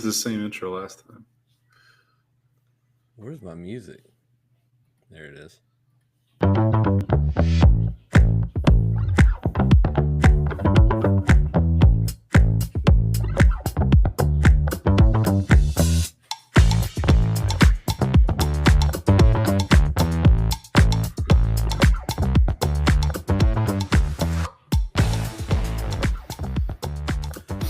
the same intro last time. Where's my music? There it is.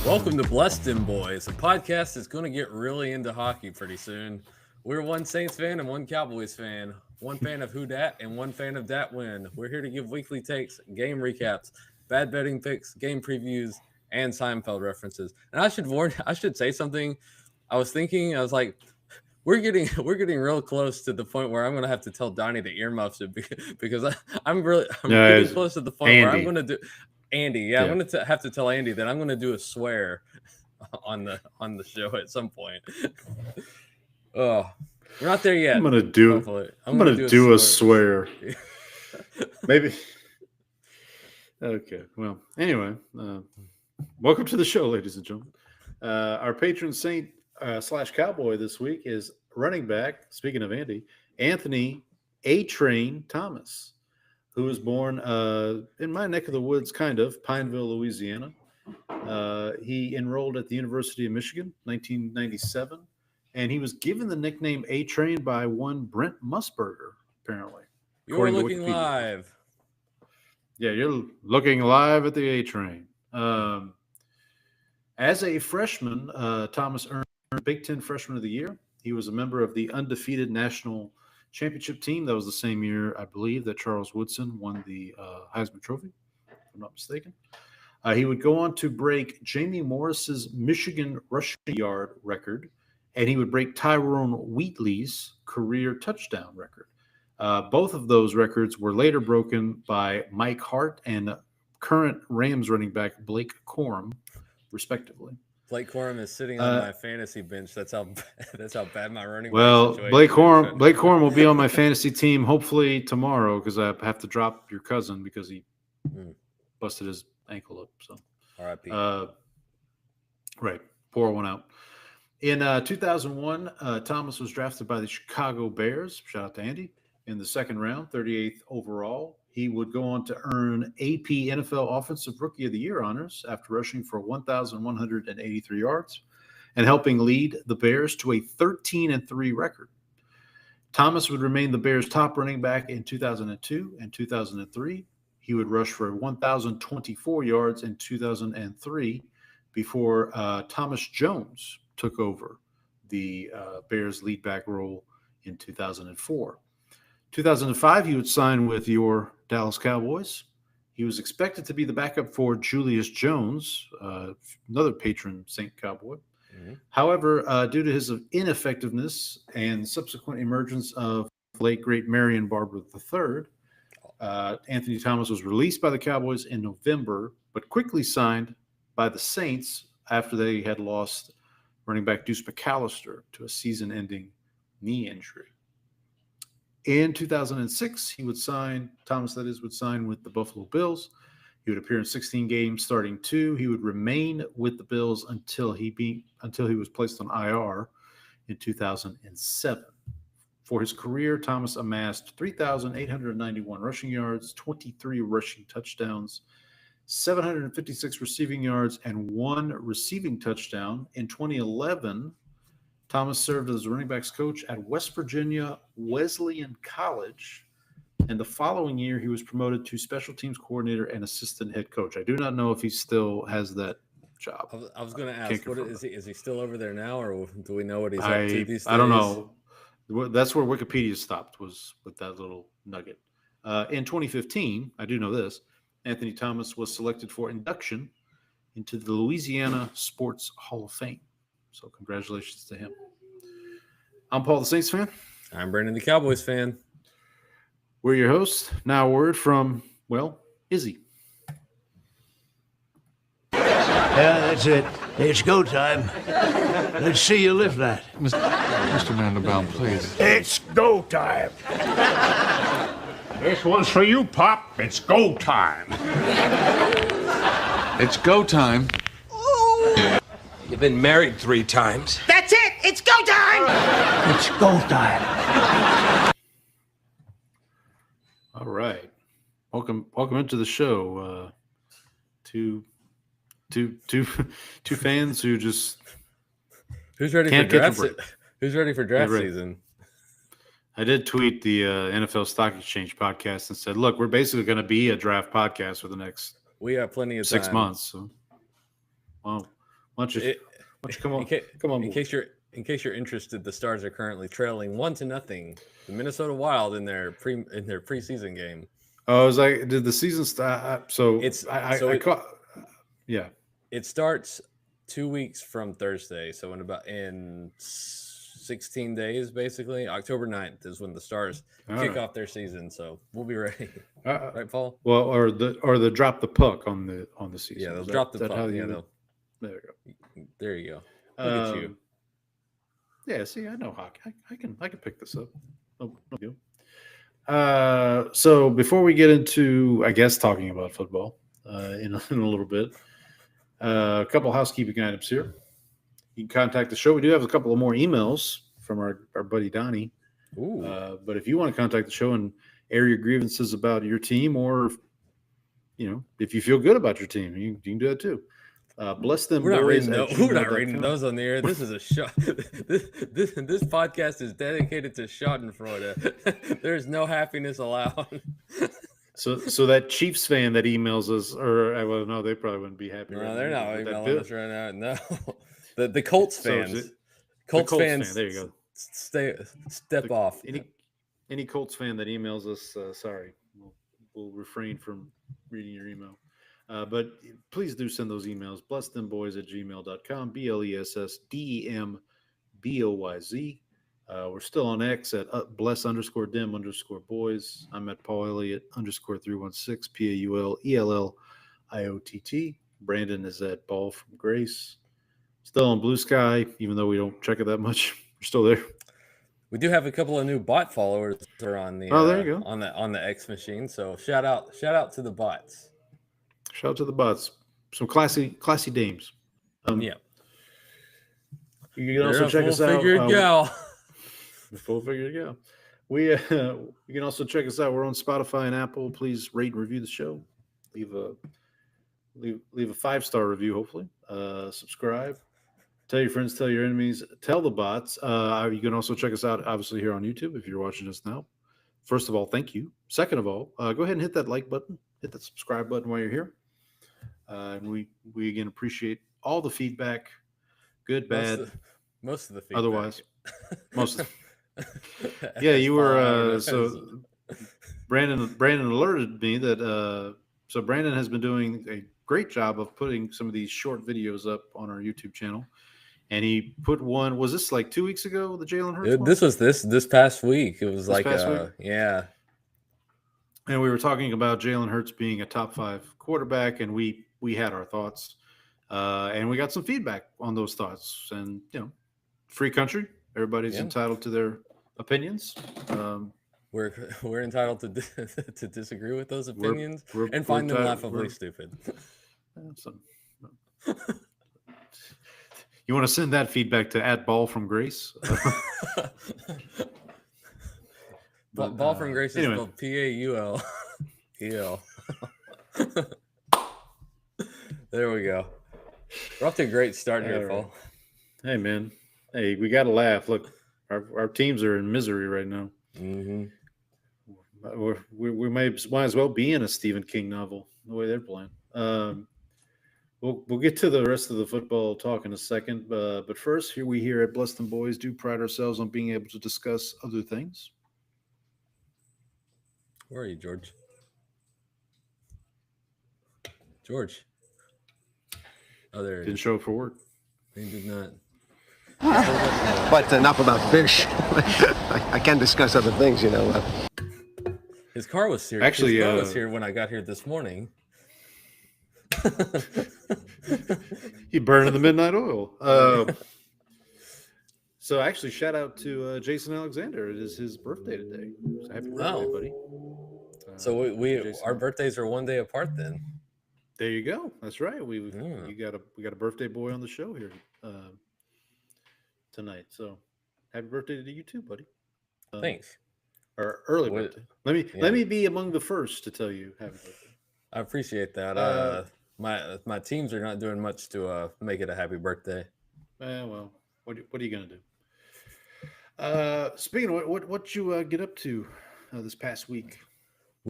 Welcome to Blessed Them Boys, a podcast that's going to get really into hockey pretty soon. We're one Saints fan and one Cowboys fan, one fan of who dat and one fan of dat win. We're here to give weekly takes, game recaps, bad betting picks, game previews, and Seinfeld references. And I should say something. I was like, we're getting real close to the point where I'm going to have to tell Donnie to earmuffs it because I'm getting close to the point where I'm going to do. Andy, I'm going to have to tell Andy that I'm going to do a swear on the show at some point. Oh, we're not there yet. I'm going to do a swear. Maybe. Okay. Well, anyway, welcome to the show, ladies and gentlemen. Our patron saint / cowboy this week is running back. Speaking of Andy, Anthony A-Train Thomas, who was born in my neck of the woods, kind of, Pineville, Louisiana. He enrolled at the University of Michigan, 1997, and he was given the nickname A-Train by one Brent Musburger, apparently. You're looking live. Yeah, you're looking live at the A-Train. As a freshman, Thomas earned Big Ten Freshman of the Year. He was a member of the undefeated national championship team. That was the same year, I believe, that Charles Woodson won the Heisman Trophy, if I'm not mistaken. He would go on to break Jamie Morris's Michigan rushing yard record, and he would break Tyrone Wheatley's career touchdown record. Both of those records were later broken by Mike Hart and current Rams running back Blake Corum, respectively. Blake Corum is sitting on my fantasy bench. That's how bad my running back situation Blake Corum will be on my fantasy team hopefully tomorrow because I have to drop your cousin because he busted his ankle up. So R.I.P. Right, pour one out. In 2001, Thomas was drafted by the Chicago Bears. Shout out to Andy in the second round, 38th overall. He would go on to earn AP NFL Offensive Rookie of the Year honors after rushing for 1,183 yards and helping lead the Bears to a 13-3 record. Thomas would remain the Bears' top running back in 2002 and 2003. He would rush for 1,024 yards in 2003 before Thomas Jones took over the Bears' lead back role in 2004. 2005, he would sign with your Dallas Cowboys. He was expected to be the backup for Julius Jones, another patron Saint Cowboy. Mm-hmm. However, due to his ineffectiveness and subsequent emergence of late great Marion Barber III, Anthony Thomas was released by the Cowboys in November, but quickly signed by the Saints after they had lost running back Deuce McAllister to a season-ending knee injury. In 2006, Thomas would sign with the Buffalo Bills. He would appear in 16 games, starting 2. He would remain with the Bills until he was placed on IR in 2007. For his career, Thomas amassed 3,891 rushing yards, 23 rushing touchdowns, 756 receiving yards, and 1 receiving touchdown. In 2011, Thomas served as running backs coach at West Virginia Wesleyan College, and the following year he was promoted to special teams coordinator and assistant head coach. I do not know if he still has that job. I was going to ask, is he still over there now, or do we know what he's up to these days? I don't know. That's where Wikipedia stopped, was with that little nugget. In 2015, I do know this, Anthony Thomas was selected for induction into the Louisiana Sports Hall of Fame. So congratulations to him. I'm Paul, the Saints fan. I'm Brandon, the Cowboys fan. We're your hosts. Now a word from, Izzy. Yeah, that's it. It's go time. Let's see you lift that. Mr. Mandelbaum, please. It's go time. This one's for you, Pop. It's go time. It's go time. You been married 3 times. That's it! It's go time! It's go time. All right. Welcome into the show. Two fans who just Who's ready can't for catch a draft? break. Who's ready for draft ready. season? I did tweet the NFL Stock Exchange podcast and said, look, we're basically going to be a draft podcast for the next We have plenty of 6 time. months. So, well, why don't you come on? Come on. In case you're interested, the Stars are currently trailing 1-0 the Minnesota Wild in their preseason game. Oh, I was like, did the season start? Yeah. It starts 2 weeks from Thursday, so in 16 days, basically, October 9th is when the Stars kick off their season. So we'll be ready, right, Paul? Well, or the drop the puck on the season. Yeah, they'll drop the puck. There you go. There you go. Look at you. Yeah, see, I know hockey. I can pick this up. No deal. So before we get into, I guess, talking about football in a little bit, a couple housekeeping items here. You can contact the show. We do have a couple of more emails from our buddy Donnie. Ooh. But if you want to contact the show and air your grievances about your team, or if you feel good about your team, you can do that too. Bless them. We're not boys reading those on the air. This is a shot. This podcast is dedicated to Schadenfreude. There's no happiness allowed. So that Chiefs fan that emails us, no, they probably wouldn't be happy. No, they're not emailing us right now. No, the Colts fans. Colts fans. There you go. Step off. Any Colts fan that emails us, sorry, we'll refrain from reading your email. But please do send those emails. blessthemboys@gmail.com. BLESSDEMBOYZ. We're still on X at bless_dem_boys. I'm at Paul Elliott _316 PAULELLIOTT. Brandon is at Ball from Grace. Still on Blue Sky, even though we don't check it that much. We're still there. We do have a couple of new bot followers that are on the there you go. on the X machine. So shout out to the bots. Shout out to the bots. Some classy dames. Yeah. You can also check us out. Full-figured gal. You can also check us out. We're on Spotify and Apple. Please rate and review the show. Leave a 5-star review, hopefully. Subscribe. Tell your friends, tell your enemies, tell the bots. You can also check us out, obviously, here on YouTube if you're watching us now. First of all, thank you. Second of all, go ahead and hit that like button. Hit that subscribe button while you're here. And we again appreciate all the feedback, good, bad, most of the feedback. Otherwise, most of yeah, you were so Brandon alerted me that so Brandon has been doing a great job of putting some of these short videos up on our YouTube channel, and he put one. Was this like 2 weeks ago? The Jalen Hurts one? This was this past week. It was like week? Yeah. And we were talking about Jalen Hurts being a top 5 quarterback, and we had our thoughts, and we got some feedback on those thoughts. And free country, everybody's entitled to their opinions. We're entitled to disagree with those opinions and find them laughably stupid. You want to send that feedback to @Ball from Grace? Ball from Grace is spelled PAUL. There we go. We're off to a great start here, Paul. Hey, man. Hey, we got to laugh. Look, our teams are in misery right now. Mm-hmm. We might as well be in a Stephen King novel the way they're playing. We'll get to the rest of the football talk in a second, but first, here at Bless Them Boys do pride ourselves on being able to discuss other things. Where are you, George? George. Oh, there he Didn't is. show up for work. He did not. But enough about fish. I can discuss other things, His car was here. Actually, his car was here when I got here this morning. He burned in the midnight oil. So actually, shout out to Jason Alexander. It is his birthday today. So happy birthday, buddy. So our birthdays are one day apart then. There you go. That's right. We got a birthday boy on the show here. tonight. So happy birthday to you too, buddy. Thanks. Or early What- birthday. yeah. Let me be among the first to tell you happy birthday. I appreciate that. My teams are not doing much to make it a happy birthday. Well, what are you gonna do? Speaking of what you get up to this past week?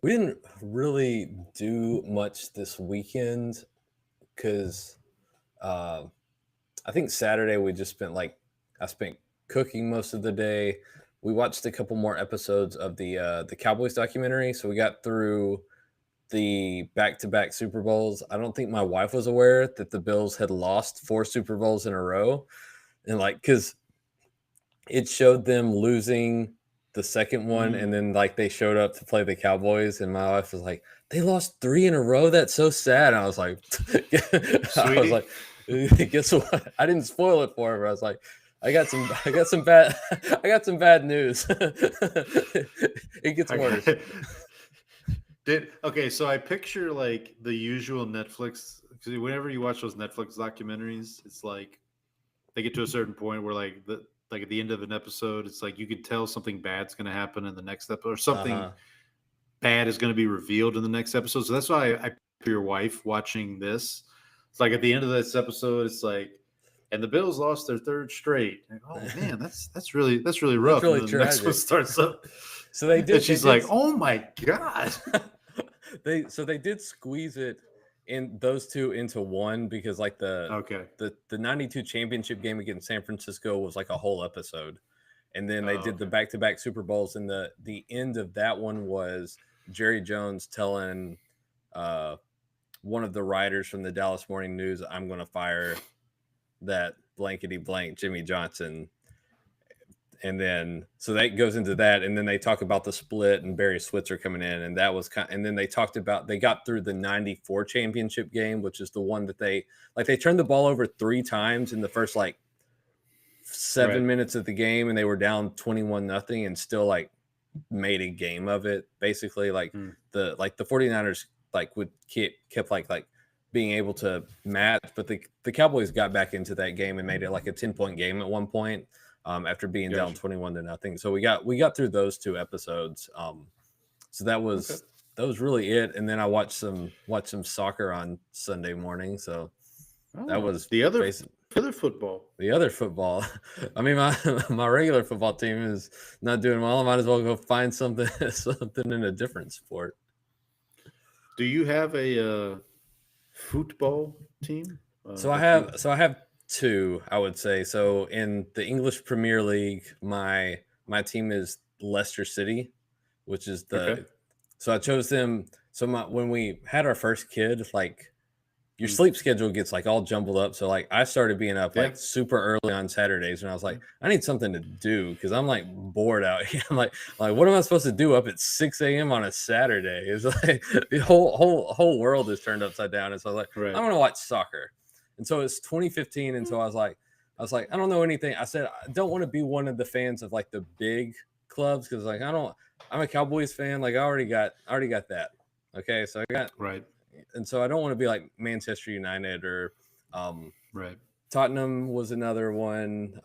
We didn't really do much this weekend because I think Saturday we just spent I spent cooking most of the day. We watched a couple more episodes of the Cowboys documentary, so we got through the back-to-back Super Bowls. I don't think my wife was aware that the Bills had lost 4 Super Bowls in a row, and because it showed them losing the second one, and then they showed up to play the Cowboys, and my wife was like, "They lost 3 in a row. That's so sad." And I was like, "I was like, guess what? I didn't spoil it for her. I was like, I got some bad news. It gets worse." So I picture the usual Netflix, because whenever you watch those Netflix documentaries, it's like they get to a certain point where at the end of an episode, it's like you can tell something bad's going to happen in the next episode, or something bad is going to be revealed in the next episode. So that's why I picture your wife watching this. It's like at the end of this episode, it's like, and the Bills lost their 3rd straight. Like, oh man, that's really rough. really and then the next one starts up. So they did. And she's like, "Oh my god!" They did squeeze it in those 2 into one, because the 92 championship game against San Francisco was a whole episode, and then they did the back-to-back Super Bowls, and the end of that one was Jerry Jones telling one of the writers from the Dallas Morning News, "I'm going to fire that blankety blank Jimmy Johnson." And then, so that goes into that. And then they talk about the split and Barry Switzer coming in. And that was and then they talked about, they got through the 94 championship game, which is the one that they turned the ball over 3 times in the first 7 minutes of the game. And they were down 21-0 and still made a game of it. Basically the 49ers kept being able to match, but the Cowboys got back into that game and made it a 10-point game at one point. After being down 21-0, so we got through those 2 episodes. So that was really it. And then I watched some soccer on Sunday morning. So that was the other football. The other football. I mean, my regular football team is not doing well. I might as well go find something in a different sport. Do you have a football team? So I have 2, I would say. So in the English Premier League, my team is Leicester City, which is so I chose them. So when we had our first kid, your sleep schedule gets all jumbled up. So I started being up super early on Saturdays, and I was like, I need something to do because I'm bored out here. I'm like, what am I supposed to do up at 6 a.m. on a Saturday? It's the whole world is turned upside down. And so I was like, I'm gonna watch soccer. And so it's 2015, and so I was like, I don't know anything. I said I don't want to be one of the fans of the big clubs, because I'm a Cowboys fan. I already got that. Okay, so I got and so I don't want to be like Manchester United or Tottenham was another one,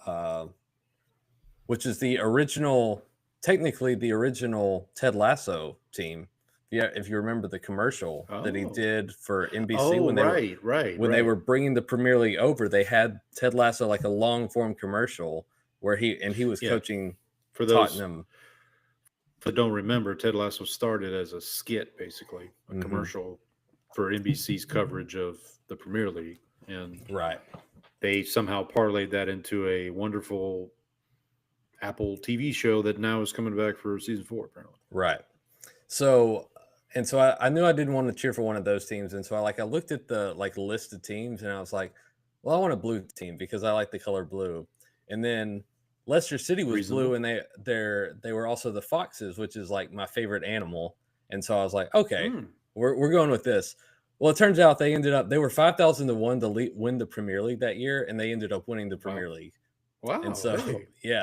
which is technically the original Ted Lasso team. Yeah, if you remember the commercial that he did for NBC when they were bringing the Premier League over, they had Ted Lasso a long form commercial where he was coaching for Tottenham. That don't remember, Ted Lasso started as a skit, basically a commercial for NBC's coverage of the Premier League, and they somehow parlayed that into a wonderful Apple TV show that now is coming back for season 4, apparently. Right. So I knew I didn't want to cheer for one of those teams. And so I looked at the list of teams, and I was like, well, I want a blue team because I like the color blue. And then Leicester City was blue, and they were also the Foxes, which is my favorite animal. And so I was like, okay, we're going with this. Well, it turns out they were 5,000 to 1 to win the Premier League that year, and they ended up winning the Premier League. Wow. And so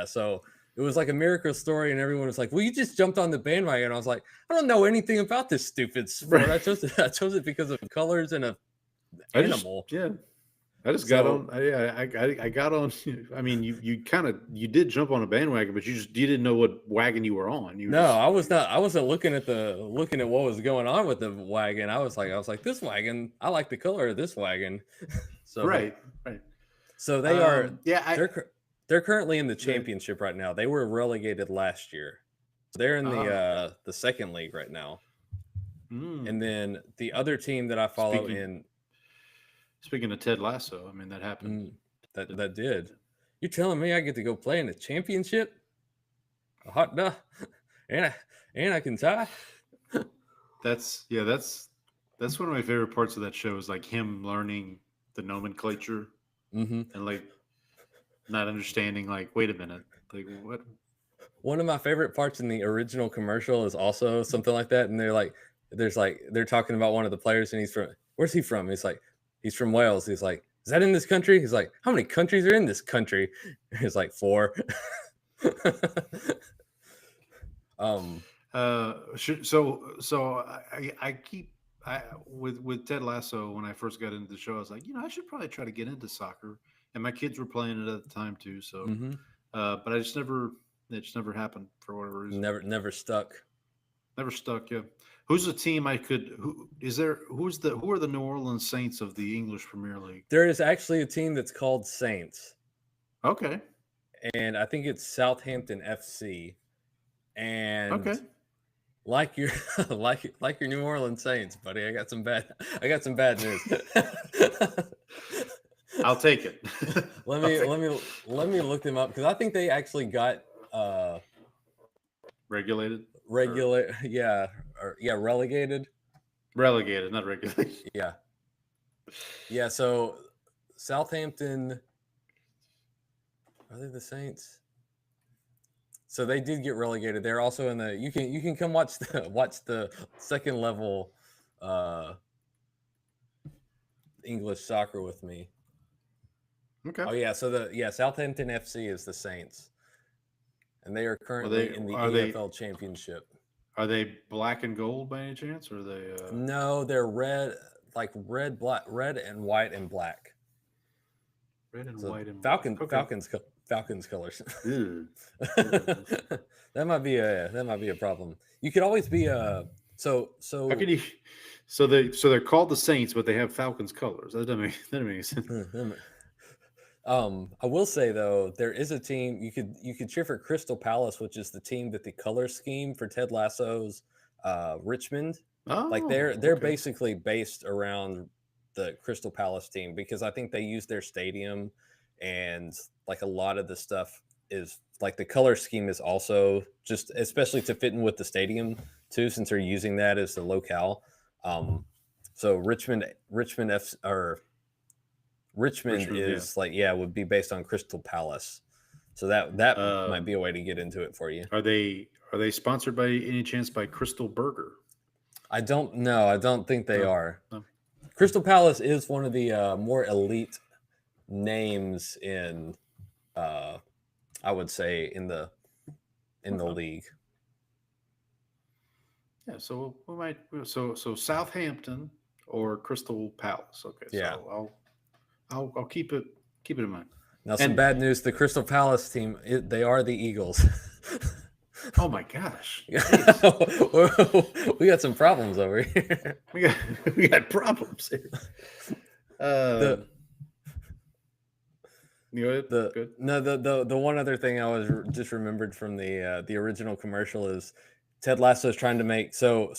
so it was a miracle story, and everyone was like, well, you just jumped on the bandwagon. I was like, I don't know anything about this stupid sport. I chose it because of colors and an animal. I just got on. I got on. I mean, you did jump on a bandwagon, but you didn't know what wagon you were on. I was not. I wasn't looking at what was going on with the wagon. I was like, this wagon. I like the color of this wagon. So right. So they are. They're currently in the championship right now. They were relegated last year. So they're in the second league right now. And then the other team that I follow Speaking of Ted Lasso, I mean that happened. That did. You're telling me I get to go play in the championship? A hot dog, and I can tie. That's one of my favorite parts of that show is like him learning the nomenclature and like not understanding. Like, wait a minute, like what? One of my favorite parts in the original commercial is also something like that, and they're talking about one of the players, and where's he from? He's like, he's from Wales. He's like, is that in this country? He's like, how many countries are in this country? He's like, 4. With Ted Lasso, when I first got into the show, I was like, I should probably try to get into soccer, and my kids were playing it at the time too. So, but it just never happened for whatever reason. Never stuck. Never stuck. Yeah. Who's the team who are the New Orleans Saints of the English Premier League? There is actually a team that's called Saints. Okay. And I think it's Southampton FC. And like your New Orleans Saints, buddy, I got some bad news. I'll take it. Let me look them up because I think they actually got relegated. Relegated, not regulated. Yeah. So Southampton, are they the Saints? So they did get relegated. They're also in the. You can come watch the second level English soccer with me. Okay. Oh yeah. So Southampton FC is the Saints, and they are currently in the EFL Championship. Are they black and gold by any chance, or are they? No, they're red, like red and white and black. Red and white and Falcons colors. That might be a problem. You could always be so. How can you? So they're called the Saints, but they have Falcons colors. That doesn't make sense. I will say though, there is a team you could cheer for Crystal Palace, which is the team that the color scheme for Ted Lasso's Richmond. They're basically based around the Crystal Palace team because I think they use their stadium and like a lot of the stuff is like the color scheme is also just especially to fit in with the stadium too, since they're using that as the locale. So Richmond is would be based on Crystal Palace. So that might be a way to get into it for you. Are they sponsored by any chance by Crystal Burger? I don't know. I don't think they are. No. Crystal Palace is one of the more elite names in I would say in the league. Yeah, so we might so Southampton or Crystal Palace. Okay. Yeah. So I'll keep it in mind. Now some bad news, the Crystal Palace team, they are the Eagles. Oh my gosh. We got some problems over here. we got problems here. The one other thing I was just remembered from the original commercial is Ted Lasso is trying to make so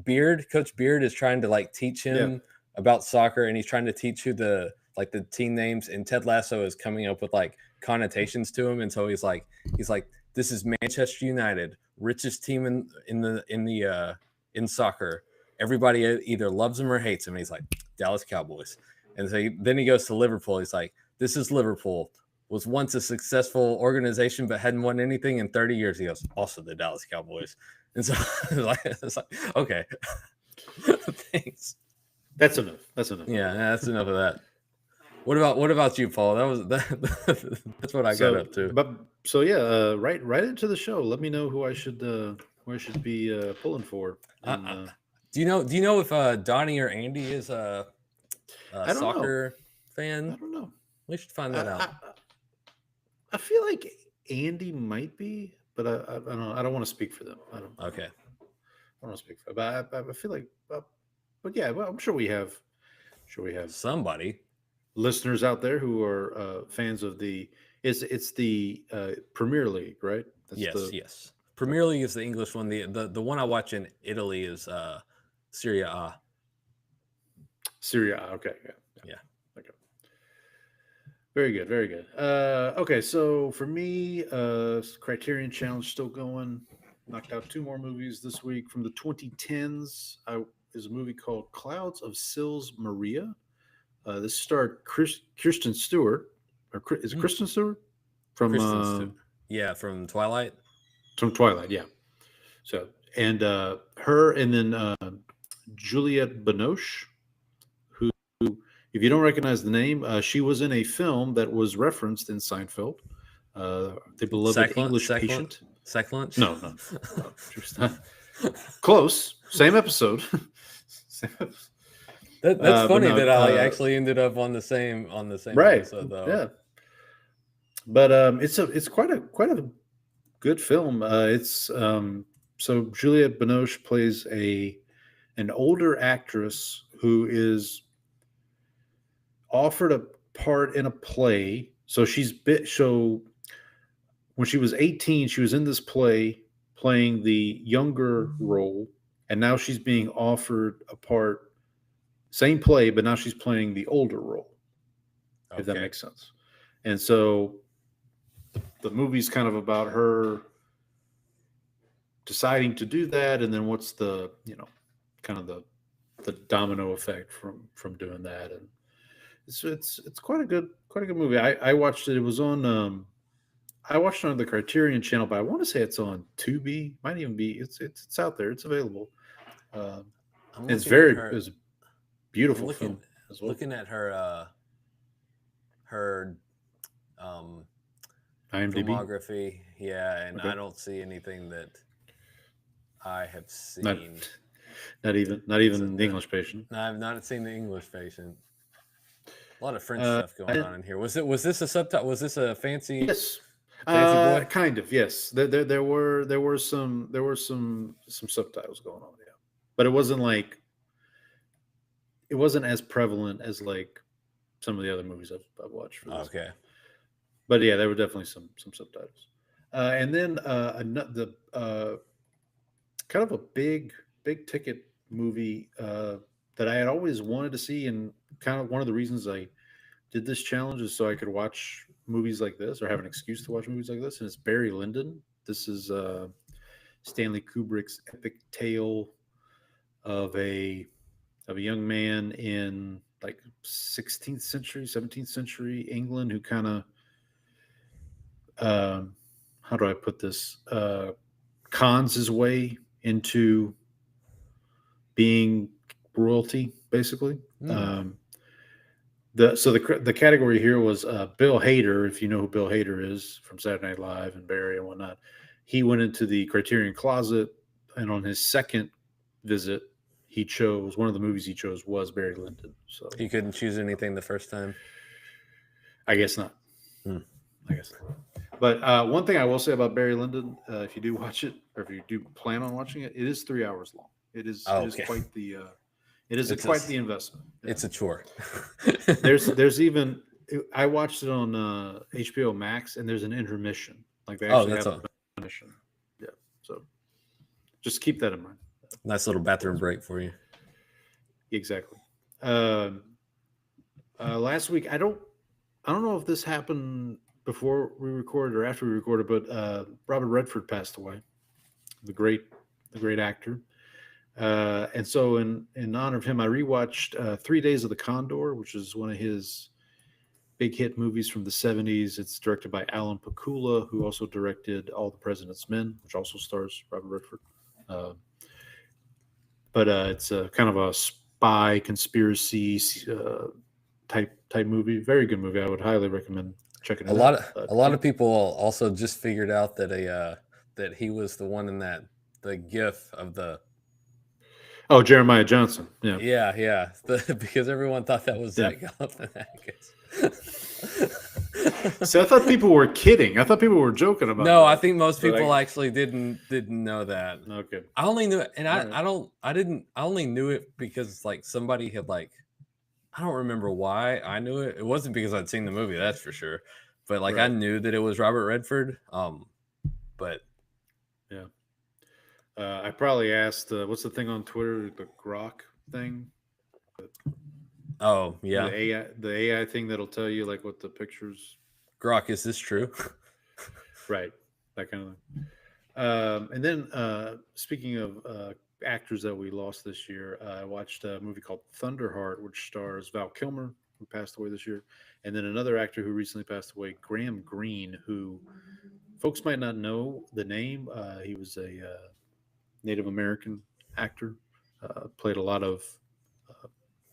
Coach Beard is trying to like teach him about soccer, and he's trying to teach you the team names, and Ted Lasso is coming up with like connotations to him, and so he's like this is Manchester United, richest team in soccer. Everybody either loves him or hates him. And he's like Dallas Cowboys, and so then he goes to Liverpool. He's like, this is Liverpool, was once a successful organization but hadn't won anything in 30 years. He goes, also the Dallas Cowboys, and so it's like okay, thanks. That's enough. Yeah, that's enough of that. What about you, Paul? That's what I got up to. But right into the show. Let me know who I should be pulling for. Do you know if Donnie or Andy is I don't soccer? fan? I don't know. We should find that out. I feel like Andy might be, but I don't know. I don't want to speak for them. I don't Okay. want to speak for them. But I feel like, but yeah, well, I'm sure we have Somebody. listeners out there who are fans of the. It's the Premier League, right? That's Yes. Premier League is the English one. The one I watch in Italy is Serie A. Serie A. Okay, Yeah. Okay. Very good, very good. Okay, so for me, Criterion Challenge still going. Knocked out 2 more movies this week from the 2010s. Is a movie called Clouds of Sils Maria. This starred Kirsten Stewart, or is it Kristen Stewart from Kristen Stewart. Yeah, from Twilight. From Twilight, yeah. So and her, and then Juliette Binoche, who, if you don't recognize the name, she was in a film that was referenced in Seinfeld, the beloved English patient. Second? No, she was not. Close, same episode. That's funny no, that I actually ended up on the same right, episode though. Yeah, but it's quite a good film. So Juliette Binoche plays an older actress who is offered a part in a play. So when she was 18, she was in this play playing the younger role, and now she's being offered a part, same play, but now she's playing the older role. If that makes sense. And so the movie's kind of about her deciding to do that, and then what's the kind of the domino effect from doing that. And it's quite a good movie. I watched it. It was on I watched it on the Criterion channel, but I want to say it's on Tubi. Might even be. It's out there. It's available. It's a beautiful film as well. Looking at her IMDb filmography, yeah, and I don't see anything that I have seen. Not even The English Patient. No, I've not seen The English Patient. A lot of French stuff going on in here. Was this a subtitle? Was this a fancy? Yes. Fancy boy? Kind of, yes. There were some subtitles going on, yeah. But it wasn't as prevalent as like some of the other movies I've watched for this. Okay. But yeah, there were definitely some subtitles. And then the kind of a big ticket movie that I had always wanted to see, and kind of one of the reasons I did this challenge is so I could watch movies like this, or have an excuse to watch movies like this. And it's Barry Lyndon. This is Stanley Kubrick's epic tale of a young man in like 16th century, 17th century England who kind of how do I put this? Cons his way into being royalty, basically. The category here was Bill Hader. If you know who Bill Hader is from Saturday Night Live and Barry and whatnot, he went into the Criterion Closet, and on his second visit, he chose one of the movies he chose was Barry Lyndon. So he couldn't choose anything the first time. I guess not. I guess not. But one thing I will say about Barry Lyndon, if you do watch it, or if you do plan on watching it, it is 3 hours long. It is quite the quite the investment. Yeah. It's a chore. there's even, I watched it on HBO Max, and there's an intermission. Like they actually have an intermission. Yeah. So just keep that in mind. Nice little bathroom break for you. Exactly. Last week, I don't know if this happened before we recorded or after we recorded, but Robert Redford passed away. The great actor. And so in honor of him, I rewatched 3 Days of the Condor, which is one of his big hit movies from the 70s. It's directed by Alan Pakula, who also directed All the President's Men, which also stars Robert Redford. But it's a kind of a spy conspiracy type movie. Very good movie. I would highly recommend checking it out. A lot of people also just figured out that that he was the one in the GIF of the. Oh, Jeremiah Johnson. Yeah. Yeah. Because everyone thought that was Zach Galifianakis. So I thought people were kidding. I thought people were joking about No, that. I think most But people actually didn't know that. Okay. I only knew it, and All right. I only knew it because like somebody had like, I don't remember why I knew it. It wasn't because I'd seen the movie, that's for sure. But like I Right. knew that it was Robert Redford. But Yeah. I probably asked, what's the thing on Twitter, the Grok thing? oh yeah, The AI thing that'll tell you like what the pictures. Grok, is this true? Right. That kind of thing. And then speaking of actors that we lost this year, I watched a movie called Thunderheart, which stars Val Kilmer, who passed away this year, and then another actor who recently passed away, Graham Greene, who folks might not know the name. He was a Native American actor, played a lot of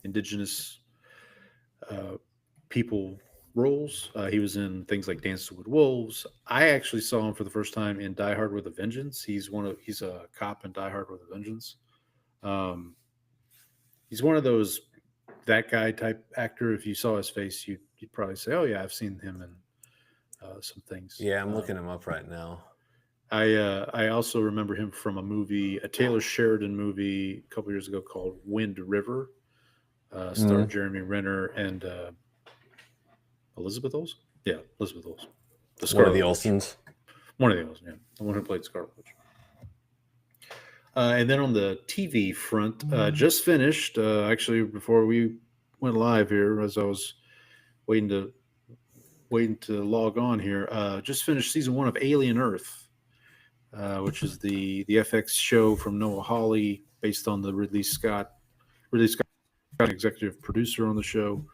indigenous people roles. He was in things like Dances with Wolves. I actually saw him for the first time in Die Hard with a Vengeance. He's a cop in Die Hard with a Vengeance. Um, he's one of those that guy type actor. If you saw his face, you'd probably say, "Oh yeah, I've seen him in some things." Yeah, I'm looking him up right now. I also remember him from a Taylor Sheridan movie a couple years ago called Wind River. Starred Jeremy Renner and Elizabeth Olsen. Yeah, Elizabeth Olsen. One of the Witch. Olsens. One of the Olsen, yeah. The one who played Scarlet Witch. And then on the TV front, just finished, actually, before we went live here, as I was waiting to log on here, just finished season 1 of Alien Earth, which is the FX show from Noah Hawley, based on the Ridley Scott, executive producer on the show.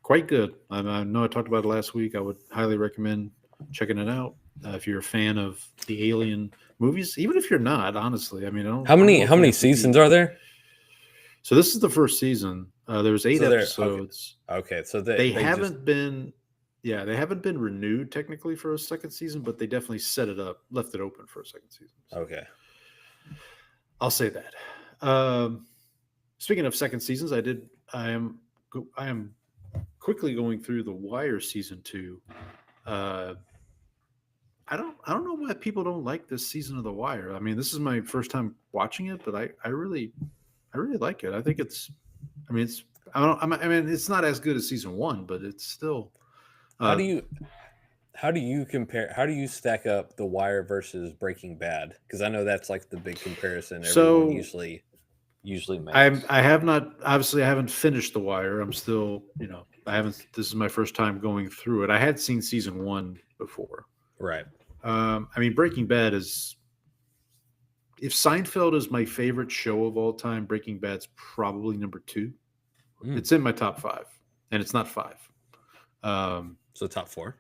Quite good. I know I talked about it last week. I would highly recommend checking it out if you're a fan of the Alien movies. Even if you're not, honestly, I mean, How many seasons are there? So this is the first season. There's 8 episodes. Okay, so they haven't been renewed technically for a second season, but they definitely left it open for a second season. So okay. I'll say that. Speaking of second seasons, I am quickly going through The Wire season 2. I don't know why people don't like this season of The Wire. I mean, this is my first time watching it, but I really like it. I think it's not as good as season 1, but it's still. How do you compare? How do you stack up The Wire versus Breaking Bad? Because I know that's like the big comparison everyone usually makes. I haven't finished The Wire. I'm still, this is my first time going through it. I had seen season 1 before. Right. Breaking Bad is, if Seinfeld is my favorite show of all time, Breaking Bad's probably number 2. It's in my top 5, and it's not 5. So top 4.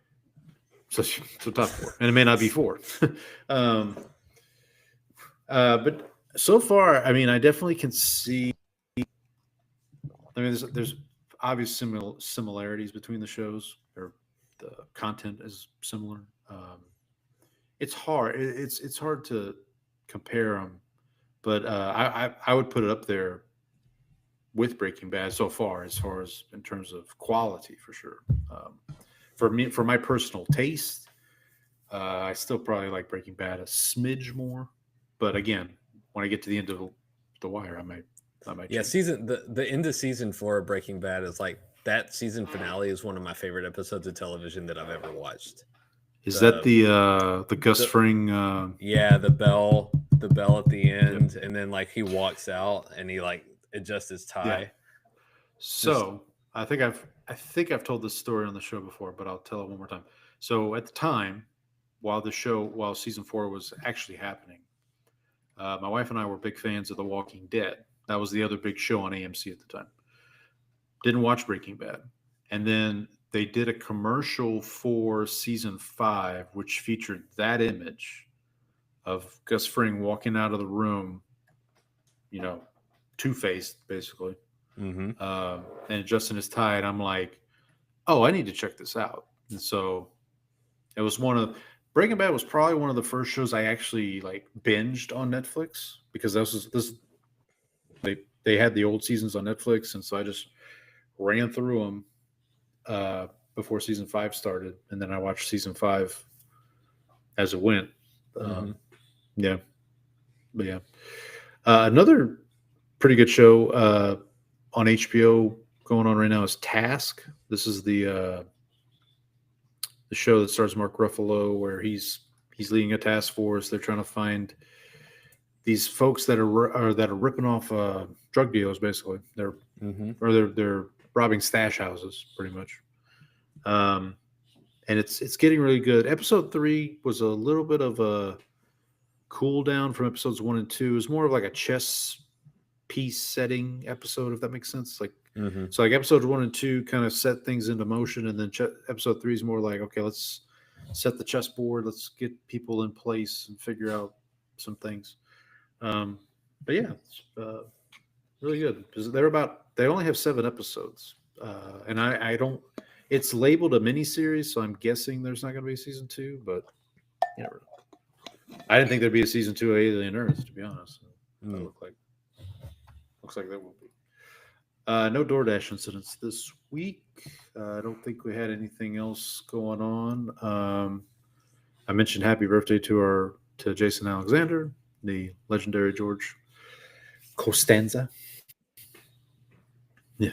So top 4, and it may not be 4. But so far, I definitely can see. There's obvious similarities between the shows, or the content is similar. It's hard. It's hard to compare them, but I would put it up there with Breaking Bad so far as in terms of quality, for sure. For my personal taste, I still probably like Breaking Bad a smidge more. But again, when I get to the end of The Wire, I might. Yeah, the end of season 4 of Breaking Bad is like, that season finale is one of my favorite episodes of television that I've ever watched. Is that the Gus Fring? Yeah, the bell at the end, yep. And then like he walks out and he like adjusts his tie. Yeah. So I think I've told this story on the show before, but I'll tell it one more time. So at the time, while season 4 was actually happening, my wife and I were big fans of The Walking Dead. That was the other big show on AMC at the time. Didn't watch Breaking Bad, and then they did a commercial for season 5, which featured that image of Gus Fring walking out of the room, two-faced basically, and adjusting his tie. And I'm like, oh, I need to check this out. And so it was Breaking Bad was probably one of the first shows I actually like binged on Netflix, because this They had the old seasons on Netflix, and so I just ran through them before season 5 started, and then I watched season 5 as it went. Yeah, but yeah, another pretty good show on HBO going on right now is Task. This is the show that stars Mark Ruffalo, where he's leading a task force. They're trying to find these folks that are ripping off drug dealers. Basically, they're robbing stash houses, pretty much. And it's getting really good. Episode 3 was a little bit of a cool down from episodes 1 and 2. It was more of like a chess piece setting episode, if that makes sense. Like, so like episodes 1 and 2 kind of set things into motion, and then episode 3 is more like, okay, let's set the chessboard, let's get people in place and figure out some things. But yeah, it's really good because they only have 7 episodes, and I don't. It's labeled a miniseries, so I'm guessing there's not going to be a season 2, but you never know. I didn't think there'd be a season 2 of Alien Earth, to be honest. Looks like there will be. No DoorDash incidents this week. I don't think we had anything else going on. I mentioned happy birthday to Jason Alexander, the legendary George Costanza. Yeah.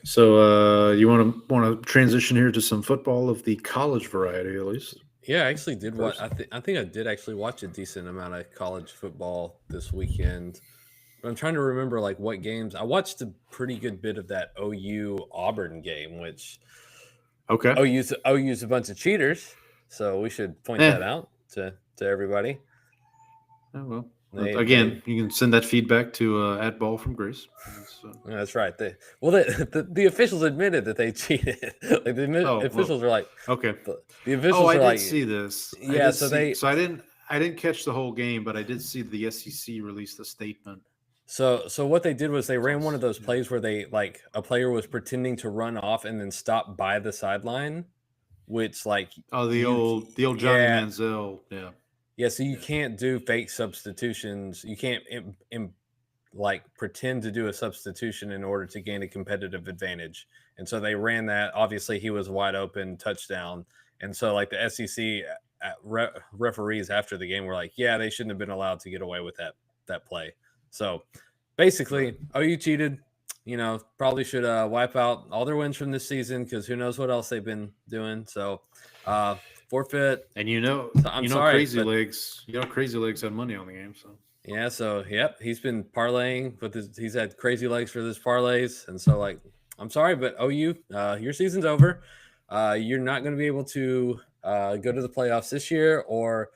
So you want to transition here to some football of the college variety, at least. Yeah, I actually did watch. I think I did actually watch a decent amount of college football this weekend. But I'm trying to remember like what games. I watched a pretty good bit of that OU Auburn game, which OU's a bunch of cheaters, so we should point that out to everybody. Oh, well. You can send that feedback to @ball from Greece. Yeah, that's right. The officials admitted that they cheated. Like the officials are like, okay. The officials are like, see this. Yeah, I didn't catch the whole game, but I did see the SEC release the statement. So what they did was they ran one of those plays where they like a player was pretending to run off and then stop by the sideline, which like the old Johnny Manziel, yeah. Yeah, so you can't do fake substitutions. You can't like pretend to do a substitution in order to gain a competitive advantage. And so they ran that. Obviously, he was wide open, touchdown. And so like the SEC referees after the game were like, yeah, they shouldn't have been allowed to get away with that play. So basically, OU cheated. Probably should wipe out all their wins from this season because who knows what else they've been doing. So forfeit. And I'm sorry, Crazy Legs. Crazy Legs had money on the game. So yeah. So yep, he's been parlaying with he's had Crazy Legs for this parlays, and so like I'm sorry, but OU, your season's over. You're not going to be able to go to the playoffs this year, or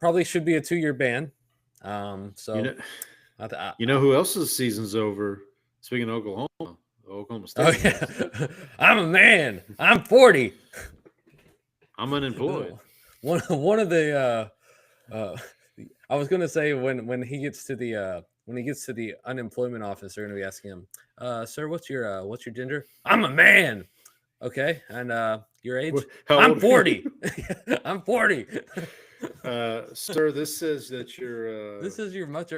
probably should be a 2-year ban. Who else's season's over? Speaking of Oklahoma State. Oh yeah, I'm a man. I'm 40. I'm unemployed. One of the I was gonna say when he gets to the unemployment office, they're gonna be asking him, sir, what's your gender? I'm a man. Okay, and your age? I'm 40. I'm 40. Sir, this says that you're. This is your much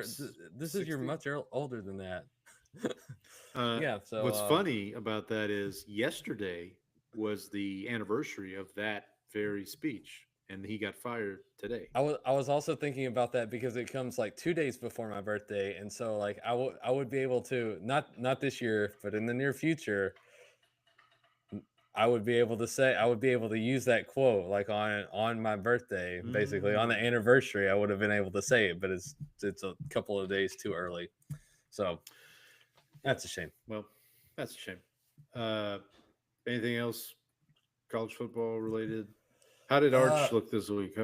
older than that. Yeah. So what's funny about that is yesterday was the anniversary of that very speech, and he got fired today. I was also thinking about that because it comes like 2 days before my birthday, and so like I would be able to not this year, but in the near future, I would be able to use that quote like on my birthday, basically on the anniversary. I would have been able to say it, but it's a couple of days too early, so that's a shame. Well, that's a shame. Anything else college football related? How did Arch look this week?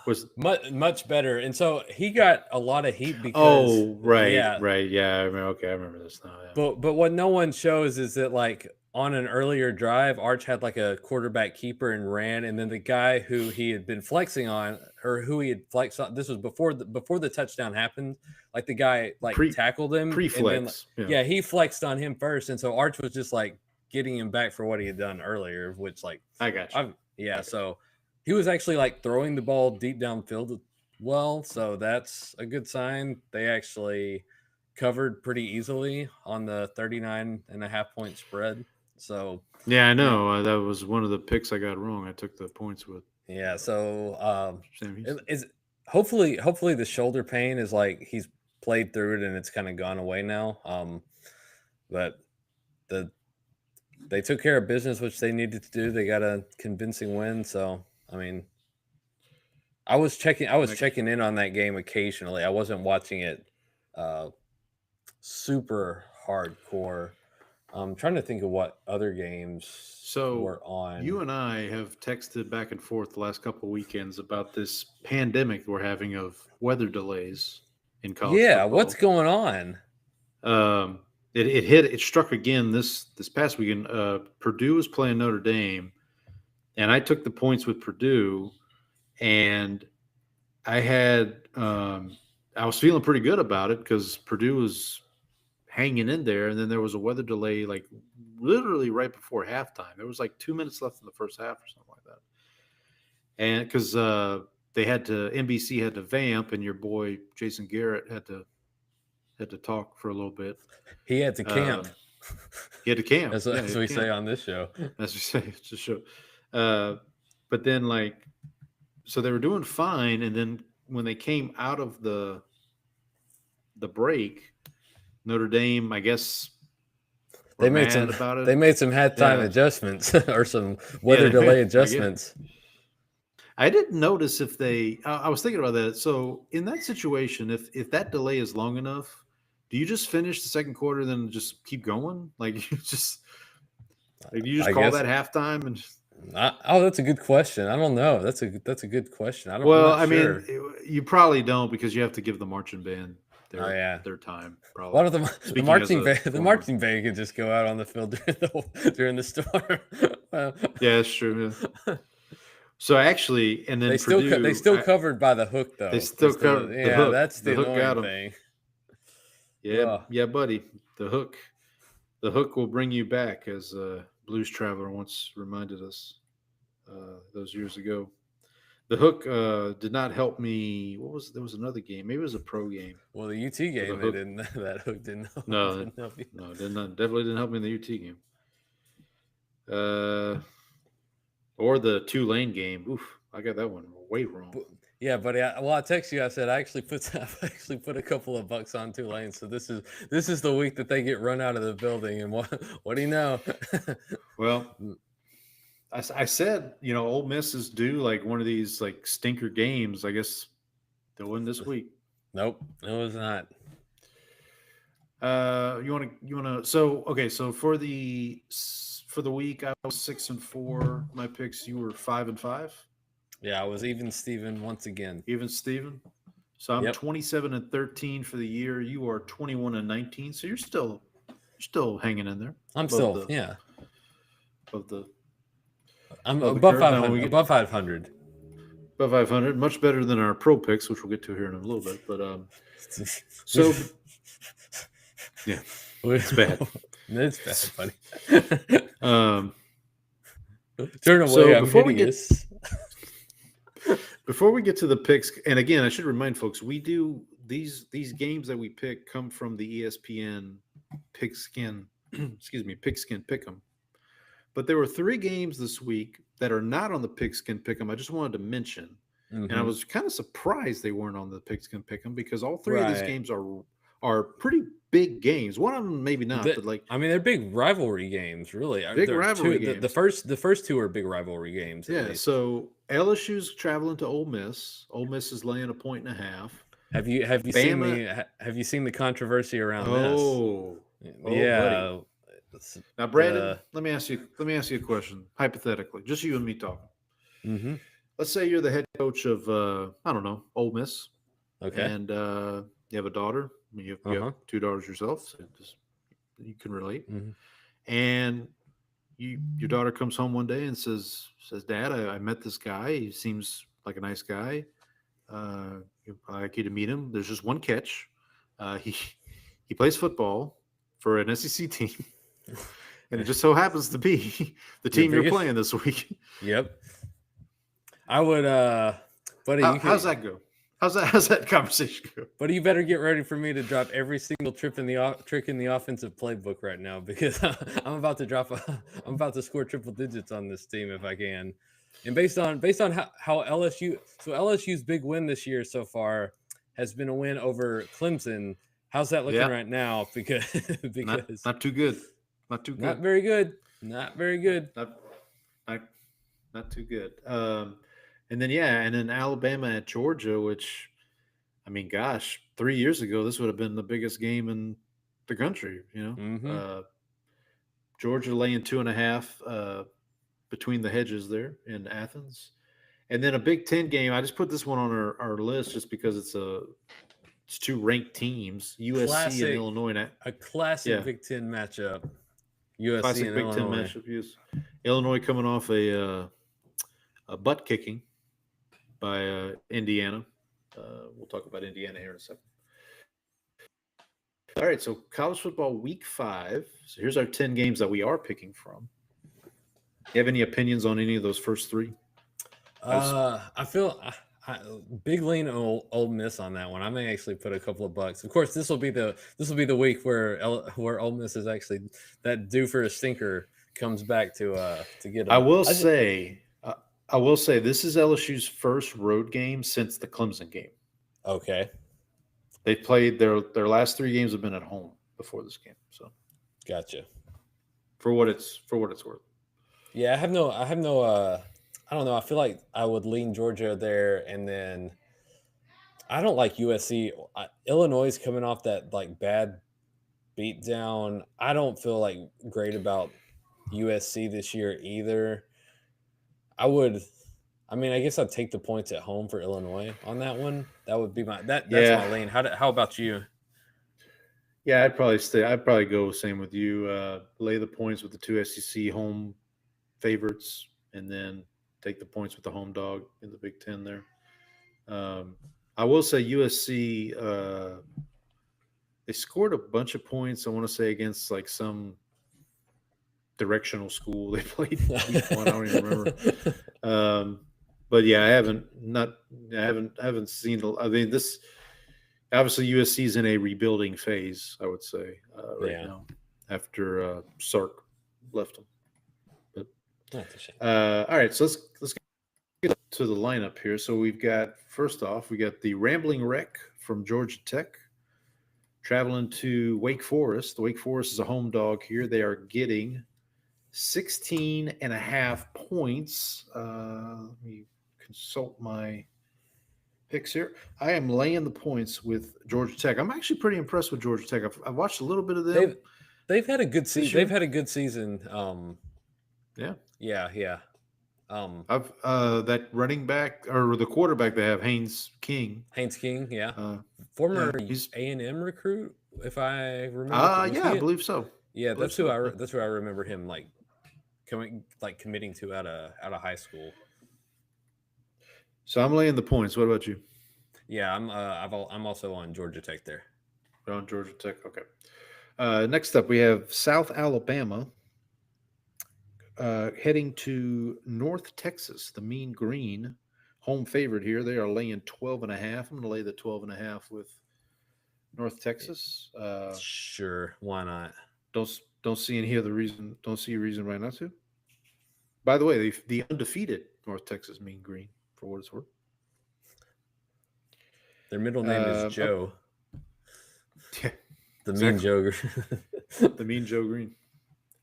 Was much better, and so he got a lot of heat because right, yeah. I remember this now. Yeah. But what no one shows is that like on an earlier drive, Arch had like a quarterback keeper and ran, and then the guy who he had been flexing on, or who he had flexed on, this was before the touchdown happened. Like the guy tackled him, pre-flex. And then, he flexed on him first, and so Arch was just like getting him back for what he had done earlier, which like I got you. So he was actually like throwing the ball deep downfield Well, so that's a good sign. They actually covered pretty easily on the 39.5 point spread. So Yeah, I you know, know. That was one of the picks I got wrong. I took the points with yeah. So Sam Houston. is hopefully the shoulder pain is like he's played through it and it's kind of gone away now. But they took care of business, which they needed to do. They got a convincing win. So I mean, I was checking in on that game occasionally. I wasn't watching it super hardcore. I'm trying to think of what other games So were on. you and I have texted back and forth the last couple of weekends about this pandemic we're having of weather delays in college football. What's going on? It struck again this past weekend. Purdue was playing Notre Dame, and I took the points with Purdue, and I had I was feeling pretty good about it because Purdue was hanging in there, and then there was a weather delay, like literally right before halftime. There was like 2 minutes left in the first half or something like that, and because they had to NBC had to vamp, and your boy Jason Garrett had to talk for a little bit. He had to camp. He had to camp. That's what we say on this show. As we say, it's a show. But then, so they were doing fine, and then when they came out of the break, Notre Dame, I guess, they made some halftime adjustments or some weather delay adjustments. I didn't notice if they. I was thinking about that. So in that situation, if that delay is long enough, do you just finish the second quarter, then just keep going? Like you just call that halftime and. That's a good question. I don't know. That's a good question. I don't. Well, I mean, you probably don't because you have to give the marching band their time. Probably. Why don't the marching band could just go out on the field during the storm? Yeah, that's true. Yeah. So actually, and then they still covered by the hook though. They still covered. Yeah, the hook. That's the annoying thing. Yeah, buddy. The hook will bring you back, as Blues Traveler once reminded us those years ago. The hook did not help me. There was another game. Maybe it was a pro game. Well, the UT game, that hook didn't help. No, definitely didn't help me in the UT game. Or the Tulane game. Oof, I got that one way wrong. Yeah, buddy. I texted you. I said I actually put a couple of bucks on Tulane. So this is the week that they get run out of the building. And what do you know? Well, I said, Ole Miss is due like one of these like stinker games. I guess they'll win this week. Nope, it was not. You want to? So okay. So for the week, I was 6-4. My picks. You were 5-5. Yeah, I was even Steven once again. Even Steven. So I'm 27-13 for the year. You are 21-19. So you're still hanging in there. I'm still I'm above 500. Above 500. Above 500. Much better than our pro picks, which we'll get to here in a little bit. But so yeah, it's bad. It's bad, buddy. Turn away. So I'm hideous. Before we get to the picks, and again, I should remind folks, we do these games that we pick come from the ESPN Pigskin Pick'em. But there were 3 games this week that are not on the Pigskin Pick'em. I just wanted to mention, and I was kind of surprised they weren't on the Pigskin Pick'em because all 3 of these games are pretty big games. One of them maybe not, but they're big rivalry games, really. Big rivalry games. The first 2 are big rivalry games. Yeah. So LSU's traveling to Ole Miss. Ole Miss is laying 1.5. Have you seen the controversy around this? Oh, yeah. Buddy. Now, Brandon, let me ask you a question, hypothetically, just you and me talking. Mm-hmm. Let's say you're the head coach of I don't know, Ole Miss. Okay. And you have a daughter. I mean, you have 2 daughters yourself, so you can relate. Mm-hmm. And your daughter comes home one day and says, "Dad, I met this guy. He seems like a nice guy. I'd like you to meet him. There's just one catch. He plays football for an SEC team." And it just so happens to be the team you're playing this week. Yep. I would, buddy. How's that go? How's that conversation go? But you better get ready for me to drop every single trick in the offensive playbook right now, because I'm about to score triple digits on this team if I can. And based on how LSU's big win this year so far has been a win over Clemson. How's that looking right now? Because not too good. Not too good. Not very good. Not very good. Not too good. And then Alabama at Georgia, which, I mean, gosh, 3 years ago, this would have been the biggest game in the country. Georgia laying 2.5 between the hedges there in Athens. And then a Big Ten game. I just put this one on our list just because it's two ranked teams, USC and Illinois. A classic Big Ten matchup. USC classic and Big Illinois. Ten matchup. Yes. Illinois coming off a butt kicking by Indiana. We'll talk about Indiana here in a second. All right, so college football week 5. So here's our 10 games that we are picking from. You have any opinions on any of those first 3? I feel big lean Ole Miss on that one. I may actually put a couple of bucks. Of course, this will be the week where Ole Miss is actually that due for a stinker comes back to get them. I will say this is LSU's first road game since the Clemson game. Okay. They played their last 3 games have been at home before this game. So gotcha. For what it's worth. Yeah, I have no I don't know. I feel like I would lean Georgia there, and then I don't like USC. Illinois is coming off that like bad beatdown. I don't feel like great about USC this year either. I guess I'd take the points at home for Illinois on that one. That would be that's my lean. How about you? Yeah, I'd probably go same with you. Lay the points with the 2 SEC home favorites, and then take the points with the home dog in the Big Ten there. I will say USC, they scored a bunch of points, I want to say, against like some directional school they played week 1. I don't even remember. But yeah, I haven't seen. I mean, this obviously USC is in a rebuilding phase, I would say, now after Sark left them. That's a shame. All right, so let's get to the lineup here. So we got the Rambling Wreck from Georgia Tech traveling to Wake Forest. The Wake Forest is a home dog here. They are getting 16.5 points. Let me consult my picks here. I am laying the points with Georgia Tech. I'm actually pretty impressed with Georgia Tech. I've watched a little bit of them. They've had a good season. They've had a good season. Yeah. I've that running back or the quarterback they have, Haynes King, yeah. Former A&M recruit, if I remember. Yeah, I believe so. Yeah, that's who I remember him committing to out of high school. So I'm laying the points. What about you? Yeah, I'm also on Georgia Tech there. On Georgia Tech, okay. Next up, we have South Alabama heading to North Texas. The Mean Green, home favorite here. They are laying 12.5. I'm going to lay the 12.5 with North Texas. Sure, why not? Don't see any other reason. Don't see a reason why not to. By the way, the undefeated North Texas Mean Green, for what it's worth. Their middle name is Joe. Yeah, the exactly. Mean Joe. The Mean Joe Green.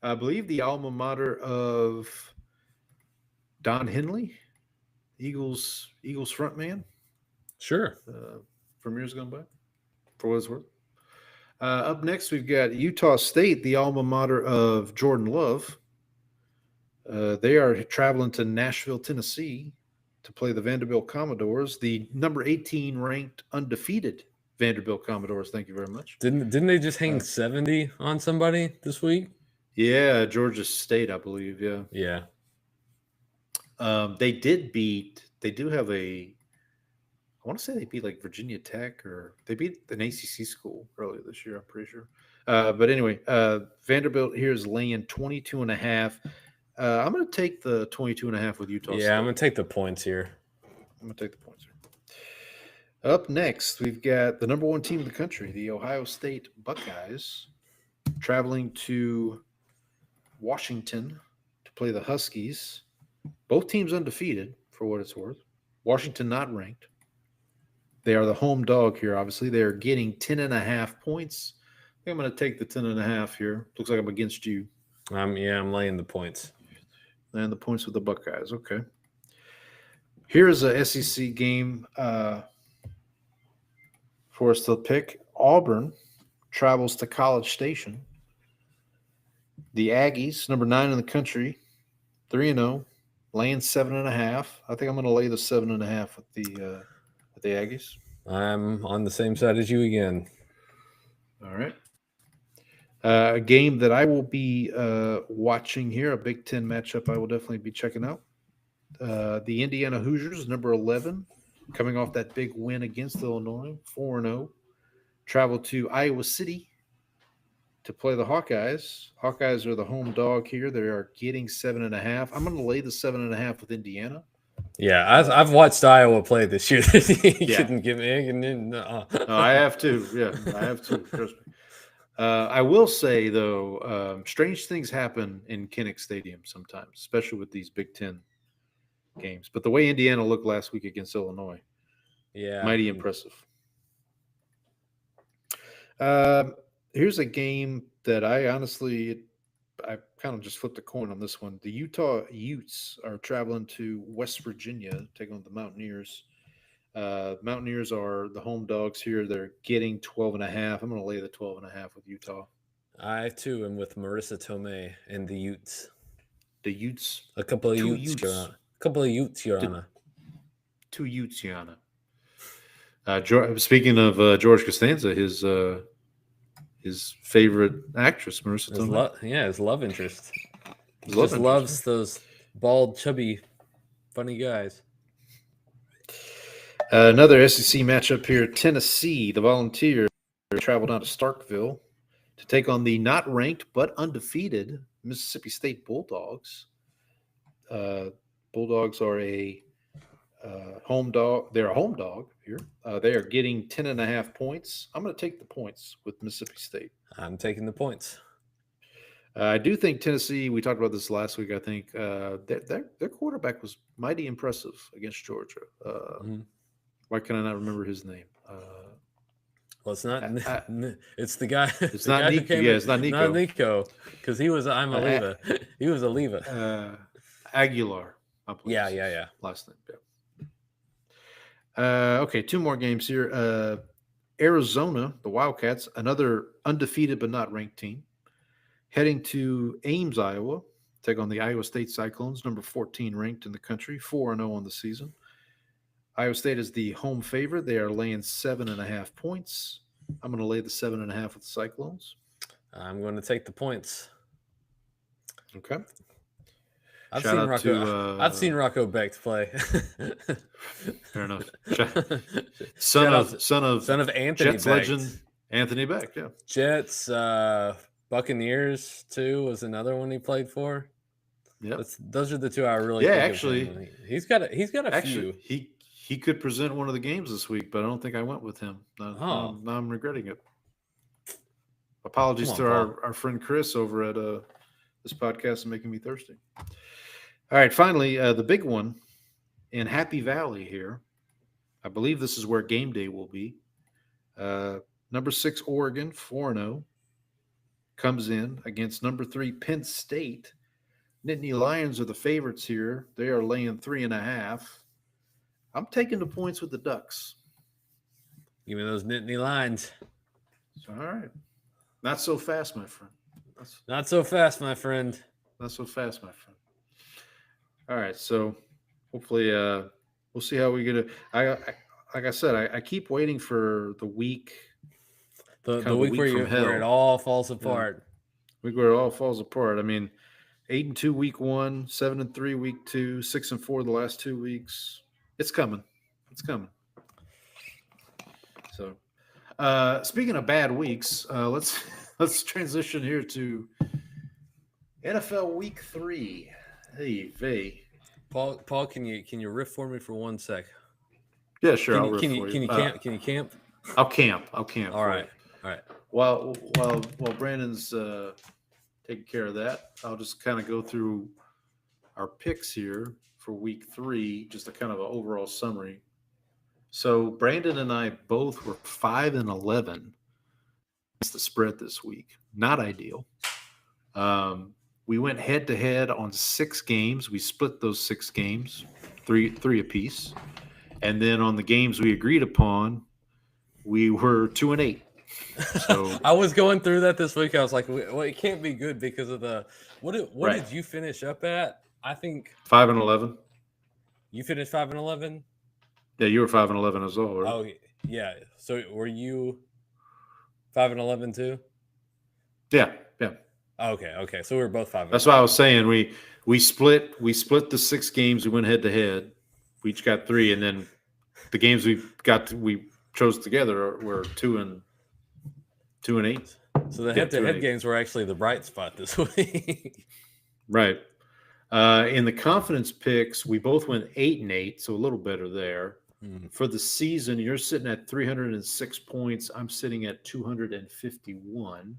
I believe the alma mater of Don Henley, Eagles front man. Sure. From years gone by, for what it's worth. Up next, we've got Utah State, the alma mater of Jordan Love. They are traveling to Nashville, Tennessee to play the Vanderbilt Commodores, the number 18 ranked undefeated Vanderbilt Commodores. Thank you very much. Didn't they just hang 70 on somebody this week? Yeah, Georgia State, I believe. Yeah. Yeah. They do have I want to say they beat like Virginia Tech, or they beat an ACC school earlier this year, I'm pretty sure. But anyway, Vanderbilt here is laying 22.5. I'm going to take the 22.5 with Utah State. I'm going to take the points here. I'm going to take the points Up next, we've got the number one team in the country, the Ohio State Buckeyes, traveling to Washington to play the Huskies. Both teams undefeated, for what it's worth. Washington not ranked. They are the home dog here, obviously. They are getting 10.5 points. I think I'm going to take the 10.5 here. Looks like I'm against you. I'm laying the points. And the points with the Buckeyes. Okay. Here's a SEC game for us to pick. Auburn travels to College Station. The Aggies, number 9 in the country, 3-0, laying 7.5. I think I'm going to lay the 7.5 with the Aggies. I'm on the same side as you again. All right. A game that I will be watching here, a Big Ten matchup I will definitely be checking out. The Indiana Hoosiers, number 11, coming off that big win against Illinois, 4-0, travel to Iowa City to play the Hawkeyes. Hawkeyes are the home dog here. They are getting 7.5. I'm going to lay the 7.5 with Indiana. Yeah, I've watched Iowa play this year. You Yeah. couldn't give me. No, I have too. Yeah, I have too. Trust me. I will say, though, strange things happen in Kinnick Stadium sometimes, especially with these Big Ten games. But the way Indiana looked last week against Illinois, mighty impressive. Here's a game that I kind of just flipped a coin on this one. The Utah Utes are traveling to West Virginia, taking on the Mountaineers. Mountaineers are the home dogs here. They're getting 12.5. I'm going to lay the 12.5 with Utah. I too am with Marissa Tomei and the Utes. The Utes. A couple of Two Utes, Your Honor. A couple of Utes, Your Honor. 2 Utes, Your Honor. Speaking of George Costanza, his favorite actress, Marissa Tomei. His love interest. He His love just interest, loves those bald, chubby, funny guys. Another SEC matchup here. Tennessee, the Volunteers, travel down to Starkville to take on the not ranked but undefeated Mississippi State Bulldogs. Bulldogs are a home dog. They're a home dog here. They are getting 10.5 points. I'm going to take the points with Mississippi State. I'm taking the points. I do think Tennessee, we talked about this last week, I think their quarterback was mighty impressive against Georgia. Why can I not remember his name? Well, it's not. It's the guy. It's not Nico. Yeah, it's not Nico. Not Nico, because he was. I'm a Leva. He was a Leva. Aguilar. Yeah. Last name. Yeah. Okay, 2 more games here. Arizona, the Wildcats, another undefeated but not ranked team, heading to Ames, Iowa, take on the Iowa State Cyclones, number 14 ranked in the country, 4-0 on the season. Iowa State is the home favorite. They are laying 7.5 points. I'm going to lay the 7.5 with the Cyclones. I'm going to take the points. Okay. I've seen Rocco Becht play. Fair enough. Son of Anthony Jets Becht. legend Anthony Becht. Yeah. Jets, Buccaneers too was another one he played for. Yeah. Those are the 2 I really. Yeah, think actually, of him. He's got a few. He could present one of the games this week, but I don't think I went with him. Now I'm regretting it. Apologies to our friend Chris over at this podcast and making me thirsty. All right, finally, the big one in Happy Valley here. I believe this is where game day will be. Number 6 Oregon, 4-0, comes in against number 3 Penn State. Nittany Lions are the favorites here. They are laying 3.5. I'm taking the points with the Ducks. Give me those Nittany Lions. All right. Not so fast, my friend. Not so fast, my friend. Not so fast, my friend. All right. So hopefully we'll see how we get it. Like I said, I keep waiting for the week. The week where it all falls apart. Week where it all falls apart. I mean, 8-2 week 1, 7-3 week 2, 6-4 the last 2 weeks. It's coming. It's coming. So, speaking of bad weeks, let's transition here to NFL Week 3. Hey, Vay. Paul, can you riff for me for 1 sec? Yeah, sure. I'll Can riff you for can you camp? Can you camp? I'll camp. I'll camp. All for right. you. All right. While Brandon's taking care of that, I'll just kind of go through our picks here for week 3, just a kind of an overall summary. So Brandon and I both were 5-11 against the spread this week. Not ideal. We went head to head on 6 games. We split those 6 games, three apiece. And then on the games we agreed upon, we were 2-8. So I was going through that this week. I was like, well, it can't be good because of the what Right. did you finish up at? I think 5-11. you finished 5-11. Yeah, you were 5-11 as well. Right? Oh yeah. So were you 5-11 too? Yeah. Okay. So we were both 5. That's why I was saying we split the 6 games. We went head to head. We each got 3, and then the games we chose together were 2-8. So the head-to-head games were actually the bright spot this week. Right. In the confidence picks, we both went 8-8, so a little better there. For the season, you're sitting at 306 points. I'm sitting at 251.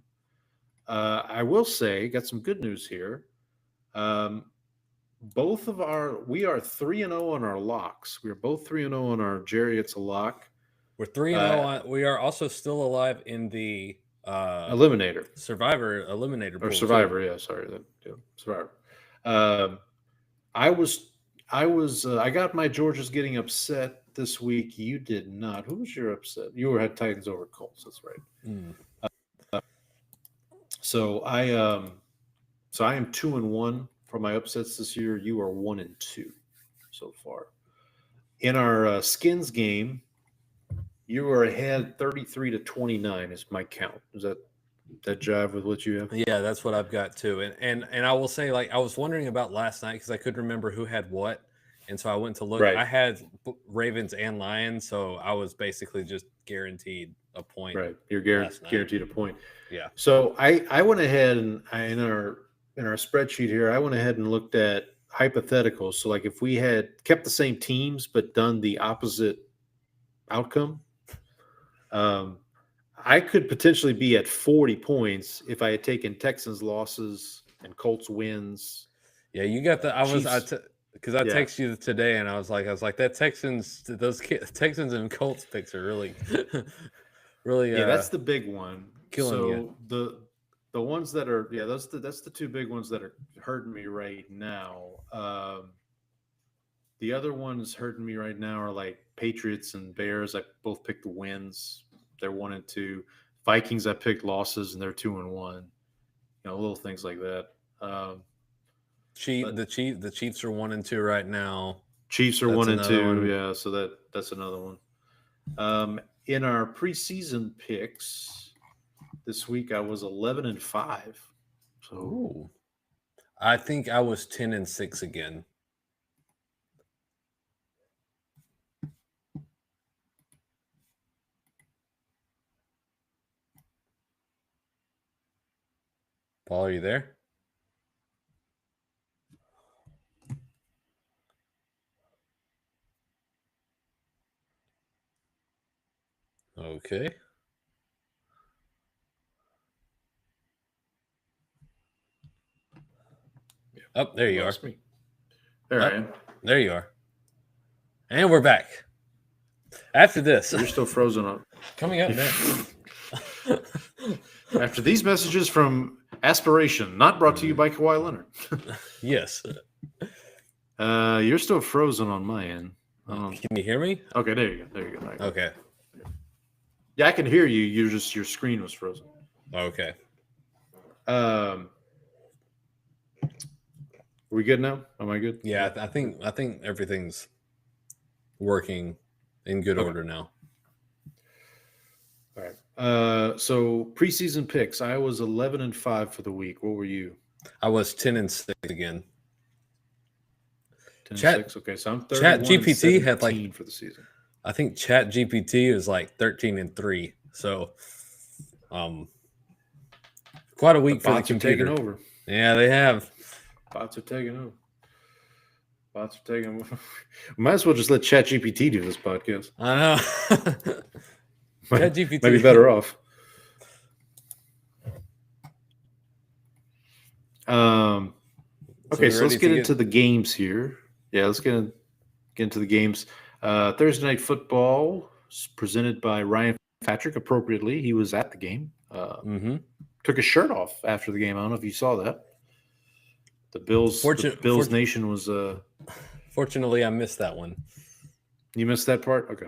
I will say, got some good news here. We are 3-0 on our locks. We are both 3-0 on our Jerry, it's a lock. We're 3-0 on. We are also still alive in the Eliminator. Survivor Eliminator pool. Or Survivor, yeah, sorry. Survivor. I got my Georgia's getting upset this week. You did not. Who was your upset? You had Titans over Colts. That's right. So I am 2-1 for my upsets this year. You are 1-2 so far. In our Skins game, you are ahead 33-29 is my count. Is that jive with what you have? Yeah, that's what I've got too. And I will say, like, I was wondering about last night because I couldn't remember who had what, and so I went to look. Right. I had Ravens and Lions, so I was basically just guaranteed a point. Right, you're guaranteed a point. Yeah. So I went ahead and in our spreadsheet here, I went ahead and looked at hypotheticals. So like if we had kept the same teams but done the opposite outcome, I could potentially be at 40 points if I had taken Texans losses and Colts wins. Yeah, you got the. Because I Yeah. texted you today, and I was like, that those Texans and Colts picks are really, really. Yeah, that's the big one. Killing you. The ones that are that's the 2 big ones that are hurting me right now. The other ones hurting me right now are like Patriots and Bears. I both picked the wins. They're 1-2. Vikings, I picked losses, and they're 2-1. Little things like that. The Chiefs are 1-2 right now. Chiefs are That's 1-2. Yeah, so that's another one. In our preseason picks this week, I was 11-5. So Ooh. I think I was 10-6 again. Paul, are you there? Okay. Oh, there you are. me. There I am. There you are. And we're back. After this, You're still frozen up. coming up next. After these messages from Aspiration, not brought to you by Kawhi Leonard. Yes. You're still frozen on my end. Can you hear me? Okay, there you go. All right. Okay. Yeah, I can hear you. Your screen was frozen. Okay. Are we good now? Am I good? Yeah, I think everything's working in good order now. All right. So preseason picks. I was 11-5 for the week. What were you? I was 10-6 again. 10-6. Okay, so I'm 31 Chat GPT had 17 for the season. I think Chat GPT is like 13-3. So, quite a week for the Bots are computer. taking over. Yeah, they have. Bots are taking over. Bots are taking. We might as well just let ChatGPT do this podcast. I know. ChatGPT might be better off. Okay, so let's get into the games here. Yeah, let's get into the games. Thursday Night Football is presented by Ryan Patrick. Appropriately, he was at the game. Took his shirt off after the game. I don't know if you saw that. The Bills Nation was. Fortunately, I missed that one. You missed that part? Okay.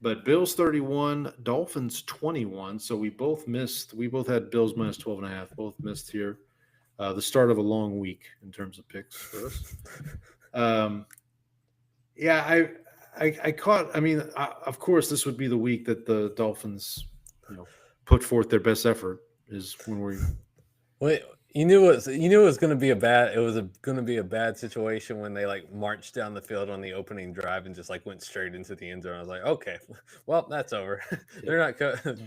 But Bills 31, Dolphins 21. So we both missed. We both had Bills minus 12.5. Both missed here. The start of a long week in terms of picks for us. Yeah, I caught. I mean, of course, this would be the week that the Dolphins, put forth their best effort. Is when we. Wait, you knew it was going to be a bad. It was going to be a bad situation when they marched down the field on the opening drive and just went straight into the end zone. I was like, okay, well, that's over. They're not.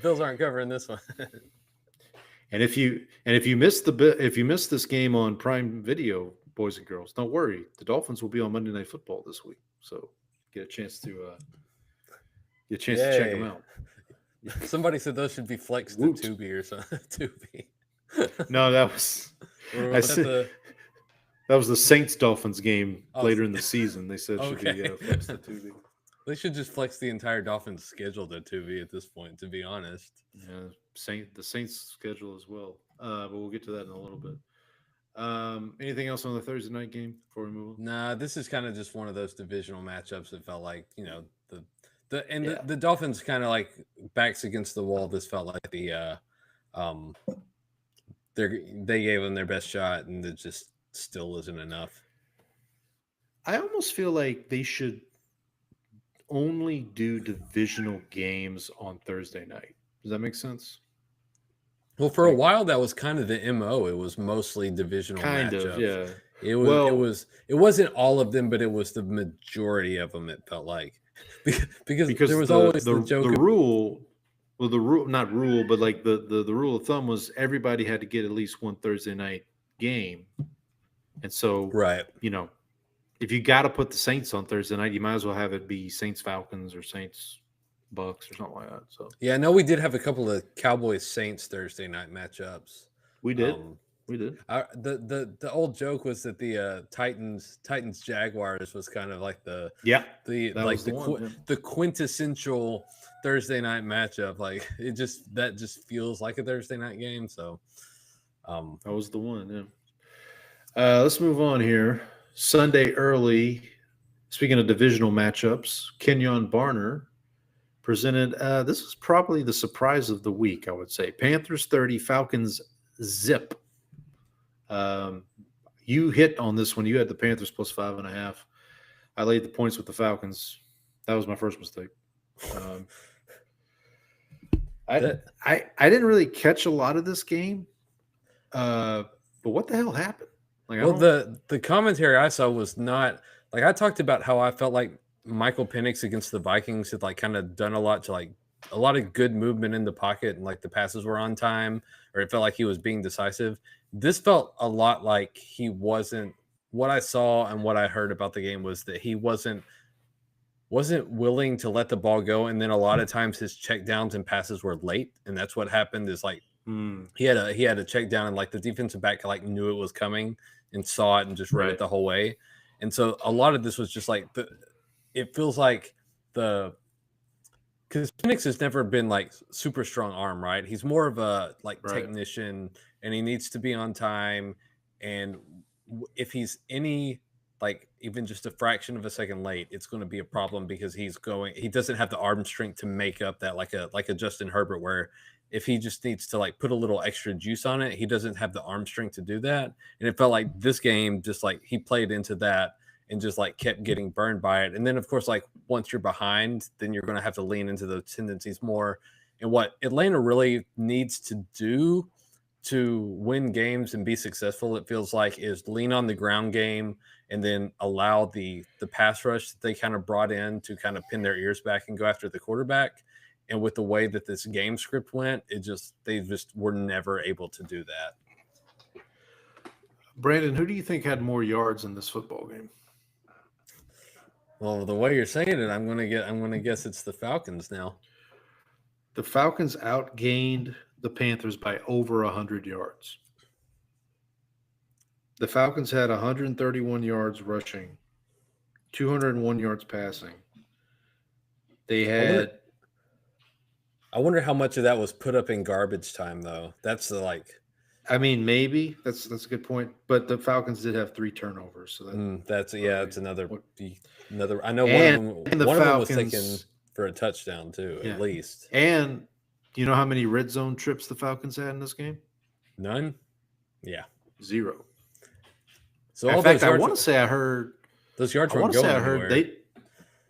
Bills aren't covering this one. And if you missed this game on Prime Video, boys and girls, don't worry. The Dolphins will be on Monday Night Football this week, so get a chance to check them out. Somebody said those should be flexed to Tubi or something. Tubi. No, that was that was the Saints Dolphins game later in the season. They said should be flexed to Tubi. They should just flex the entire Dolphins schedule to Tubi at this point, to be honest. Yeah, the Saints schedule as well. But we'll get to that in a little bit. Anything else on the Thursday night game before we move on? Nah, this is kind of just one of those divisional matchups that felt like, the Dolphins kind of backs against the wall. This felt like they gave them their best shot, and it just still isn't enough. I almost feel like they should only do divisional games on Thursday night. Does that make sense? Well, for a while that was kind of the MO. It was mostly divisional matchups. Yeah. It wasn't all of them, but it was the majority of them. It felt like because there was always the joke. The rule not rule, but the rule of thumb was everybody had to get at least one Thursday night game, and so if you got to put the Saints on Thursday night, you might as well have it be Saints Falcons or Saints Bucks or something like that. So yeah, I know we did have a couple of Cowboys Saints Thursday night matchups. We did. The old joke was that the Titans Jaguars was kind of like the quintessential Thursday night matchup. Like that just feels like a Thursday night game. So that was the one. Yeah. Let's move on here. Sunday early. Speaking of divisional matchups, Kenyon Barner presented. This is probably the surprise of the week, I would say. Panthers 30, Falcons zip. You hit on this one. You had the Panthers plus 5.5. I laid the points with the Falcons. That was my first mistake. I didn't really catch a lot of this game. But what the hell happened? The commentary I saw was not I talked about how I felt like Michael Penix against the Vikings had kind of done a lot to a lot of good movement in the pocket, and the passes were on time, or it felt like he was being decisive. This felt a lot like he wasn't. What I saw and what I heard about the game was that he wasn't willing to let the ball go, and then a lot of times his checkdowns and passes were late, and that's what happened. Is he had a check down, and the defensive back knew it was coming and saw it and just read it the whole way. And so a lot of this was just it feels like because Penix has never been super strong arm, right? He's more of a technician, and he needs to be on time. And if he's any even just a fraction of a second late, it's going to be a problem because he doesn't have the arm strength to make up that like a Justin Herbert, where if he just needs to like put a little extra juice on it, he doesn't have the arm strength to do that. And it felt like this game, just like he played into that and just like kept getting burned by it. And then of course, like once you're behind, then you're going to have to lean into those tendencies more. And what Atlanta really needs to do to win games and be successful, it feels like, is lean on the ground game and then allow the pass rush that they kind of brought in to kind of pin their ears back and go after the quarterback. And with the way that this game script went, they just were never able to do that. Brandon, who do you think had more yards in this football game? Well, the way you're saying it, I'm gonna guess it's the Falcons now. The Falcons outgained the Panthers by over 100 yards. The Falcons had 131 yards rushing, 201 yards passing. They had. I wonder how much of that was put up in garbage time, though. That's the like. I mean, maybe that's a good point. But the Falcons did have 3 turnovers, so that's another. I know and one the of them was Falcons, taken for a touchdown too, at least. And you know how many red zone trips the Falcons had in this game? None. Yeah, 0. So in fact, I want to say I heard those yards weren't going anywhere.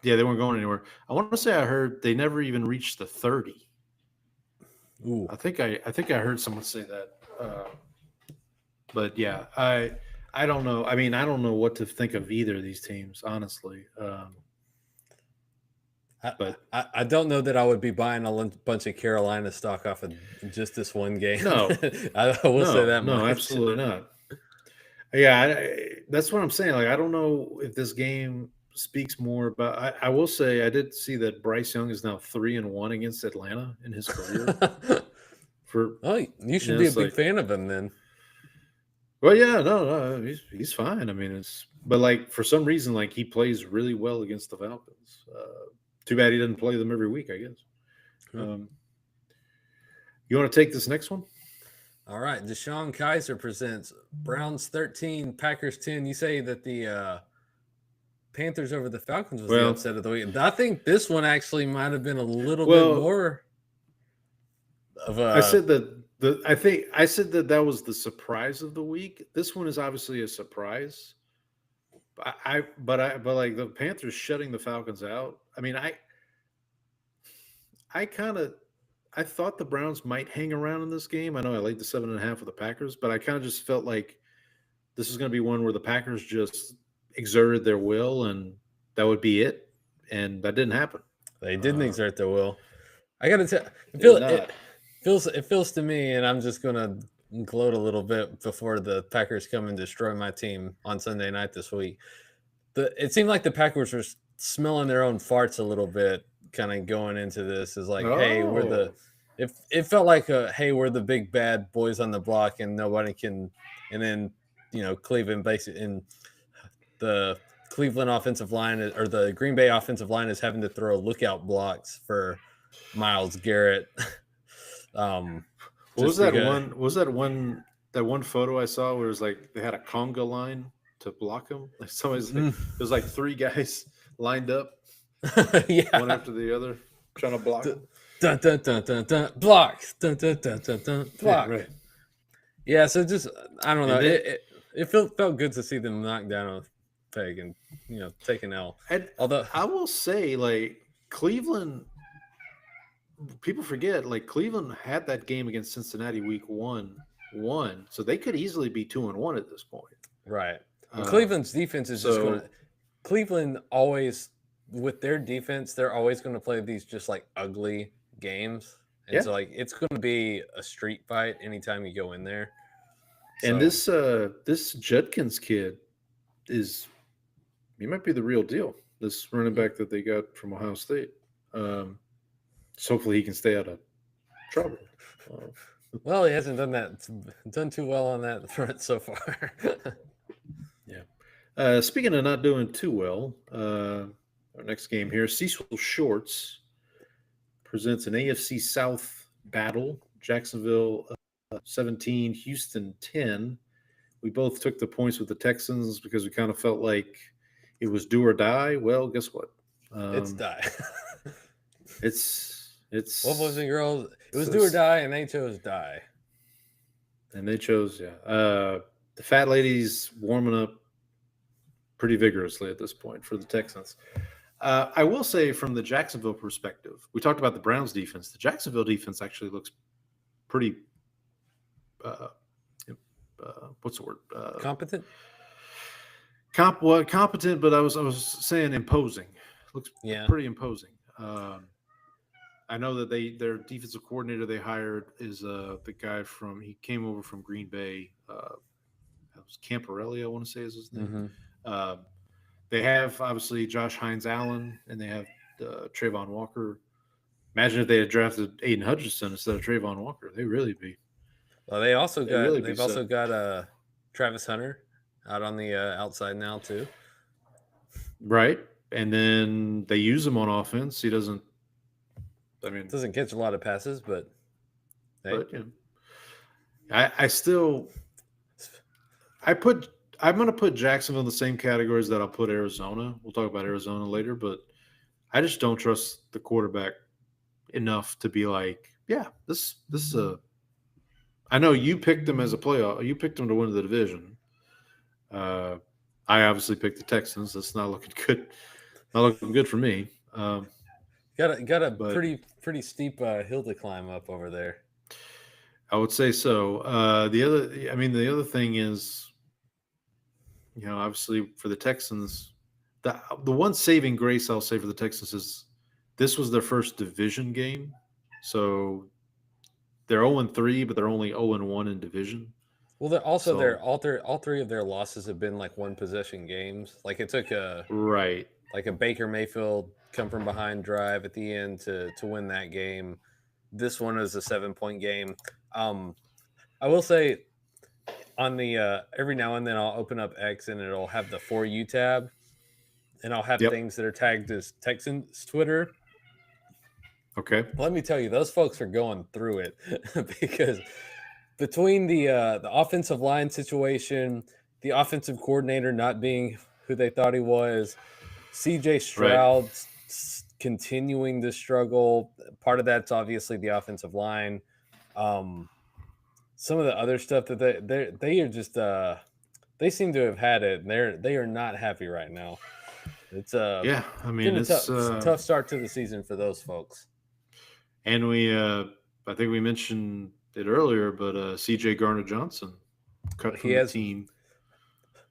They weren't going anywhere. I want to say I heard they never even reached the 30. Ooh. I think I heard someone say that. But yeah, I don't know. I mean, I don't know what to think of either of these teams, honestly. But I don't know that I would be buying a bunch of Carolina stock off of just this one game. No, I will say that much. No, absolutely not. Yeah, that's what I'm saying. Like, I don't know if this game speaks more about. I will say I did see that Bryce Young is now 3-1 against Atlanta in his career. You should be a big fan of him then. Well, yeah, no, he's fine. I mean, but like for some reason, like he plays really well against the Falcons. Too bad he doesn't play them every week, I guess. You want to take this next one? All right. Deshaun Kaiser presents Browns 13, Packers 10. You say that the Panthers over the Falcons was the upset of the week. I think this one actually might have been a little bit more of a. I said that that was the surprise of the week. This one is obviously a surprise. But like the Panthers shutting the Falcons out. I mean, I thought the Browns might hang around in this game. I know I laid the 7.5 with the Packers, but I kind of just felt like this is going to be one where the Packers just exerted their will and that would be it. And that didn't happen. They didn't exert their will. I got to tell it feels to me, and I'm just going to gloat a little bit before the Packers come and destroy my team on Sunday night this week. It seemed like the Packers were smelling their own farts a little bit, kind of going into this. Is like, hey, it felt like hey, we're the big bad boys on the block, and nobody can. And then Cleveland basically in the Cleveland offensive line or the Green Bay offensive line is having to throw lookout blocks for Myles Garrett. Was that one photo I saw where it was like they had a conga line to block him? Like there's like 3 guys lined up, one after the other, trying to block him. Dun dun dun dun dun blocks. Dun dun dun dun dun block. Yeah, right. Yeah, so just I don't know. It felt good to see them knock down a peg and take an L. And although I will say, like Cleveland. People forget, like Cleveland had that game against Cincinnati week 1, so they could easily be 2-1 at this point. Right. Cleveland's defense is just going to. Cleveland always, with their defense, they're always going to play these just like ugly games, and so like it's going to be a street fight anytime you go in there. And this Judkins kid he might be the real deal. This running back that they got from Ohio State. So hopefully he can stay out of trouble. Well, he hasn't done too well on that front so far. Yeah. Speaking of not doing too well, our next game here, Cecil Shorts presents an AFC South battle. Jacksonville 17, Houston 10. We both took the points with the Texans because we kind of felt like it was do or die. Well, guess what? It's die. It's well, boys and girls, it was do or die, and they chose die. And they chose, the fat lady's warming up pretty vigorously at this point for the Texans. I will say from the Jacksonville perspective, we talked about the Browns defense. The Jacksonville defense actually looks pretty what's the word? Competent? Competent, but I was saying imposing. Looks pretty imposing. I know that their defensive coordinator they hired is the guy he came over from Green Bay. Camparelli, I want to say is his name. Mm-hmm. They have obviously Josh Hines Allen, and they have Trayvon Walker. Imagine if they had drafted Aiden Hutchinson instead of Trayvon Walker. They'd really be. Well, they've also set. got Travis Hunter out on the outside now too. Right, and then they use him on offense. He doesn't. I mean, Doesn't catch a lot of passes, but hey. But I'm going to put Jacksonville in the same categories that I'll put Arizona. We'll talk about Arizona later, but I just don't trust the quarterback enough to be like, yeah, this is a. I know you picked them as a playoff. You picked them to win the division. I obviously picked the Texans. That's not looking good. Not looking good for me. Got a pretty steep hill to climb up over there. I would say so. The other thing is, obviously for the Texans, the one saving grace I'll say for the Texans is this was their first division game, so they're 0-3, but they're only 0-1 in division. Well, they're also all three of their losses have been like one possession games. Like it took a Baker Mayfield come from behind drive at the end to win that game. This one is a 7-point game. I will say on the every now and then I'll open up X and it'll have the For You tab, and I'll have things that are tagged as Texans Twitter. Okay. Let me tell you, those folks are going through it because between the offensive line situation, the offensive coordinator not being who they thought he was, CJ Stroud continuing to struggle. Part of that's obviously the offensive line. Some of the other stuff that they are just they seem to have had it, and they are not happy right now. It's it's a tough start to the season for those folks. And I think we mentioned it earlier, but CJ Gardner-Johnson cut from the team.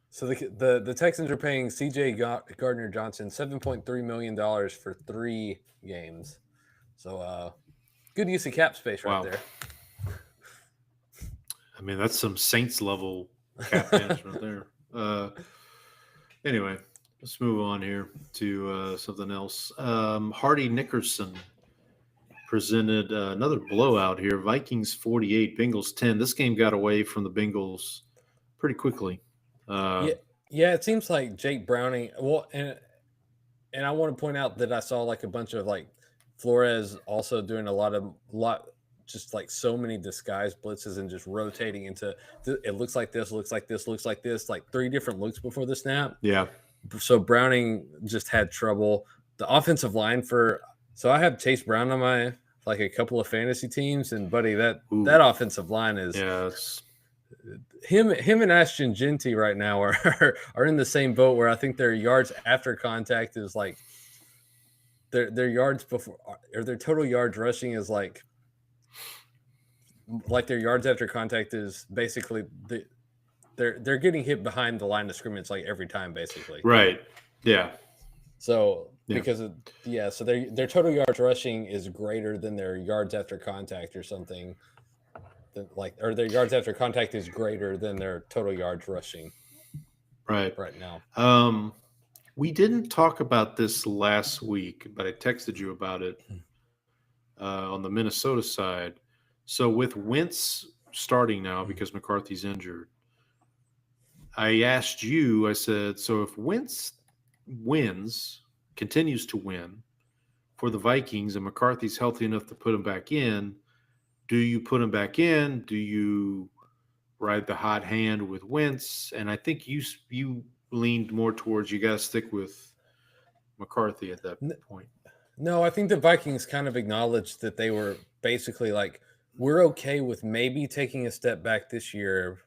So the Texans are paying CJ Gardner-Johnson $7.3 million for 3 games. So good use of cap space right there. I mean, that's some Saints level cap management there. Anyway, let's move on here to something else. Hardy Nickerson presented another blowout here. Vikings 48, Bengals 10. This game got away from the Bengals pretty quickly. Yeah, it seems like Jake Browning. Well, and I want to point out that I saw like a bunch of like Flores also doing a lot, just like so many disguised blitzes and just rotating into. It looks like this, looks like this, looks like this, like 3 different looks before the snap. Yeah. So Browning just had trouble. The offensive line so I have Chase Brown on my like a couple of fantasy teams, and buddy, that offensive line is him and Ashton Genty right now are in the same boat where I think their yards after contact is like their yards before or their total yards rushing is like their yards after contact is basically they're getting hit behind the line of scrimmage like every time basically. Right. Yeah. So so their total yards rushing is greater than their yards after contact or something. Or their yards after contact is greater than their total yards rushing. Right now. We didn't talk about this last week, but I texted you about it on the Minnesota side. So with Wentz starting now because McCarthy's injured, I asked you, I said, so if Wentz continues to win for the Vikings and McCarthy's healthy enough to put him back in, do you put him back in? Do you ride the hot hand with Wentz? And I think you leaned more towards you got to stick with McCarthy at that point. No, I think the Vikings kind of acknowledged that they were basically like, we're okay with maybe taking a step back this year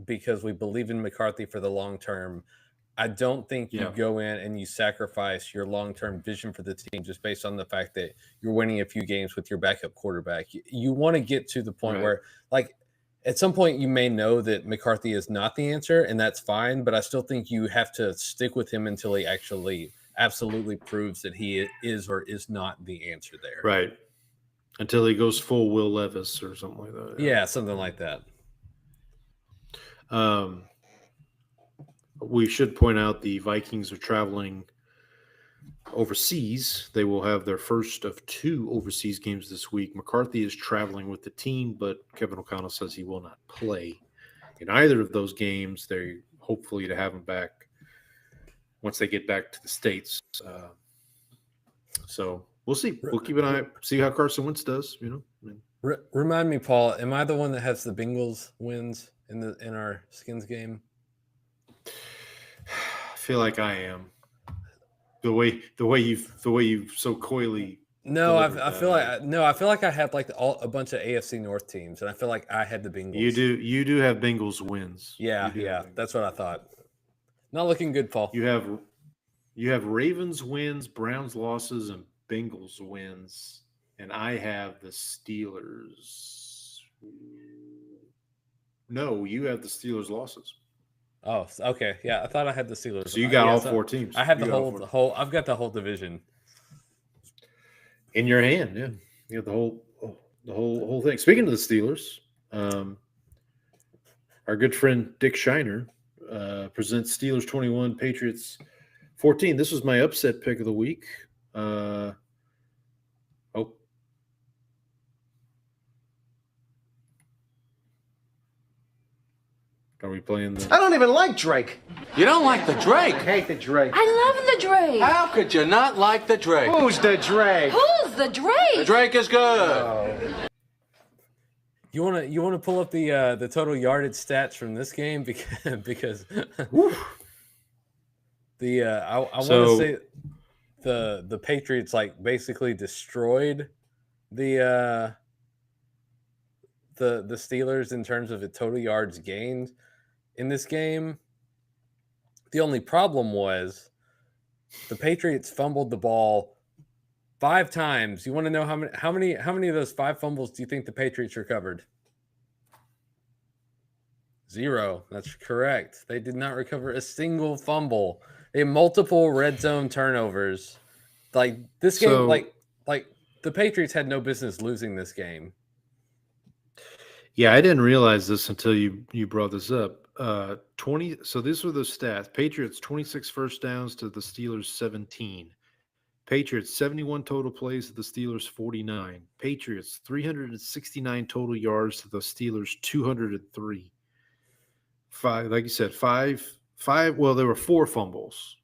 because we believe in McCarthy for the long term. I don't think you go in and you sacrifice your long-term vision for the team just based on the fact that you're winning a few games with your backup quarterback. You want to get to the point where, like, at some point you may know that McCarthy is not the answer, and that's fine, but I still think you have to stick with him until he actually absolutely proves that he is or is not the answer there. Right. Until he goes full Will Levis or something like that. Yeah, something like that. we should point out the Vikings are traveling overseas. They will have their first of 2 overseas games this week. McCarthy is traveling with the team, but Kevin O'Connell says he will not play in either of those games. They hopefully to have him back once they get back to the States. So we'll see. We'll keep an eye, see how Carson Wentz does. Remind me, Paul, am I the one that has the Bengals wins in our Skins game? I feel like I am. The way you've so coyly. No, I feel like I had like a bunch of AFC North teams, and I feel like I had the Bengals. You do have Bengals wins. Yeah, that's what I thought. Not looking good, Paul. You have Ravens wins, Browns losses, and Bengals wins, and I have the Steelers. No, you have the Steelers losses. Oh, okay. Yeah, I thought I had the Steelers. So you got all 4 teams. I have the whole. I've got the whole division in your hand. Yeah, you got the whole thing. Speaking of the Steelers, our good friend Dick Shiner presents Steelers 21, Patriots 14. This was my upset pick of the week. Are we playing the? I don't even like Drake. You don't like the Drake? I hate the Drake. I love the Drake. How could you not like the Drake? Who's the Drake? Who's the Drake? The Drake is good. You want to pull up the total yardage stats from this game because I want to say the Patriots like basically destroyed the Steelers in terms of the total yards gained in this game. The only problem was the Patriots fumbled the ball 5 times. You want to know how many of those 5 fumbles do you think the Patriots recovered? 0. That's correct. They did not recover a single fumble. They had multiple red zone turnovers. Like this game, like the Patriots had no business losing this game. Yeah, I didn't realize this until you brought this up. 20. So these were the stats. Patriots 26 first downs to the Steelers 17. Patriots 71 total plays to the Steelers 49. Patriots 369 total yards to the Steelers 203. 5, like you said, five. Well, there were 4 fumbles.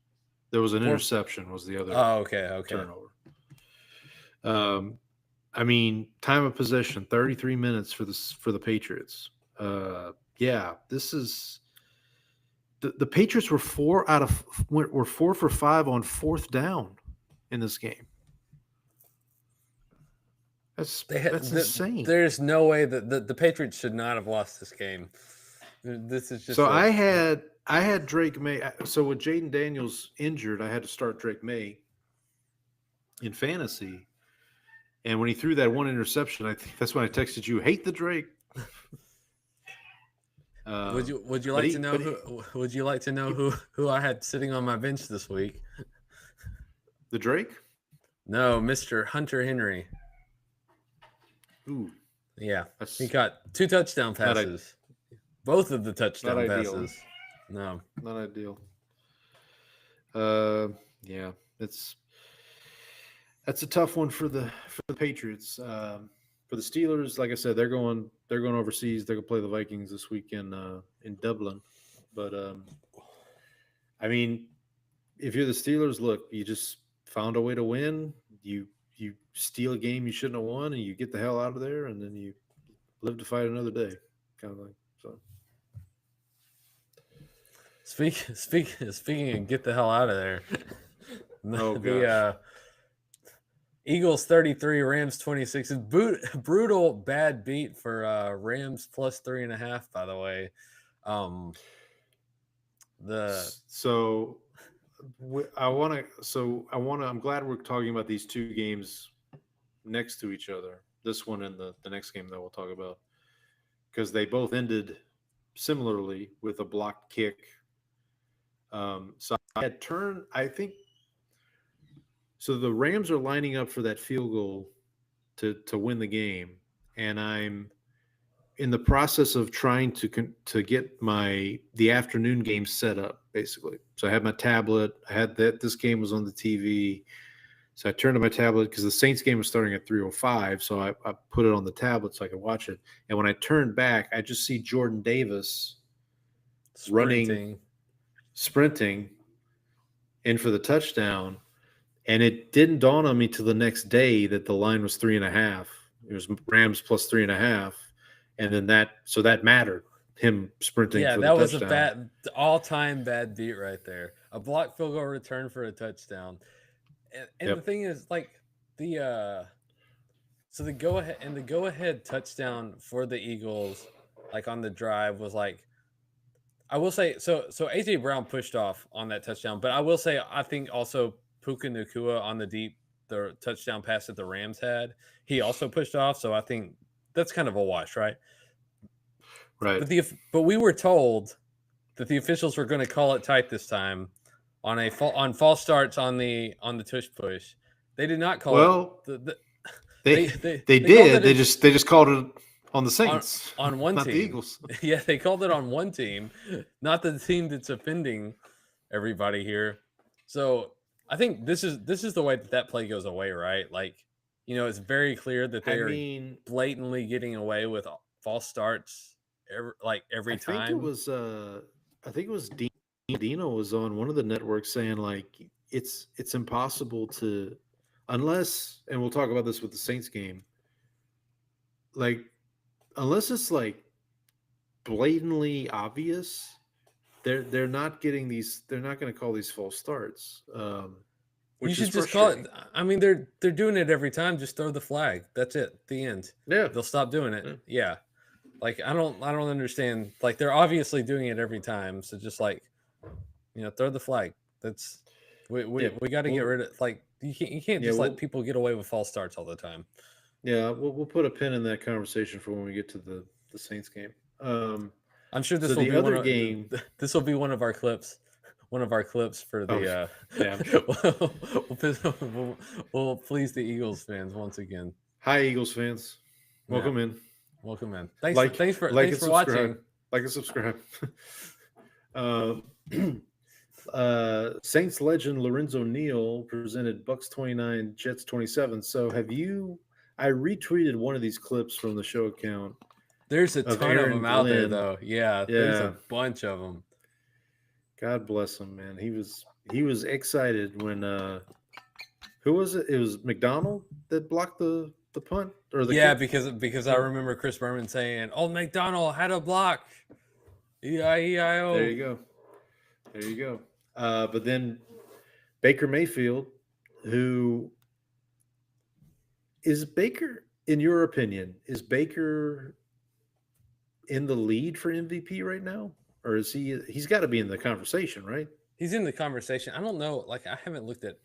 There was an interception. Was the other? Oh, okay. Turnover. I mean, time of possession 33 minutes for the Patriots. Yeah, this is the Patriots were 4 for 5 on 4th down in this game. That's insane. There's no way that the Patriots should not have lost this game. This is just so. I had Drake May. So with Jaden Daniels injured, I had to start Drake May in fantasy. And when he threw that 1 interception, I think that's when I texted you, "Hate the Drake." Would you like to know who I had sitting on my bench this week? The Drake? No, Mr. Hunter Henry. Ooh, yeah, he got 2 touchdown passes. Both of the touchdown passes. No, not ideal. Yeah, that's a tough one for the Patriots. For the Steelers, like I said, they're going overseas. They're going to play the Vikings this weekend in Dublin. But I mean, if you're the Steelers, look, you just found a way to win. You steal a game you shouldn't have won, and you get the hell out of there, and then you live to fight another day, kind of like so. Speaking of get the hell out of there. Oh, gosh. Eagles 33, Rams 26. Brutal bad beat for Rams plus 3.5. By the way, I'm glad we're talking about these 2 games next to each other. This one and the next game that we'll talk about, because they both ended similarly with a blocked kick. So I think. So the Rams are lining up for that field goal to win the game, and I'm in the process of trying to get the afternoon game set up, basically. So I had my tablet. I had this game was on the TV. So I turned to my tablet because the Saints game was starting at 3:05. So I put it on the tablet so I could watch it. And when I turned back, I just see Jordan Davis sprinting in for the touchdown. And it didn't dawn on me till the next day that the line was 3.5. It was Rams plus 3.5. And then that mattered, him sprinting for the touchdown. Yeah, that was a all-time bad beat right there. A blocked field goal return for a touchdown. And the thing is, like, the go-ahead touchdown for the Eagles, like on the drive, was like, I will say, so AJ Brown pushed off on that touchdown, but I will say I think also Puka Nacua on the touchdown pass that the Rams had, he also pushed off. So I think that's kind of a wash, right? Right. But we were told that the officials were going to call it tight this time on false starts on the tush push. They did not call it. They did. They just called it on the Saints on one not team. The Eagles. Yeah, they called it on one team, not the team that's offending everybody here. So I think this is the way that play goes away, right? Like, it's very clear that they are blatantly getting away with false starts every time. I think it was Dino was on one of the networks saying like it's impossible to, unless, and we'll talk about this with the Saints game, like unless it's like blatantly obvious, they're not getting these. They're not going to call these false starts. You should just call it. I mean, they're doing it every time. Just throw the flag. That's it. The end. Yeah, they'll stop doing it. Yeah. Like I don't understand. Like they're obviously doing it every time. So just like, throw the flag. That's we got to get rid of, like, you can't just let people get away with false starts all the time. Yeah, we'll put a pin in that conversation for when we get to the Saints game. I'm sure this will be one of, game. This will be one of our clips. One of our clips for the. We'll please the Eagles fans once again. Hi, Eagles fans. Welcome in. Welcome in. Thanks for watching. Like and subscribe. Saints legend Lorenzo Neal presented Bucks 29, Jets 27. So I retweeted one of these clips from the show account. There's a ton of them out there, though. Yeah, there's a bunch of them. God bless him, man. He was excited when who was it? It was McDonald that blocked the punt or the kick? because I remember Chris Berman saying, "Oh, McDonald had a block." E-I-E-I-O. There you go. But then Baker Mayfield, who is Baker, in your opinion, is Baker in the lead for MVP right now? Or is he's got to be in the conversation, right? He's in the conversation. I don't know. Like, I haven't looked at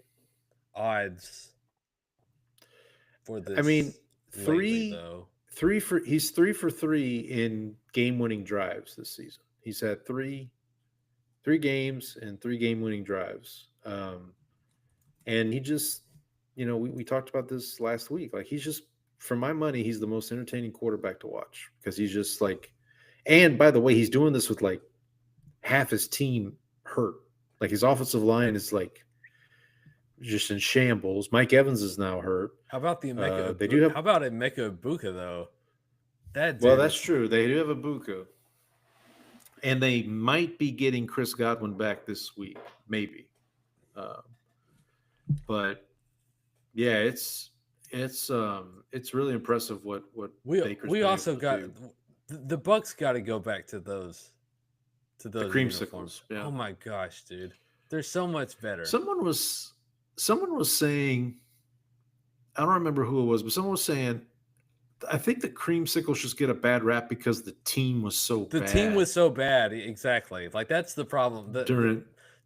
odds for this. I mean, he's 3 for 3 in game-winning drives this season. He's had three games and 3 game-winning drives. And he just, we talked about this last week. Like, he's just, for my money, he's the most entertaining quarterback to watch because he's just like, and by the way, he's doing this with like half his team hurt. Like his offensive line is like just in shambles. Mike Evans is now hurt. How about the Emeka? How about Emeka Ibuka though? That's true. They do have Ibuka, and they might be getting Chris Godwin back this week, maybe. But yeah, it's really impressive what Baker's we also got. The Bucks got to go back to those the creamsicles. Yeah. Oh my gosh, dude, they're so much better. Someone was saying, I don't remember who it was, but someone was saying, I think the creamsicles just get a bad rap because the team was so bad. The team was so bad, exactly. Like that's the problem.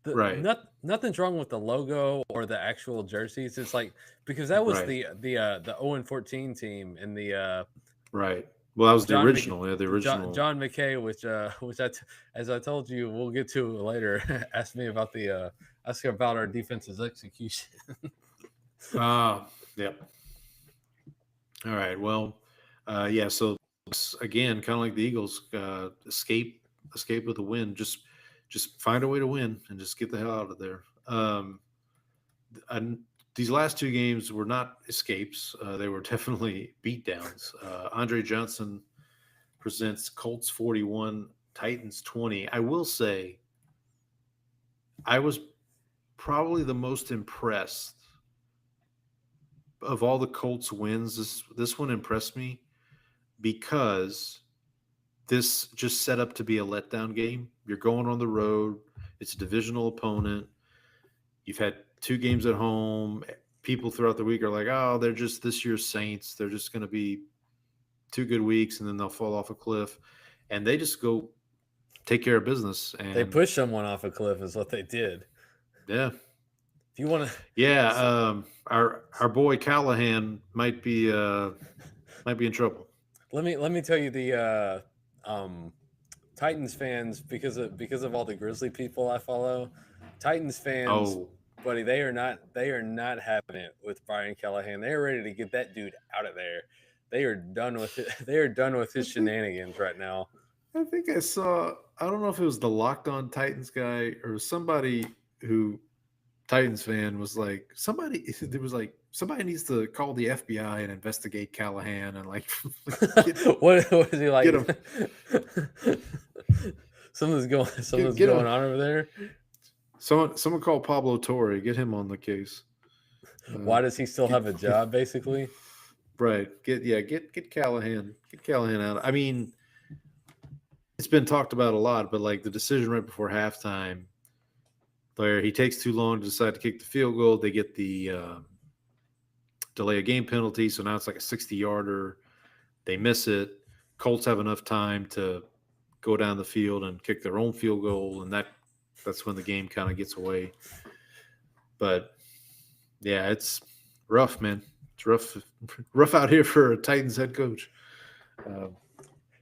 Right. Nothing's wrong with the logo or the actual jerseys. It's like because that was the 0-14 team in the right. Well, that was the original. The original. John McKay, which as I told you, we'll get to later. Asked me about about our defense's execution. Yeah. All right. Well, yeah. So again, kind of like the Eagles, escape with a win. Just find a way to win and just get the hell out of there. And these last two games were not escapes. They were definitely beatdowns. Andre Johnson presents Colts 41, Titans 20. I will say, I was probably the most impressed of all the Colts wins. This one impressed me because this just set up to be a letdown game. You're going on the road. It's a divisional opponent. You've had 2 games at home. People throughout the week are like, oh, they're just this year's Saints. They're just going to be 2 good weeks and then they'll fall off a cliff. And they just go take care of business. And They pushed someone off a cliff is what they did. Yeah. If you want to, Yeah, our boy Callahan might be in trouble. let me tell you the Titans fans, because of all the Grizzly people I follow. Titans fans, buddy, they are not having it with Brian Callahan. They are ready to get that dude out of there. They are done with it. They are done with his shenanigans right now. I think I saw, I don't know if it was the Locked On Titans guy or somebody who, Titans fan, was like, somebody needs to call the FBI and investigate Callahan and like what is he like? Get him. Something's going on over there. Someone call Pablo Torre, get him on the case. Why does he still have a job, basically? Right. Get Callahan. Get Callahan out. I mean, it's been talked about a lot, but like the decision right before halftime where he takes too long to decide to kick the field goal, they get the delay of game penalty, so now it's like a 60-yarder. They miss it. Colts have enough time to go down the field and kick their own field goal, and that's when the game kind of gets away. But yeah, it's rough, man. It's rough out here for a Titans head coach.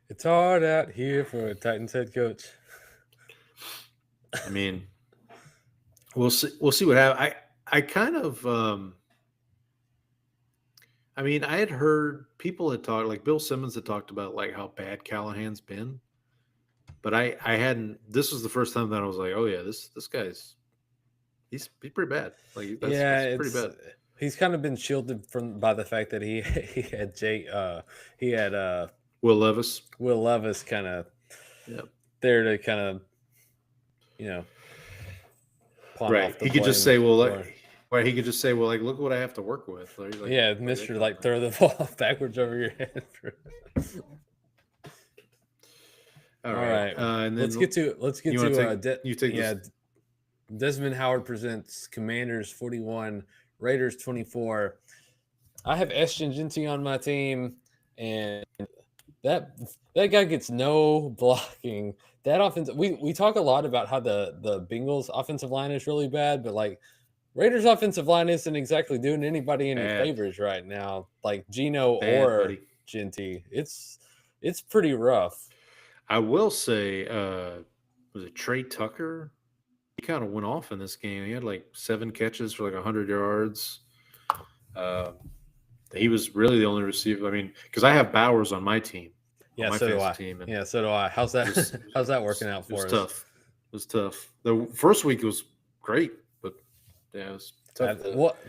It's hard out here for a Titans head coach. I mean, we'll see what happens. I kind of I mean, I had heard people had talked, like Bill Simmons had talked about like how bad Callahan's been, but I hadn't. This was the first time that I was like, oh yeah, this guy's he's pretty bad. Like that's pretty bad. He's kind of been shielded by the fact that he had Will Levis kind of there to kind of right. He could just say, well, he could just say, well, like, look what I have to work with. Like, yeah, Mr. Like throw the ball backwards over your head. All right. And then let's get to Desmond Howard presents Commanders 41, Raiders 24. I have Ashton Jeanty on my team, and that guy gets no blocking. That offense, we talk a lot about how the Bengals offensive line is really bad, but like Raiders offensive line isn't exactly doing anybody any favors right now. Like Geno or Jeanty, it's pretty rough. I will say, was it Trey Tucker? He kind of went off in this game. He had like 7 catches for like 100 yards. He was really the only receiver. I mean, because I have Bowers on my team. Yeah, so do I. So do I. How's that? How's that working out for us? It was tough. The first week was great, but yeah, it was tough.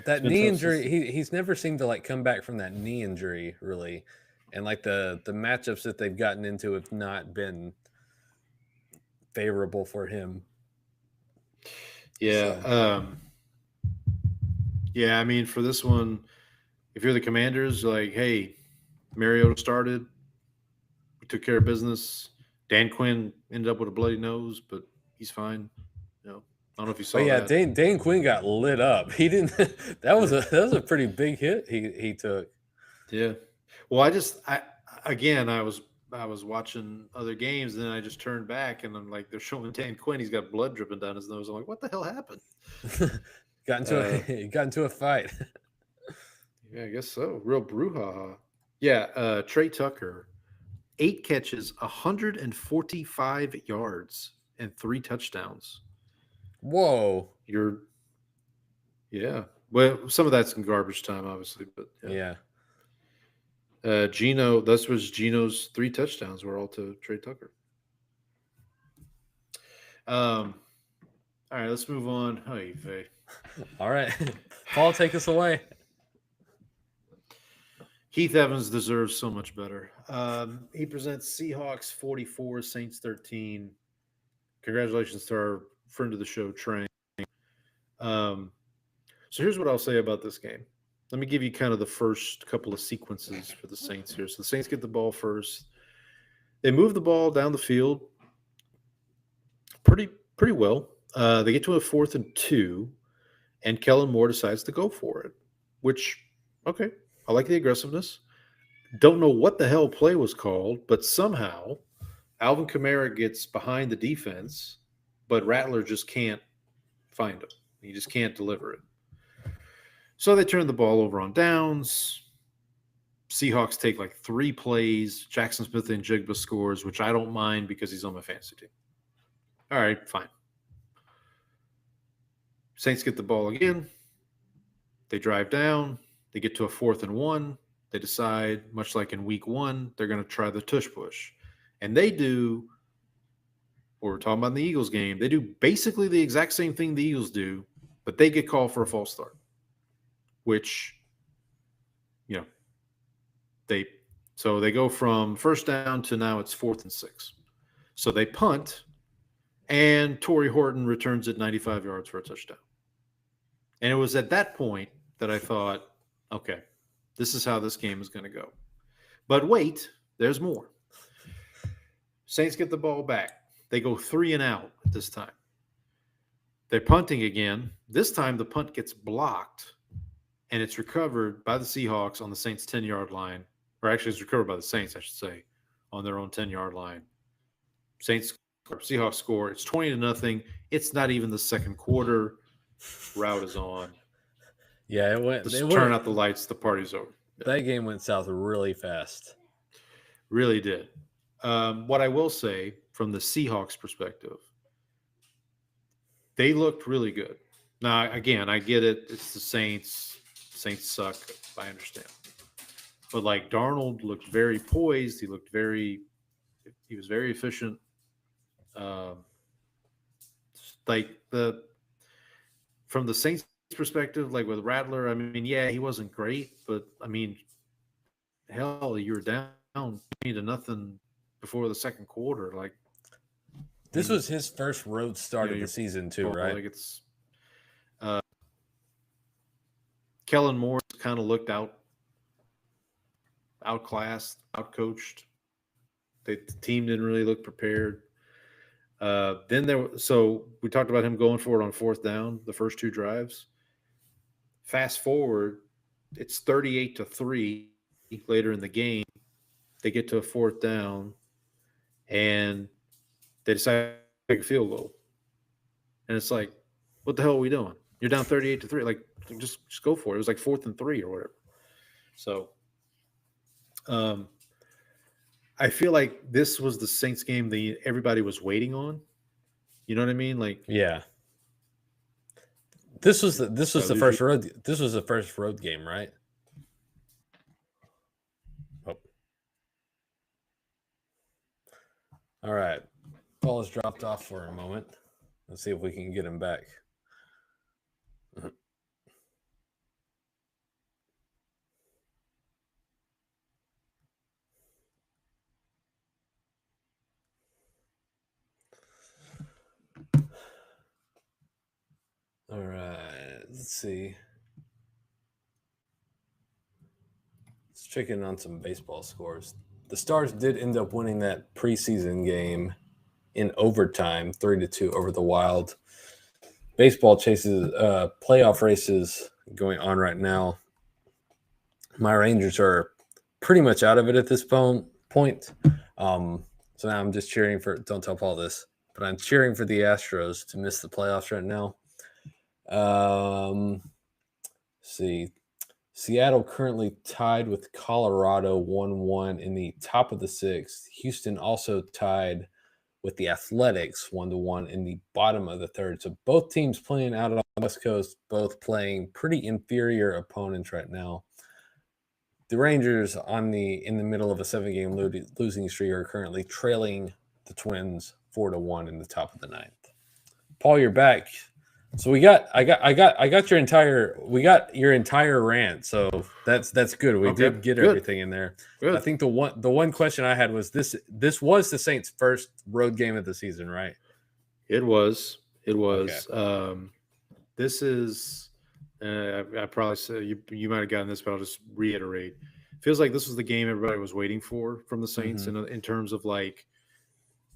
That knee injury. He's never seemed to like come back from that knee injury really, and like the matchups that they've gotten into have not been favorable for him. Yeah. So. Yeah. I mean, for this one, if you're the Commanders, like, hey, Mariota started. We took care of business. Dan Quinn ended up with a bloody nose, but he's fine. I don't know if you saw that. Dan Quinn got lit up. He didn't. That was a pretty big hit he took. Yeah. Well, I was watching other games, and then I just turned back, and I'm like, they're showing Dan Quinn. He's got blood dripping down his nose. I'm like, what the hell happened? got into a fight. Yeah, I guess so. Real brouhaha. Yeah, Trey Tucker, 8 catches, 145 yards, and 3 touchdowns. Whoa. Yeah. Well, some of that's in garbage time, obviously, but yeah. This was Geno's 3 touchdowns were all to Trey Tucker. All right, let's move on. Hey, Vay. All right. Paul, take us away. Keith Evans deserves so much better. He presents Seahawks 44, Saints 13. Congratulations to our friend of the show, Train. So here's what I'll say about this game. Let me give you kind of the first couple of sequences for the Saints here. So the Saints get the ball first. They move the ball down the field pretty well. They get to a 4th and 2, and Kellen Moore decides to go for it, which, okay, I like the aggressiveness. Don't know what the hell play was called, but somehow Alvin Kamara gets behind the defense, but Rattler just can't find him. He just can't deliver it. So they turn the ball over on downs. Seahawks take like 3 plays. Jackson Smith and Jigba scores, which I don't mind because he's on my fantasy team. All right, fine. Saints get the ball again. They drive down. They get to a 4th and 1. They decide, much like in week 1, they're going to try the tush push. And they do, what we're talking about in the Eagles game, they do basically the exact same thing the Eagles do, but they get called for a false start, which, they go from first down to now it's 4th and 6. So they punt, and Torrey Horton returns it 95 yards for a touchdown. And it was at that point that I thought, okay, this is how this game is going to go. But wait, there's more. Saints get the ball back. They go 3 and out this time. They're punting again. This time the punt gets blocked, and it's recovered by the Seahawks on the Saints' 10-yard line. Or actually, it's recovered by the Saints, I should say, on their own 10-yard line. Seahawks score. It's 20-0. It's not even the second quarter. Route is on. Yeah, it went. Turn out the lights. The party's over. That game went south really fast. Really did. What I will say from the Seahawks perspective, they looked really good. Now, again, I get it. It's the Saints. Saints suck. I understand. But like Darnold looked very poised. He was very efficient. From the Saints perspective, like with Rattler, I mean, yeah, he wasn't great, but I mean, hell, you were down 20-0 before the second quarter. Like, this was his first road start of the season, too, right? Like it's Kellen Moore kind of looked outclassed, outcoached. The team didn't really look prepared. So we talked about him going for it on 4th down, the first 2 drives. Fast forward, it's 38-3 later in the game. They get to a 4th down, and they decide to take a field goal. And it's like, what the hell are we doing? You're down 38-3. Like, just go for it. It was like 4th and 3 or whatever. So, I feel like this was the Saints game that everybody was waiting on. You know what I mean? Like, yeah. This was the first road game, right? Oh. All right. Paul has dropped off for a moment. Let's see if we can get him back. All right, let's see. Let's check in on some baseball scores. The Stars did end up winning that preseason game in overtime, 3-2 over the Wild. Baseball chases playoff races going on right now. My Rangers are pretty much out of it at this point. So now I'm just cheering for, don't tell Paul this, but I'm cheering for the Astros to miss the playoffs right now. See, Seattle currently tied with Colorado 1-1 in the top of the 6th. Houston also tied with the Athletics 1-1 in the bottom of the 3rd. So both teams playing out on the West Coast, both playing pretty inferior opponents right now. the Rangers in the middle of a 7-game losing streak are currently trailing the Twins 4-1 in the top of the ninth. Paul, you're back. So I got your entire rant. So that's good. We did get everything in there. Good. I think the one question I had was this was the Saints' first road game of the season, right? It was. Okay. This is. I probably said you might have gotten this, but I'll just reiterate. Feels like this was the game everybody was waiting for from the Saints in terms of like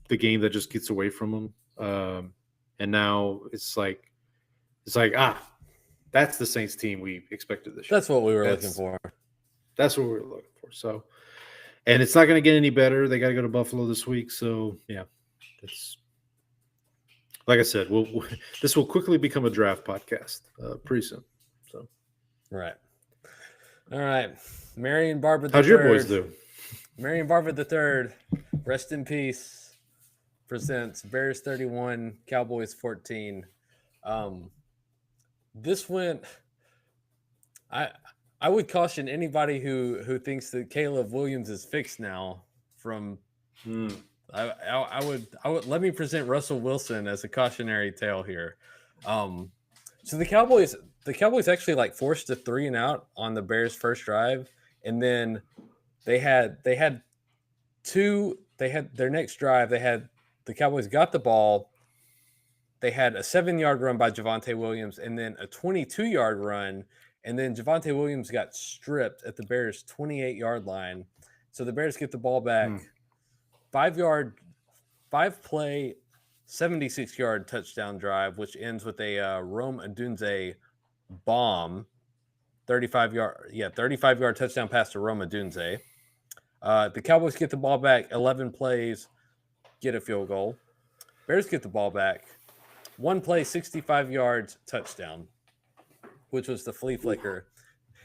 the game that just gets away from them. And now it's like that's the Saints team we expected this year. That's what we were looking for. That's what we were looking for. So, and it's not going to get any better. They got to go to Buffalo this week. So yeah, it's like I said. This will quickly become a draft podcast pretty soon. So, right. All right, Marion Barber. How'd your boys do? Marion Barber III, rest in peace, presents Bears 31, Cowboys 14. This went. I would caution anybody who thinks that Caleb Williams is fixed now from. I would let me present Russell Wilson as a cautionary tale here. So the Cowboys actually like forced a 3-and-out on the Bears' first drive, and then they had their next drive. The Cowboys got the ball. They had a 7-yard run by Javonte Williams, and then a 22-yard run, and then Javonte Williams got stripped at the Bears' 28-yard line. So the Bears get the ball back. 5-play, 76-yard touchdown drive, which ends with a Rome Odunze bomb, 35-yard touchdown pass to Rome Odunze. The Cowboys get the ball back, 11 plays, get a field goal. Bears get the ball back, 1 play, 65 yards, touchdown, which was the flea flicker.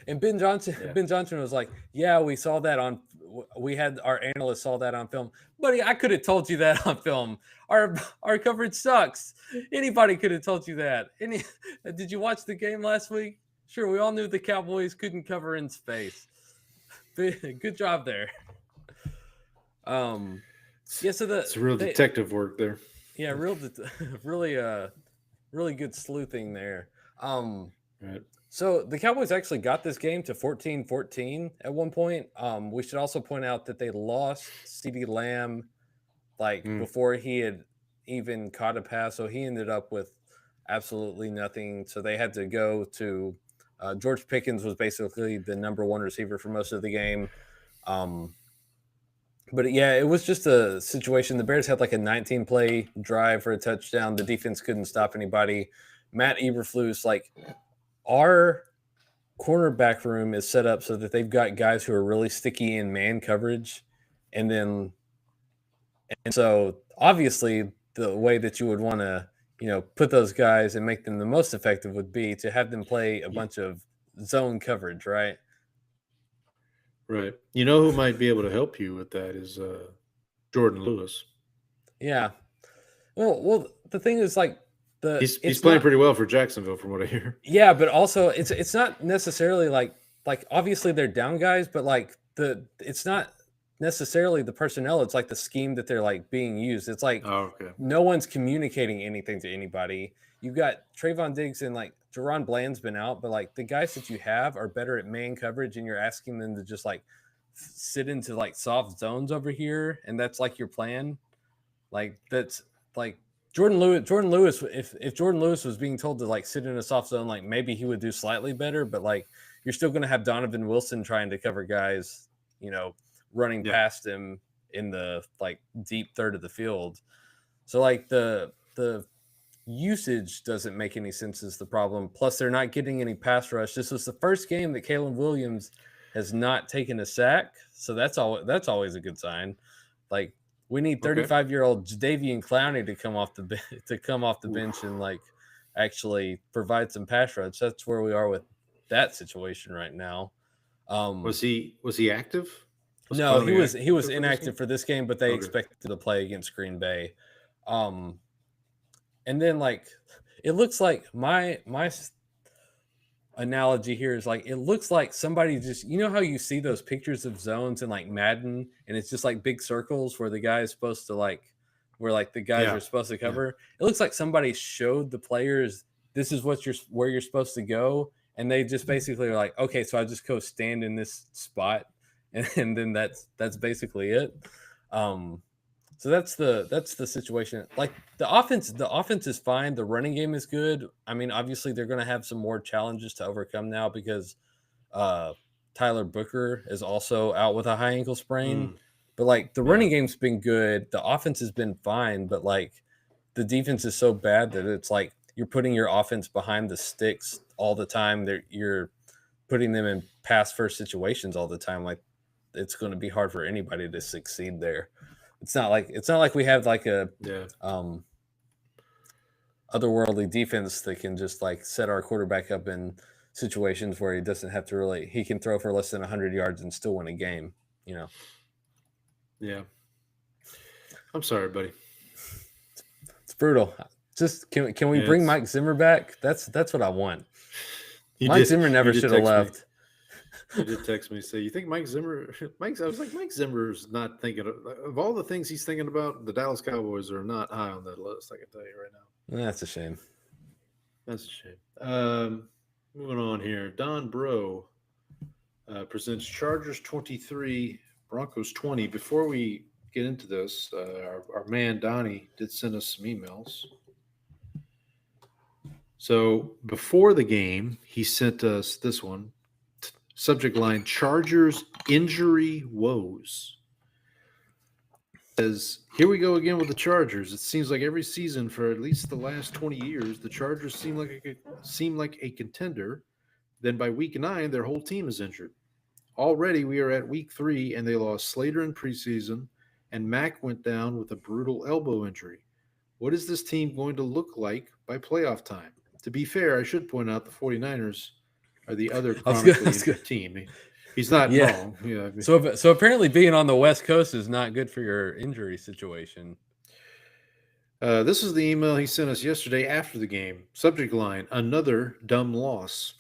And Ben Johnson was like, "Yeah, we saw that we had our analysts saw that on film, buddy. I could have told you that on film. Our coverage sucks. Anybody could have told you that. Did you watch the game last week? Sure, we all knew the Cowboys couldn't cover in space. Good job there. So it's real detective work there. Yeah, really good sleuthing there. Right. So the Cowboys actually got this game to 14-14 at one point. We should also point out that they lost CeeDee Lamb before he had even caught a pass. So he ended up with absolutely nothing. So they had to go to George Pickens was basically the number one receiver for most of the game. But yeah, it was just a situation. The Bears had like a 19-play drive for a touchdown. The defense couldn't stop anybody. Matt Eberflus, our cornerback room is set up so that they've got guys who are really sticky in man coverage. And so obviously the way that you would want to, put those guys and make them the most effective would be to have them play a bunch of zone coverage, right? Right. You know who might be able to help you with that is Jordan Lewis. Yeah. Well, the thing is he's playing pretty well for Jacksonville from what I hear. Yeah, but also it's not necessarily like obviously they're down guys, but it's not necessarily the personnel. It's like the scheme that they're being used. It's no one's communicating anything to anybody. You've got Trayvon Diggs and Jerron Bland's been out, but the guys that you have are better at man coverage, and you're asking them to just sit into soft zones over here, and that's your plan. That's Jordan Lewis, if Jordan Lewis was being told to sit in a soft zone, maybe he would do slightly better, but you're still going to have Donovan Wilson trying to cover guys, running past him in the deep third of the field. So the usage doesn't make any sense is the problem. Plus they're not getting any pass rush. This was the first game that Caleb Williams has not taken a sack. So that's always a good sign. We need 35-year-old Jadeveon Clowney to come off the bench and actually provide some pass rush. That's where we are with that situation right now. Was he active? No, he was inactive for this game, but they expected to play against Green Bay. And then it looks like my analogy here is like it looks like somebody just how you see those pictures of zones in like Madden and it's just like big circles where the guy is supposed to where like the guys Yeah. are supposed to Yeah. cover. It looks like somebody showed the players this is where you're supposed to go, and they just basically are like, okay, so I just go stand in this spot, and then that's basically it. So that's the situation. Like the offense is fine. The running game is good. I mean, obviously they're going to have some more challenges to overcome now because Tyler Booker is also out with a high ankle sprain. But like the running game's been good. The offense has been fine, but like the defense is so bad that it's like you're putting your offense behind the sticks all the time. You're putting them in pass first situations all the time. Like it's going to be hard for anybody to succeed there. It's not like we have like a otherworldly defense that can just like set our quarterback up in situations where he doesn't have to he can throw for less than 100 yards and still win a game, Yeah. I'm sorry, buddy. It's brutal. Just can we bring Mike Zimmer back? That's what I want. Mike Zimmer never should have left. He did text me say, "You think Mike Zimmer?" I was like, Mike Zimmer's not thinking of all the things he's thinking about. The Dallas Cowboys are not high on that list. I can tell you right now. That's a shame. That's a shame. Moving on here, Don Bro presents Chargers 23, Broncos 20. Before we get into this, our man Donnie did send us some emails. So before the game, he sent us this one. Subject line, Chargers injury woes. Says, here we go again with the Chargers. It seems like every season for at least the last 20 years, the Chargers seem like a contender. Then by week 9, their whole team is injured. Already we are at week 3, and they lost Slater in preseason, and Mack went down with a brutal elbow injury. What is this team going to look like by playoff time? To be fair, I should point out the 49ers are the other chronically injured team. He's not wrong. Yeah. So apparently being on the West Coast is not good for your injury situation. This is the email he sent us yesterday after the game. Subject line, another dumb loss.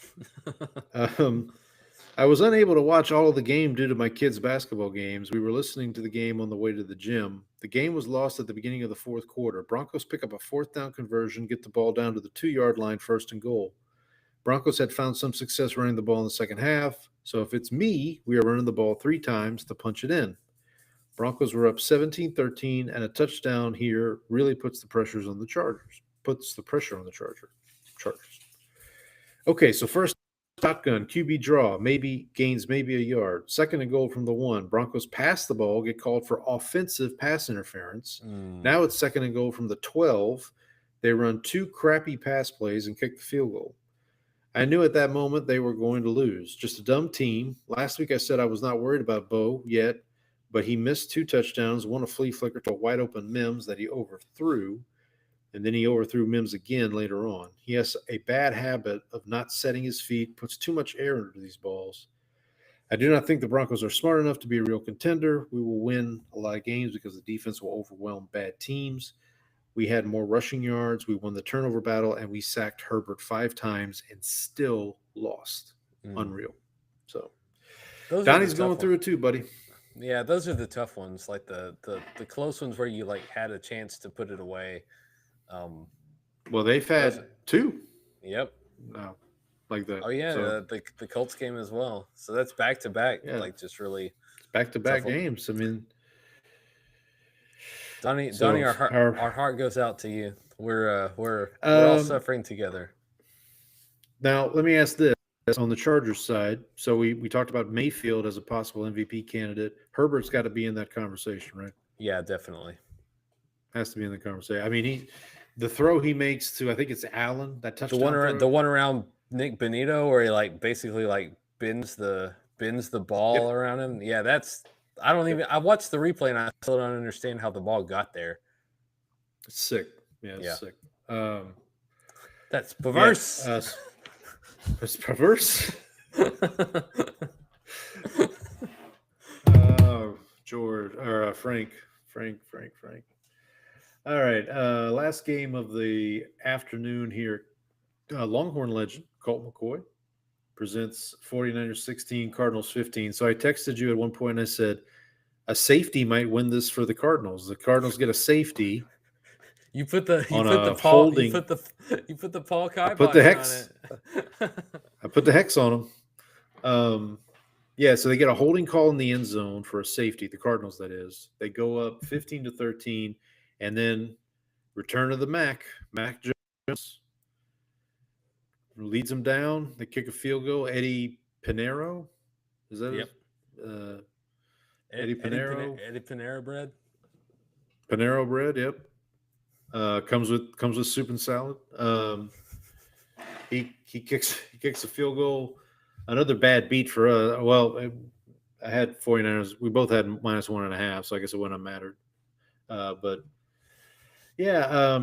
I was unable to watch all of the game due to my kids' basketball games. We were listening to the game on the way to the gym. The game was lost at the beginning of the fourth quarter. Broncos pick up a 4th down conversion, get the ball down to the 2-yard line, 1st and goal. Broncos had found some success running the ball in the second half. So if it's me, we are running the ball 3 times to punch it in. Broncos were up 17-13, and a touchdown here really puts the pressure on the Chargers. Chargers. Okay, so first shotgun, QB draw, gains a yard. 2nd and goal from the 1. Broncos pass the ball, get called for offensive pass interference. Now it's 2nd and goal from the 12. They run 2 crappy pass plays and kick the field goal. I knew at that moment they were going to lose. Just a dumb team. Last week I said I was not worried about Bo yet, but he missed 2 touchdowns, one a flea flicker to a wide-open Mims that he overthrew, and then he overthrew Mims again later on. He has a bad habit of not setting his feet, puts too much air into these balls. I do not think the Broncos are smart enough to be a real contender. We will win a lot of games because the defense will overwhelm bad teams. We had more rushing yards. We won the turnover battle, and we sacked Herbert 5 times and still lost. Unreal. So Donnie's going through it too, buddy. Yeah, those are the tough ones, like the close ones where you like had a chance to put it away. Well, they've had 2. Yep. No, like that. Oh yeah, So, the Colts game as well. So that's back to back. Yeah. Like just really back-to-back games. I mean, Donnie, So, our heart goes out to you. We're all suffering together. now let me ask this on the Chargers side. So we talked about Mayfield as a possible MVP candidate. Herbert's got to be in that conversation, right? Yeah, definitely. Has to be in the conversation. I mean, the throw he makes to, I think it's Allen, that touchdown The one around Nick Benito where he like basically like bends the ball around him. Yeah, I watched the replay and I still don't understand how the ball got there. It's sick. Yeah, it's sick. That's perverse. It's perverse. George or Frank. All right. Last game of the afternoon here. Longhorn legend Colt McCoy presents 49ers 16, Cardinals 15. So I texted you at one point and I said, a safety might win this for the Cardinals. The Cardinals get a safety. You put the On a holding. you put the Paul I Kibox put the on hex. it. I put the hex on them. Yeah, so they get a holding call in the end zone for a safety, the Cardinals, that is. They go up 15-13, and then return to the Mac. Mac Jones leads them down. They kick a field goal. Eddie Pinero. Is that Yep. Eddie Pinero? Eddie Panera bread. Panero bread, yep. Comes with soup and salad. He kicks a field goal. Another bad beat for I had 49ers. We both had -1.5, so I guess it wouldn't have mattered. But yeah,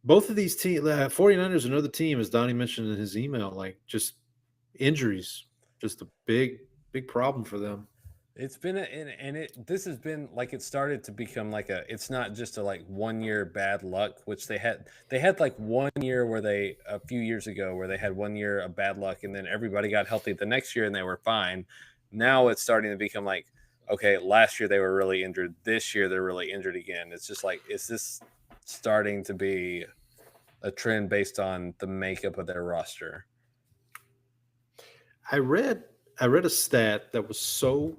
both of these teams, 49ers, another team, as Donnie mentioned in his email, like just injuries, just a big problem for them. It's been this has been like, it started to become like it's not just a like 1 year bad luck, which they had like 1 year where a few years ago where they had 1 year of bad luck and then everybody got healthy the next year and they were fine. Now it's starting to become like, okay, last year they were really injured. This year they're really injured again. It's just like, is this starting to be a trend based on the makeup of their roster? I read a stat that was so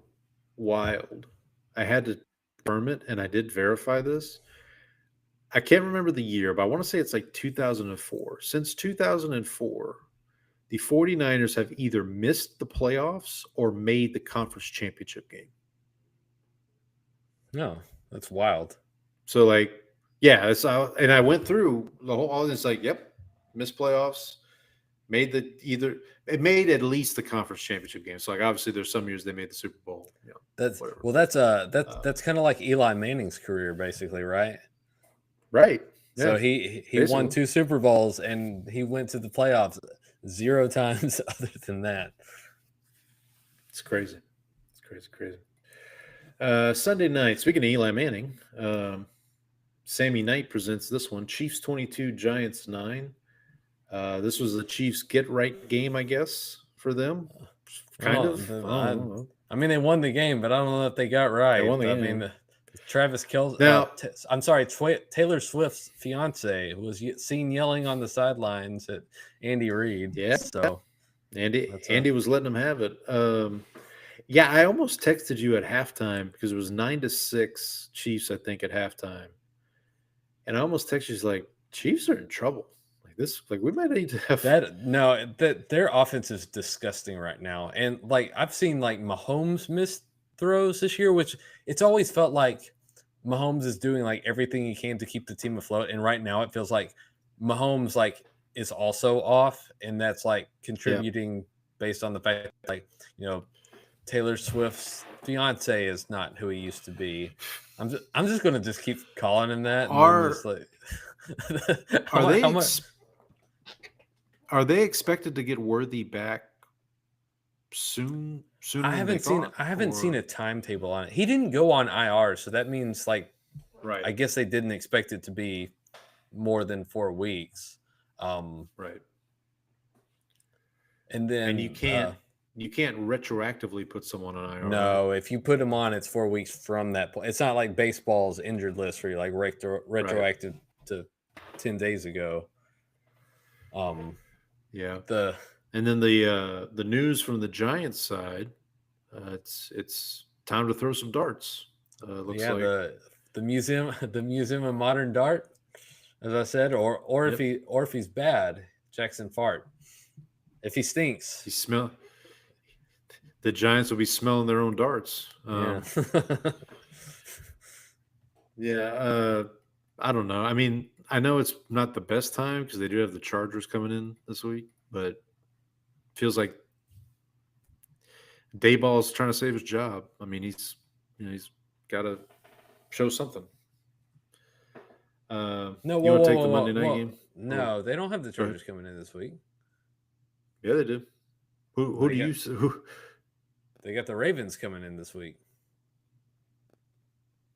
wild. I had to confirm it, and I did verify this. I can't remember the year, but I want to say it's like 2004. Since 2004, the 49ers have either missed the playoffs or made the conference championship game. No, that's wild. So, like, yeah, and I went through the whole, all this, like, yep, missed playoffs, made at least the conference championship game. So, like, obviously there's some years they made the Super Bowl. You know, That's kind of like Eli Manning's career, basically, right? Right. Yeah. So he won 2 Super Bowls and he went to the playoffs 0 times other than that. It's crazy. It's crazy. Sunday night, speaking of Eli Manning, Sammy Knight presents this one, Chiefs 22, Giants 9. This was the Chiefs get-right game, I guess, for them. Kind of. I mean, they won the game, but I don't know if they got right. They won the game. Mean, Travis Kelce. Now, I'm sorry, Taylor Swift's fiance was seen yelling on the sidelines at Andy Reid. Yeah. So Andy was letting him have it. Yeah, I almost texted you at halftime because it was 9-6 Chiefs, I think, at halftime. And I almost texted you like, Chiefs are in trouble. We might need to have that. No, their offense is disgusting right now. And like, I've seen like Mahomes miss throws this year, which it's always felt like Mahomes is doing like everything he can to keep the team afloat. And right now it feels like Mahomes like is also off, and that's like contributing based on the fact that, like, you know, Taylor Swift's fiance is not who he used to be. I'm just gonna just keep calling him that. Are they expected to get Worthy back soon? I haven't seen a timetable on it. He didn't go on IR, so that means like, right. I guess they didn't expect it to be more than 4 weeks. Right. And then you can't retroactively put someone on IR. No, if you put them on, it's 4 weeks from that point. It's not like baseball's injured list where you're like retroactive to 10 days ago. Yeah. And then the news from the Giants side, it's time to throw some darts. Looks like the museum of modern dart, as I said, or if he's bad, Jackson Fart. If he stinks, the Giants will be smelling their own darts. Yeah. I don't know. I mean, I know it's not the best time because they do have the Chargers coming in this week, but it feels like Dayball's trying to save his job. I mean, he's got to show something. You want to take the Monday night game? No, they don't have the Chargers coming in this week. Yeah, they do. Who do you? They got the Ravens coming in this week.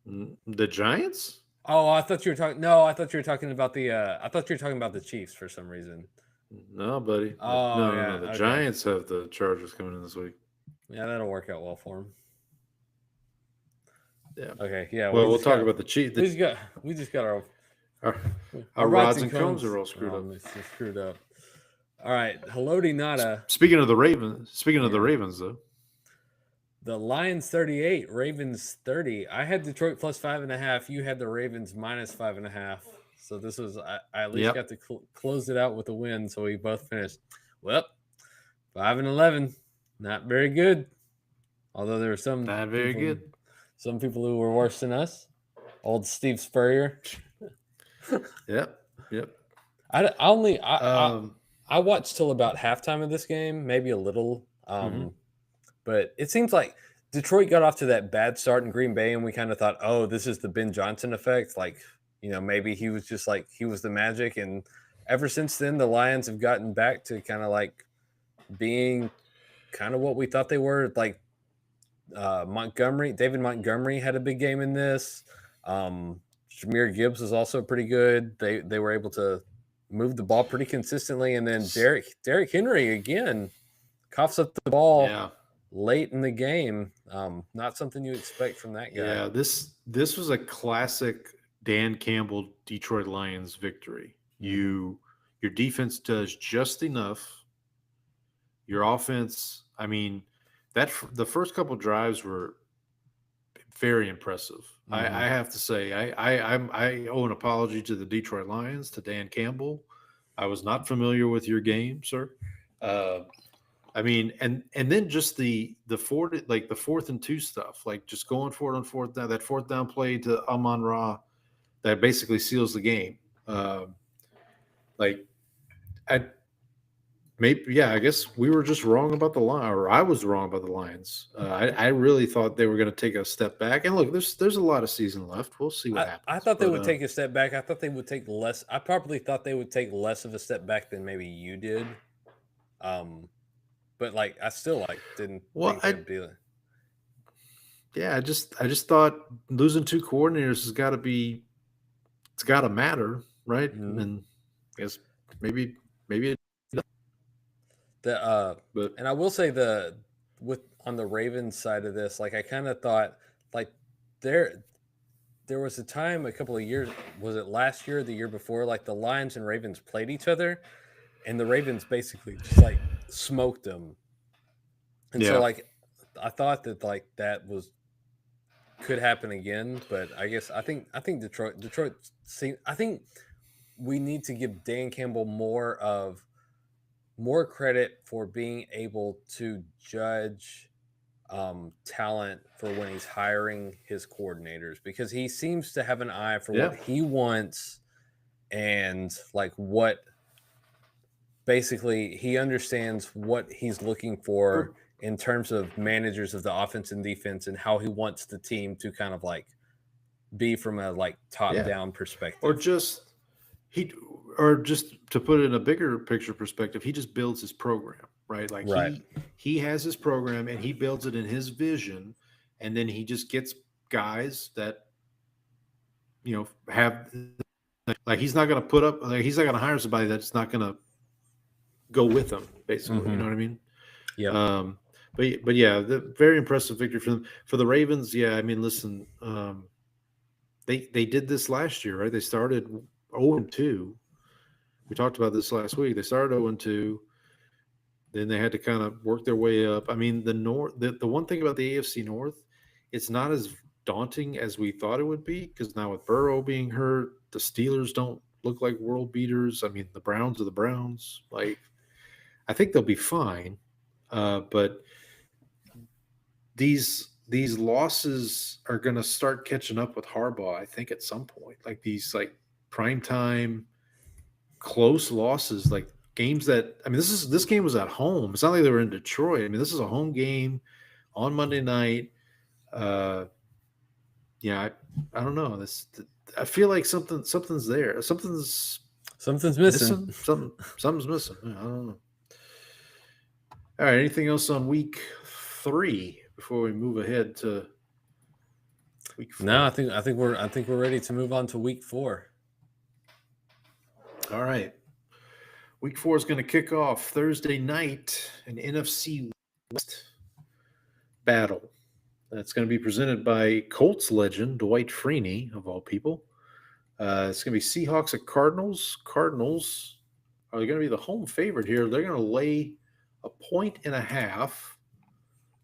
The Giants? Oh, I thought you were talking. No, I thought you were talking about the. I thought you were talking about the Chiefs for some reason. No, buddy. Oh, No. yeah, The okay. Giants have the Chargers coming in this week. Yeah, that'll work out well for him. Yeah. Okay, yeah. Well, we'll just talk got- about the Chiefs. We just got Our rods and cones are all screwed up. It's screwed up. All right, Haloti Nada. Speaking of the Ravens, though. The Lions 38, Ravens 30. I had Detroit plus 5.5. You had the Ravens minus 5.5. So this was I at least got to close it out with a win. So we both finished. Well, 5-11, not very good. Although there were some Not very good. Some people who were worse than us. Old Steve Spurrier. Yep. I watched till about halftime of this game, maybe a little. But it seems like Detroit got off to that bad start in Green Bay, and we kind of thought, oh, this is the Ben Johnson effect. Like, maybe he was just like he was the magic. And ever since then, the Lions have gotten back to kind of like being kind of what we thought they were. Like David Montgomery had a big game in this. Jahmyr Gibbs was also pretty good. They were able to move the ball pretty consistently, and then Derrick Henry again coughs up the ball late in the game. Not something you expect from that guy. Yeah, this was a classic Dan Campbell Detroit Lions victory. Your defense does just enough. Your offense, I mean, the first couple drives were very impressive. I have to say, I owe an apology to the Detroit Lions, to Dan Campbell. I was not familiar with your game, sir. I mean, and then just the 4th and 2 stuff, like just going for it on fourth down, that fourth down play to Amon-Ra that basically seals the game. I guess we were just wrong about the line, or I was wrong about the Lions. I really thought they were going to take a step back. And look, there's a lot of season left. We'll see what happens. I thought they would take a step back. I thought they would take less. I probably thought they would take less of a step back than maybe you did. But like I still didn't think they'd be like. Yeah, I just thought losing 2 coordinators has got to be. It's got to matter, right? Mm-hmm. And I guess maybe it. But and I will say on the Ravens side of this, like I kind of thought like there was a time a couple of years, was it last year or the year before, like the Lions and Ravens played each other, and the Ravens basically just like smoked them. And so like I thought that like that could happen again, but I think Detroit I think we need to give Dan Campbell more credit for being able to judge talent for when he's hiring his coordinators, because he seems to have an eye for what he wants, and like what basically he understands what he's looking for in terms of managers of the offense and defense, and how he wants the team to kind of like be from a like top down perspective, or just to put it in a bigger picture perspective, he just builds his program, right? Like he has his program and he builds it in his vision, and then he just gets guys that have, like, he's not going to put up, like, he's not going to hire somebody that's not going to go with him, basically. You know what I mean? Yeah. But yeah, the very impressive victory for them. For the Ravens, yeah, I mean, listen, they did this last year, right? They started 0-2. We talked about this last week. They started 0-2. Then they had to kind of work their way up. I mean, the one thing about the AFC North, it's not as daunting as we thought it would be, because now with Burrow being hurt, the Steelers don't look like world beaters. I mean, the Browns are the Browns. Like, I think they'll be fine. But these losses are going to start catching up with Harbaugh, I think, at some point. Like these like primetime close losses, like games that, I mean, this game was at home. It's not like they were in Detroit. I mean, this is a home game on Monday night. I don't know. I feel like something's there. Something's missing. Something's missing. I don't know. All right. Anything else on week 3 before we move ahead to week 4? No, I think we're ready to move on to week 4. All right. Week 4 is going to kick off Thursday night, an NFC West battle. That's going to be presented by Colts legend Dwight Freeney, of all people. It's going to be Seahawks at Cardinals. Cardinals are going to be the home favorite here. They're going to lay 1.5.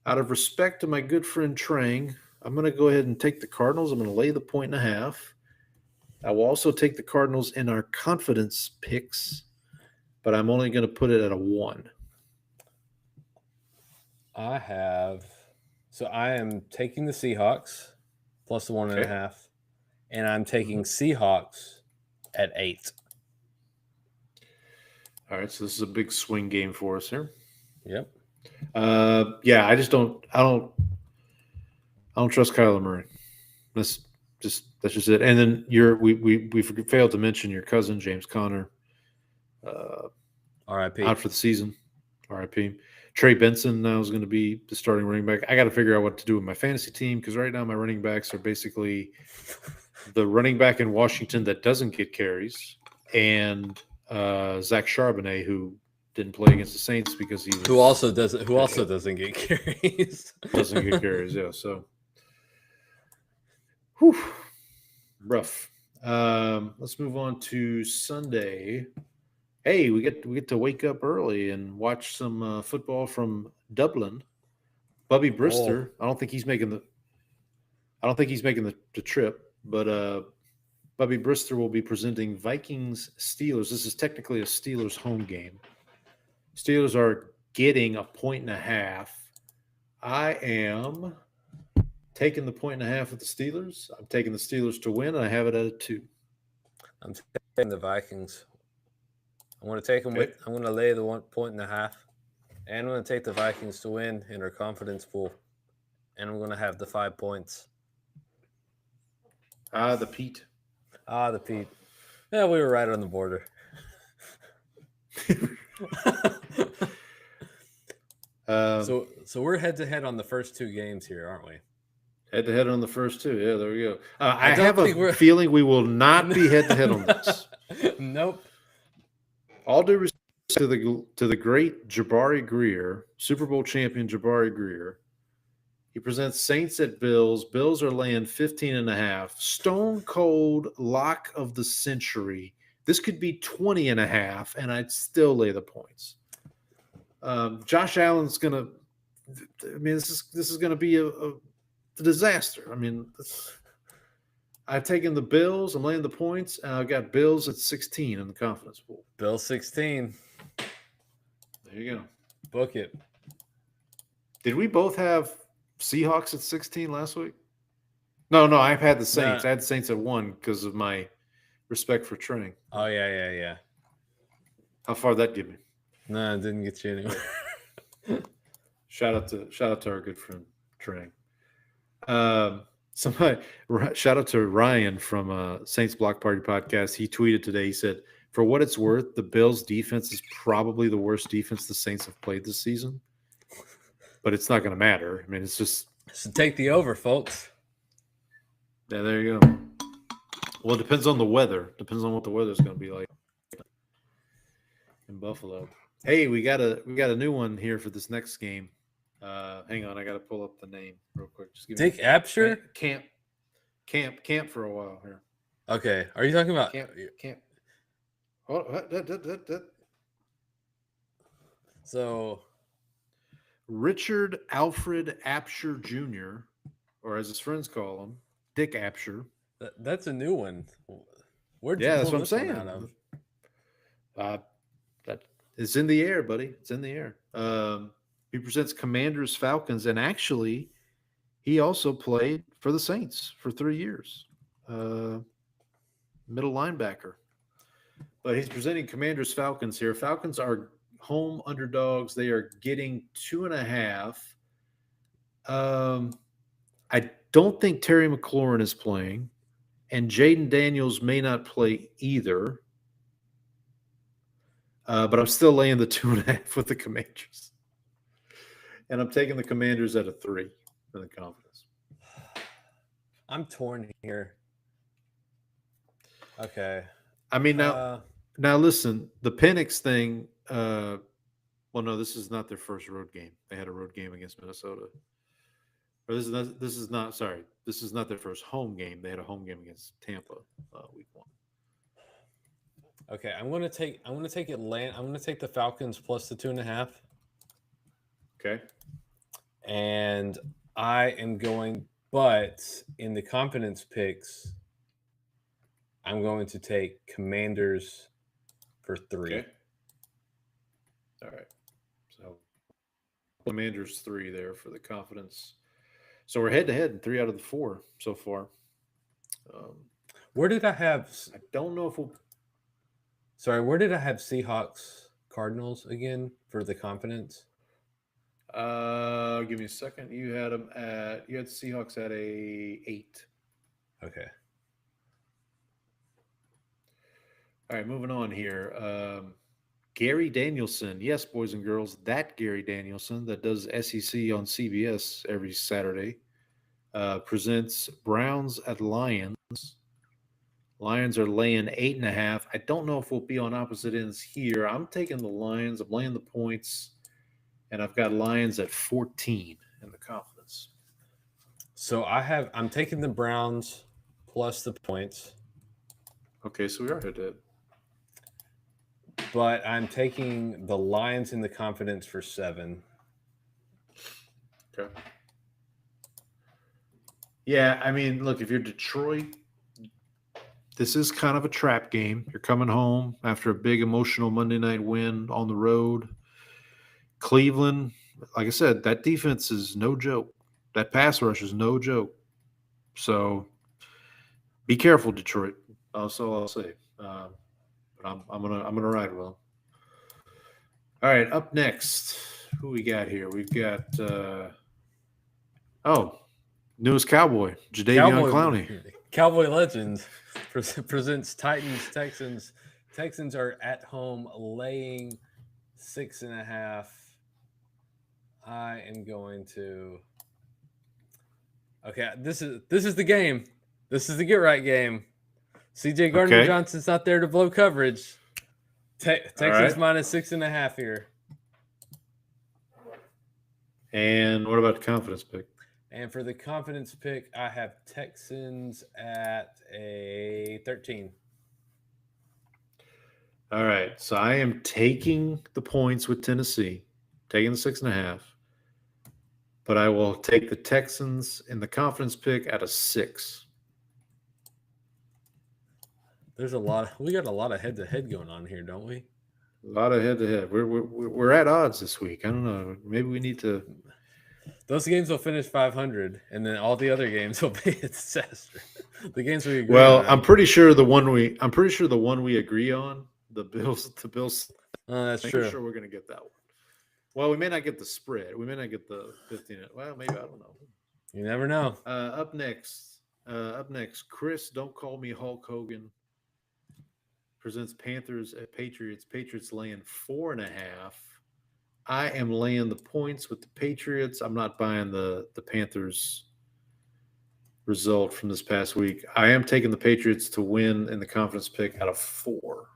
Out of respect to my good friend Trang, I'm going to go ahead and take the Cardinals. I'm going to lay the 1.5. I will also take the Cardinals in our confidence picks, but I'm only going to put it at a 1. I am taking the Seahawks plus the 1.5, and I'm taking Seahawks at 8. All right, so this is a big swing game for us here. Yep. Yeah, I don't trust Kyler Murray. That's just it. And then we failed to mention your cousin James Conner, R.I.P. out for the season. R.I.P. Trey Benson now is going to be the starting running back. I got to figure out what to do with my fantasy team because right now my running backs are basically the running back in Washington that doesn't get carries and Zach Charbonnet, who didn't play against the Saints because he was, who also doesn't get carries. Doesn't get carries, yeah. So, whew, rough. Let's move on to Sunday. Hey, we get to wake up early and watch some football from Dublin. Bubby Brister. I don't think he's making the trip, but Bubby Brister will be presenting Vikings Steelers. This is technically a Steelers home game. Steelers are getting 1.5. I am taking the 1.5 with the Steelers. I'm taking the Steelers to win, and I have it at a 2. I'm taking the Vikings. I'm going to take them with. I'm going to lay the 1.5, and I'm going to take the Vikings to win in our confidence pool, and I'm going to have the 5 points. The Pete. The Pete. Yeah, we were right on the border. So we're head to head on the first 2 games here, aren't we? Head to head on the first 2. Yeah, there we go. I have a feeling we will not be head to head on this. Nope. All due respect to the great Jabari Greer, Super Bowl champion Jabari Greer. He presents Saints at Bills. Bills are laying 15.5. Stone cold lock of the century. This could be 20.5, and I'd still lay the points. Josh Allen's gonna. I mean, this is gonna be a disaster. I mean, I've taken the Bills. I'm laying the points. And I've got Bills at 16 in the confidence pool. Bills 16. There you go. Book it. Did we both have Seahawks at 16 last week? No, I've had the Saints. I had the Saints at 1 because of my respect for Trang. Oh, yeah. How far did that get me? No, it didn't get you anywhere. Shout out to our good friend Trang. Shout out to Ryan from Saints Block Party podcast. He tweeted today. He said, "For what it's worth, the Bills' defense is probably the worst defense the Saints have played this season, but it's not going to matter. I mean, it's just take the over, folks." Yeah, there you go. Well, it depends on the weather. Depends on what the weather's going to be like in Buffalo. Hey, we got a new one here for this next game. Hang on, I got to pull up the name real quick. Just give Dick me Apsher? Camp for a while here. Okay, are you talking about camp? So, Richard Alfred Apsher Jr., or as his friends call him, Dick Apsher. That's a new one. Where'd you that's pull what I'm this one saying. out of? It's in the air, buddy. It's in the air. He presents Commanders Falcons, and actually, he also played for the Saints for 3 years. Middle linebacker. But he's presenting Commanders Falcons here. Falcons are home underdogs. They are getting 2.5. I don't think Terry McLaurin is playing, and Jaden Daniels may not play either. But I'm still laying the 2.5 with the Commanders. And I'm taking the Commanders at a 3 for the confidence. I'm torn here. Okay. I mean, now Now listen, the Penix thing. Well, no, this is not their first road game. They had a road game against Minnesota. Or this is not. This is not. Sorry, this is not their first home game. They had a home game against Tampa week 1. Okay, I'm gonna take Atlanta. I'm gonna take the Falcons plus the 2.5, Okay. and I am going. But in the confidence picks, I'm going to take Commanders for 3. Okay. All right. So Commanders 3 there for the confidence. So we're head to head in 3 out of the 4 so far. Where did I have? I don't know if we'll. Sorry, where did I have Seahawks Cardinals again for the confidence? Give me a second. You had Seahawks at a 8. Okay. All right, moving on here. Gary Danielson. Yes, boys and girls, that Gary Danielson that does SEC on CBS every Saturday presents Browns at Lions. Lions are laying 8.5. I don't know if we'll be on opposite ends here. I'm taking the Lions. I'm laying the points, and I've got Lions at 14 in the confidence. So I'm taking the Browns plus the points. Okay, so we are head to head. But I'm taking the Lions in the confidence for 7. Okay. Yeah, I mean, look, if you're Detroit, this is kind of a trap game. You're coming home after a big emotional Monday night win on the road. Cleveland, like I said, that defense is no joke. That pass rush is no joke. So be careful, Detroit. That's all I'll say. But I'm gonna ride with them. All right, up next, who we got here? We've got newest Cowboy, Jadeveon Clowney. Cowboy Legend presents Titans Texans. Texans are at home laying 6.5. I am going to. Okay, this is the game. This is the get right game. CJ Gardner Johnson's not there to blow coverage. Texans minus 6.5 here. And what about the confidence pick? And for the confidence pick, I have Texans at a 13. All right. So I am taking the points with Tennessee, taking the 6.5. But I will take the Texans in the confidence pick at a 6. We got a lot of head-to-head going on here, don't we? A lot of head-to-head. We're at odds this week. I don't know. Maybe we need to. Those games will finish 500, and then all the other games will be a disaster. The games we agree Well, on. I'm pretty sure the one we agree on, the Bills. That's I'm true. sure we're going to get that one. Well, we may not get the spread. We may not get the 15. Well, maybe, I don't know. You never know. Up next, Chris, don't call me Hulk Hogan. Presents Panthers at Patriots. Patriots laying 4.5. I am laying the points with the Patriots. I'm not buying the Panthers result from this past week. I am taking the Patriots to win in the confidence pick out of 4.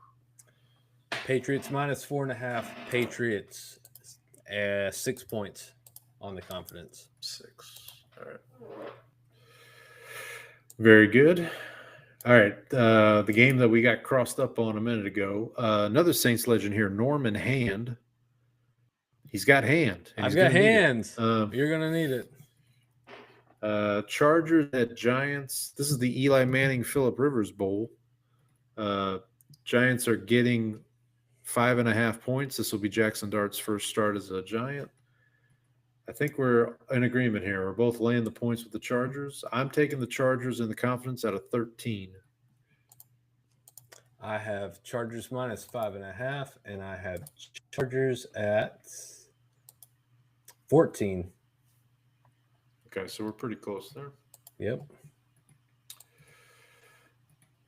Patriots minus 4.5. Patriots 6 points on the confidence. 6. All right. Very good. All right. The game that we got crossed up on a minute ago. Another Saints legend here, Norman Hand. He's got hand. I've got hands. You're going to need it. Chargers at Giants. This is the Eli Manning Phillip Rivers Bowl. Giants are getting 5.5 points. This will be Jackson Dart's first start as a Giant. I think we're in agreement here. We're both laying the points with the Chargers. I'm taking the Chargers in the confidence out of 13. I have Chargers minus 5.5, and I have Chargers at 14. Okay, so we're pretty close there. Yep.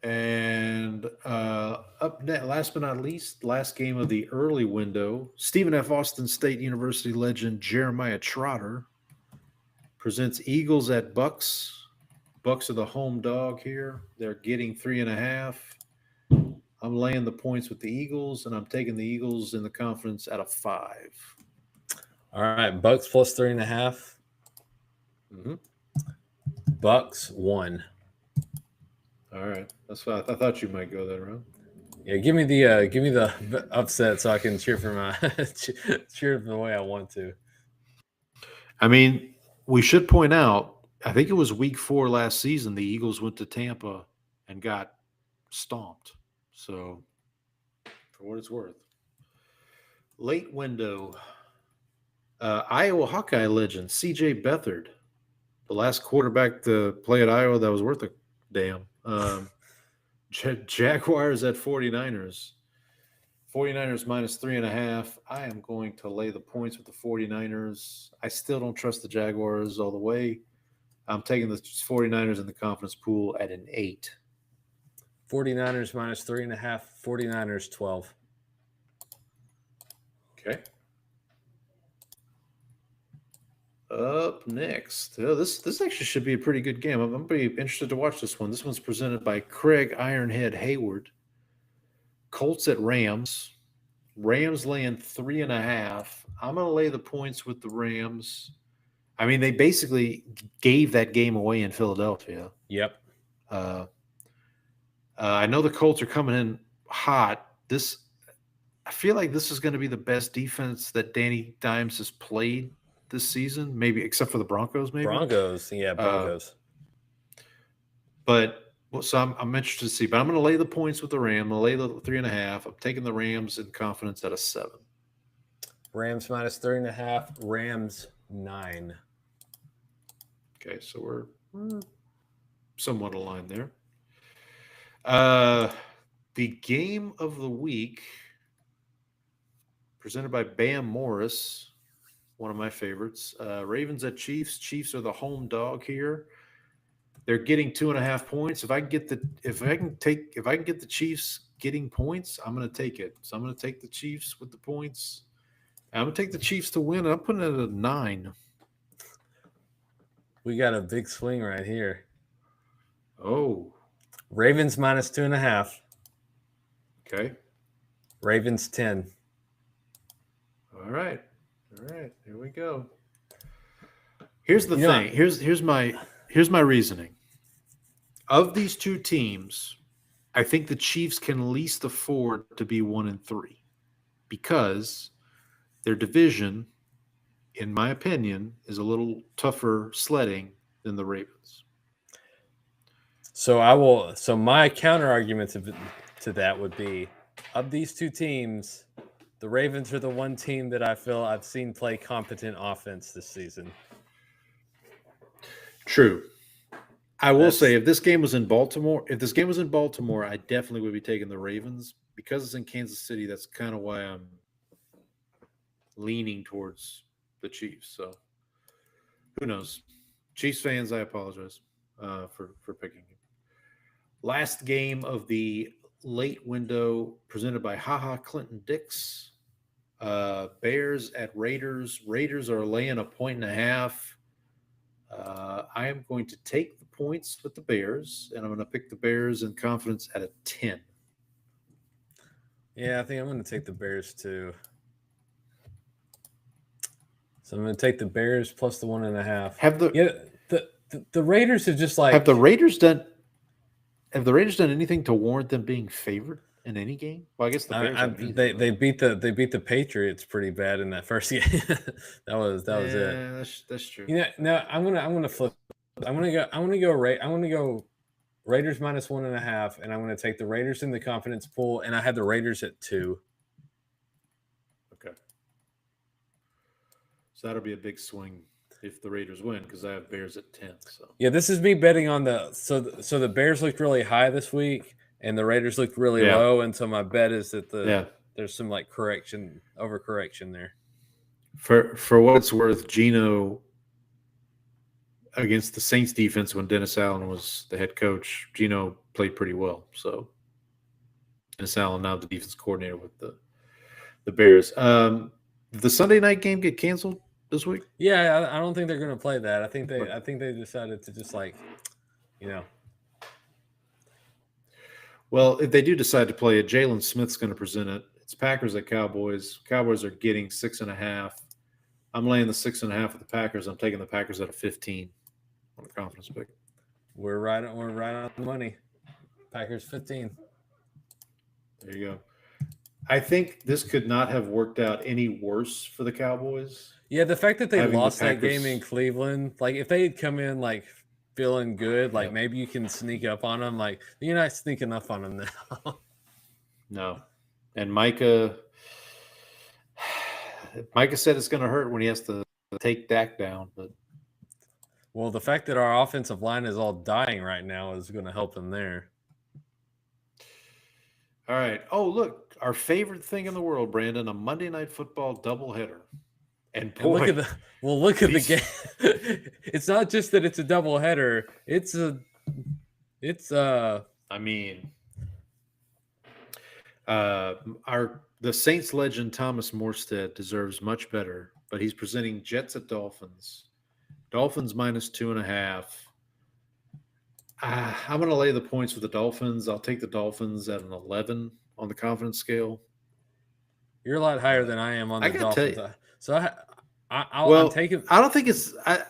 And up next, last but not least, last game of the early window, Stephen F. Austin State University legend Jeremiah Trotter presents Eagles at Bucks. Bucks are the home dog here. They're getting 3.5. I'm I'm laying the points with the Eagles, and I'm taking the Eagles in the conference at a 5. All right, Bucks plus 3.5. Mm-hmm. Bucks 1. All right, that's why I thought you might go that route. Yeah, give me the upset so I can cheer for my cheer the way I want to. I mean, we should point out, I think it was week 4 last season, the Eagles went to Tampa and got stomped. So, for what it's worth. Late window. Iowa Hawkeye legend, C.J. Beathard, the last quarterback to play at Iowa that was worth a damn. Jaguars at 49ers. 49ers minus 3.5. I am going to lay the points with the 49ers. I still don't trust the Jaguars all the way. I'm taking the 49ers in the conference pool at an 8. 49ers minus 3.5. 49ers 12. Okay. Up next. Oh, this actually should be a pretty good game. I'm going to be interested to watch this one. This one's presented by Craig Ironhead Hayward. Colts at Rams. Rams laying 3.5. I'm going to lay the points with the Rams. I mean, they basically gave that game away in Philadelphia. Yep. I know the Colts are coming in hot. I feel like this is going to be the best defense that Danny Dimes has played this season, maybe except for the Broncos, maybe. Broncos. So I'm interested to see. But I'm going to lay the points with the Rams. I'm going to lay the 3.5. I'm taking the Rams in confidence at a 7. Rams minus 3.5. Rams 9. Okay, so we're somewhat aligned there. The game of the week presented by Bam Morris, one of my favorites. Ravens at Chiefs. Chiefs are the home dog here. They're getting 2.5 points. If I can get the Chiefs getting points, I'm going to take it. So I'm going to take the Chiefs with the points. I'm going to take the Chiefs to win. I'm putting it at a 9. We got a big swing right here. Oh. Ravens minus 2.5. Okay. Ravens 10. All right. Here we go. Here's the thing. Here's my reasoning. Of these two teams, I think the Chiefs can least afford to be 1-3 because their division, in my opinion, is a little tougher sledding than the Ravens. So my counter argument to that would be, of these two teams, the Ravens are the one team that I feel I've seen play competent offense this season. True. I will say if this game was in Baltimore, I definitely would be taking the Ravens. Because it's in Kansas City, that's kind of why I'm leaning towards the Chiefs. So who knows? Chiefs fans, I apologize for picking you. Last game of the late window presented by Clinton Dix. Bears at Raiders. Raiders are laying 1.5 points. I am going to take the points with the Bears, and I'm going to pick the Bears in confidence at a 10. Yeah, I think I'm going to take the Bears too. So I'm going to take the Bears plus the 1.5. The Raiders have just have the Raiders done anything to warrant them being favored in any game? Well, I guess the Bears they beat the Patriots pretty bad in that first game. that was it. That's true. No, I'm gonna flip. I'm gonna go Raiders minus 1.5, and I'm gonna take the Raiders in the confidence pool, and I have the Raiders at 2. Okay. So that'll be a big swing if the Raiders win, because I have Bears at 10. So yeah, this is me betting on so the Bears looked really high this week, and the Raiders looked really low, and so my bet is that there's some overcorrection there. For what it's worth, Geno against the Saints defense when Dennis Allen was the head coach, Geno played pretty well. So Dennis Allen now the defense coordinator with the Bears. Did the Sunday night game get canceled this week? Yeah, I don't think they're going to play that. I think they decided to just Well, if they do decide to play it, Jalen Smith's going to present it. It's Packers at Cowboys. Cowboys are getting 6.5. I'm laying the 6.5 with the Packers. I'm taking the Packers at a 15 on a confidence pick. We're right on the money. Packers 15. There you go. I think this could not have worked out any worse for the Cowboys. Yeah, the fact that they Having the lost that Packers- game in Cleveland, like if they had come in like feeling good, like Yep. maybe you can sneak up on them. Like you're not sneaking up on them now. No. And Micah said it's going to hurt when he has to take Dak down, but Well, the fact that our offensive line is all dying right now is going to help them there. all right. Oh, look, our favorite thing in the world, Brandon, a Monday Night Football doubleheader. And And look boy, at the these- game. It's not just that it's a double header. It's I mean, the Saints legend Thomas Morstead deserves much better, but he's presenting Jets at Dolphins. Dolphins minus 2.5. I'm going to lay the points with the Dolphins. I'll take the Dolphins at an 11 on the confidence scale. you're a lot higher than I am on I the gotta tell Dolphins. you- So I'm Well, taking. I don't think it's. I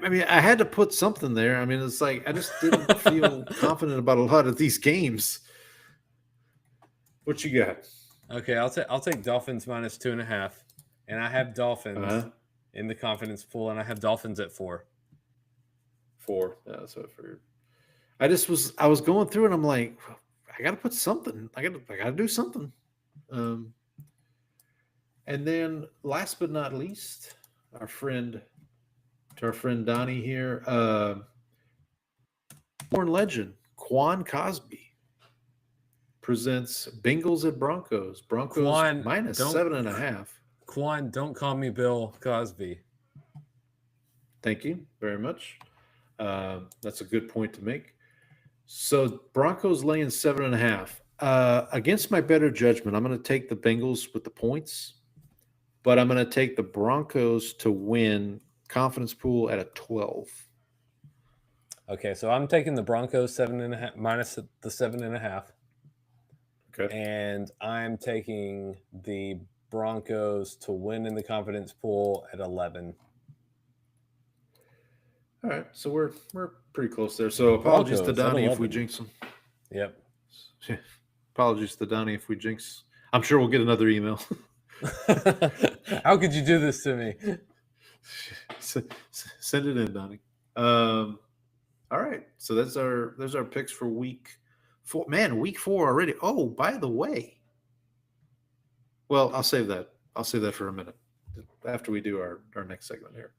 mean, I had to put something there. I mean, it's like I just didn't feel confident about a lot of these games. What you got? Okay, I'll take Dolphins minus 2.5, and I have Dolphins Uh-huh. in the confidence pool, and I have Dolphins at 4. 4. Yeah, that's what I figured. I was going through and I'm like, I got to put something. I got to do something. And then last but not least, our friend Donnie here, born legend Quan Cosby presents Bengals at Broncos. Broncos Quan, minus don't- 7.5. Quan, don't call me Bill Cosby. Thank you very much. That's a good point to make. So Broncos laying 7.5. Against my better judgment, I'm going to take the Bengals with the points, but I'm going to take the Broncos to win confidence pool at a 12. Okay, so I'm taking the Broncos 7.5 minus the 7.5, Okay. and I'm taking the Broncos to win in the confidence pool at 11. All right. So we're pretty close there. So apologies to Broncos at Donnie if we 11. jinx him. Yep. Apologies to Donnie if we jinx. I'm sure we'll get another email. How could you do this to me? Send it in, Donnie. All right. So there's our picks for week 4. Man, week 4 already. Oh, by the way. Well, I'll save that. I'll save that for a minute after we do our next segment here.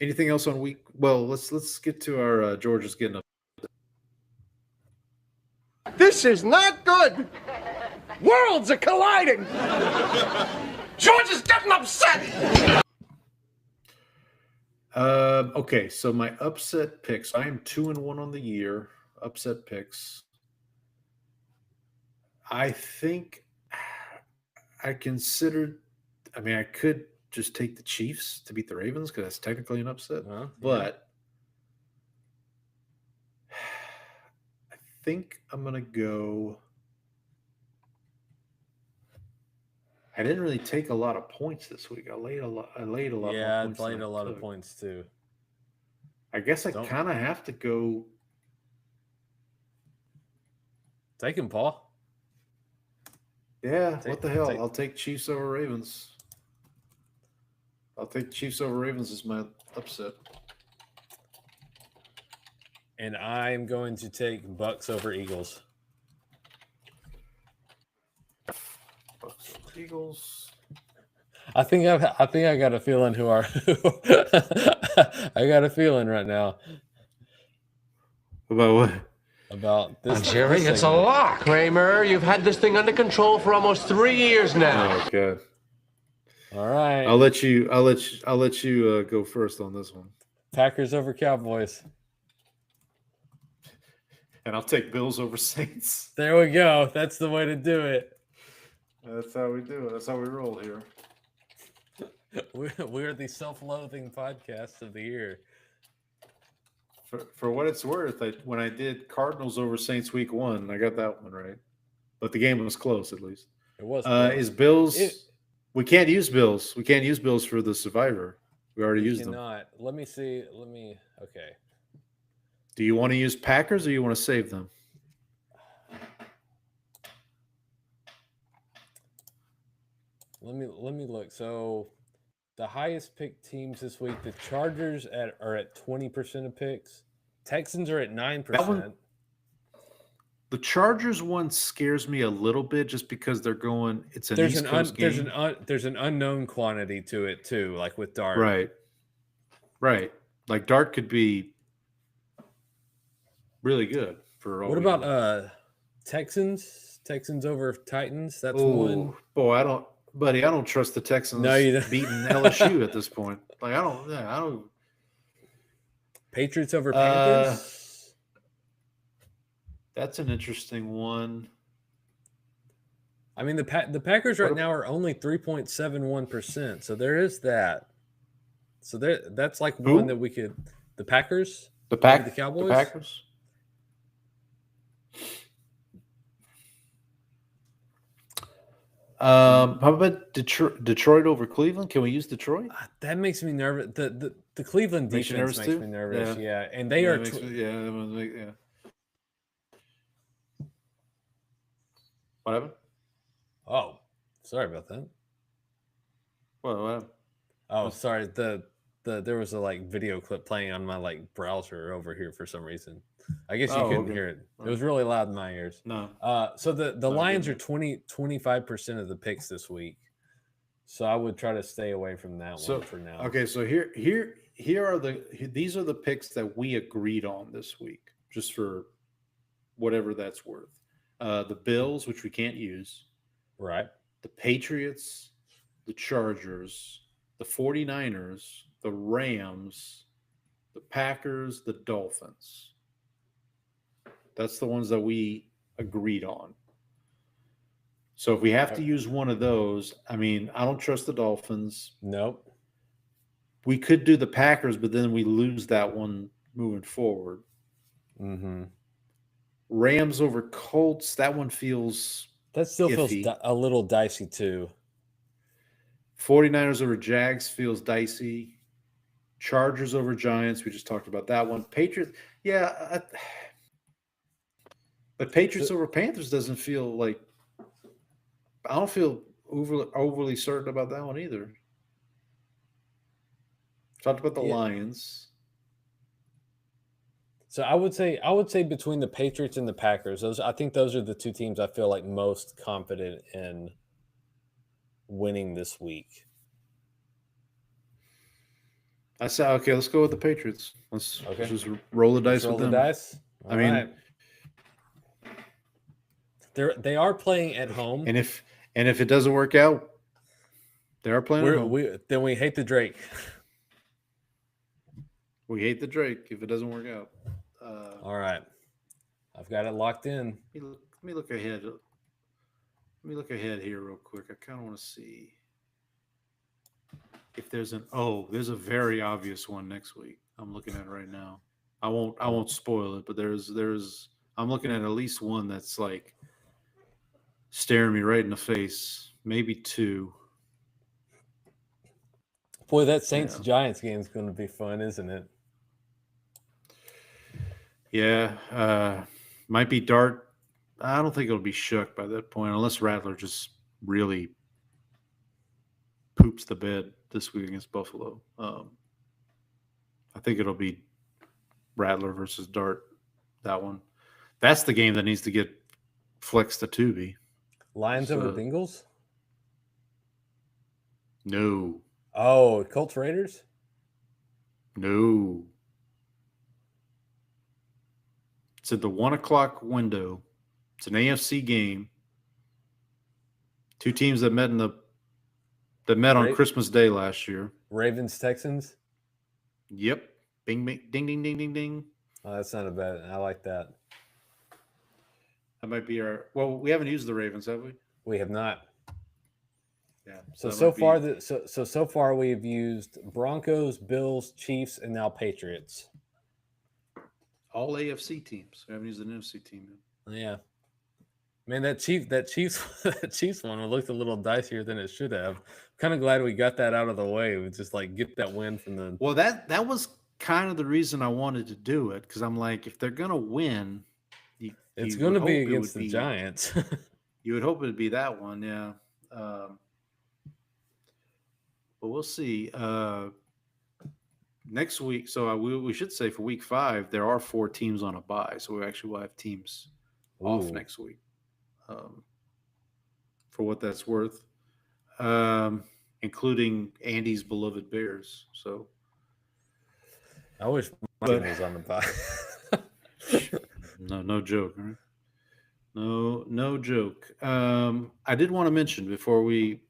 Anything else on week? Well, let's get to our Georgia's getting up. This is not good. Worlds are colliding. George is getting upset. Okay, so my upset picks. I am 2-1 on the year. Upset picks. I think I considered. I mean, I could just take the Chiefs to beat the Ravens because that's technically an upset. Huh? But I think I'm gonna go. I didn't really take a lot of points this week. I laid a lot. Yeah, more I points than played I a lot of took. points too. I guess I Don't- kind of have to go. Take him, Paul. Yeah, Take- what the hell? take- I'll take Chiefs over Ravens. I'll take Chiefs over Ravens as my upset. And I'm going to take Bucks over Eagles. Bucks over Eagles. I think I got a feeling who are. I got a feeling right now About what? about this. Jerry, this it's a segment. lock. Kramer, you've had this thing under control for almost 3 years now. Oh, okay. All right. I'll let you go first on this one, Packers over Cowboys. and I'll take Bills over Saints. There we go. That's the way to do it. That's how we do it. That's how we roll here. We're the self-loathing podcast of the year. For what it's worth, when I did Cardinals over Saints week 1, I got that one right. But the game was close at least. It was. Is Bills? We can't use Bills. We can't use Bills for the Survivor. We already used them. Let me see. Okay. Do you want to use Packers or you want to save them? Let me look. So the highest picked teams this week, the Chargers are at 20% of picks. Texans are at 9%. The Chargers one scares me a little bit just because they're going. It's an East Coast game. There's an unknown quantity to it too, like with Dart. Right. Like Dart could be really good for all. What about Texans over Titans? That's one. Boy, I don't trust the Texans beating LSU at this point. Like I don't. Patriots over Panthers. That's an interesting one. I mean, the Packers right now are only 3.71%. So there is that. So that's like one that we could. The Packers. The Cowboys. The Packers. How about Detroit over Cleveland? Can we use Detroit? That makes me nervous. The Cleveland defense makes me nervous. Yeah, and they are. Yeah. What happened? Oh, sorry about that. What happened? Oh, sorry. There was a video clip playing on my browser over here for some reason. I guess you couldn't hear it. It was really loud in my ears. No. So the Lions are 25% of the picks this week. So I would try to stay away from that one for now. Okay, so these are the picks that we agreed on this week, just for whatever that's worth. The Bills, which we can't use. Right. The Patriots, the Chargers, the 49ers, the Rams, the Packers, the Dolphins. That's the ones that we agreed on. So if we have to use one of those, I mean, I don't trust the Dolphins. Nope. We could do the Packers, but then we lose that one moving forward. Mm-hmm. Rams over Colts, that one feels That still iffy. feels a little dicey too. 49ers over Jags feels dicey. Chargers over Giants, we just talked about that one. Patriots, but Patriots over Panthers doesn't feel like – I don't feel overly certain about that one either. Talked about the Lions. So I would say between the Patriots and the Packers, I think those are the two teams I feel like most confident in winning this week. I said, okay, let's go with the Patriots. Let's just roll the dice with them. All right. They are playing at home, and if it doesn't work out, they are playing at home. Then we hate the Drake. We hate the Drake if it doesn't work out. All right, I've got it locked in. Let me look ahead. Let me look ahead here real quick. I kind of want to see if there's there's a very obvious one next week. I'm looking at it right now. I won't spoil it, but I'm looking at least one that's like staring me right in the face. Maybe two. Boy, that Saints-Giants game is going to be fun, isn't it? Yeah. Might be Dart. I don't think it'll be shook by that point, unless Rattler just really poops the bed this week against Buffalo. I think it'll be Rattler versus Dart, that one. That's the game that needs to get flexed to Tubi. Lions over Bengals? No. Oh, Colts Raiders? No. It's at the 1:00 window. It's an AFC game. Two teams that met on Christmas Day last year. Ravens Texans? Yep. Bing, bing, ding, ding, ding, ding, ding. Oh, that's not a bad. I like that. That might be we haven't used the Ravens, have we? We have not. Yeah. So far we've used Broncos, Bills, Chiefs, and now Patriots. All AFC teams. We haven't used an NFC team yet. Yeah. Man, that Chiefs that Chiefs one looked a little dicier than it should have. Kind of glad we got that out of the way. We just like get that win from the. Well, that was kind of the reason I wanted to do it, because I'm like, if they're gonna win, It's you going to would be hope it against would the be- Giants. You would hope it'd be that one, yeah. But we'll see. Next week, so we should say for week 5, there are 4 teams on a bye, so we actually will have teams off Ooh. next week. For what that's worth, including Andy's beloved Bears. So I wish my team was on the bye. no joke, right? No joke. I did want to mention before we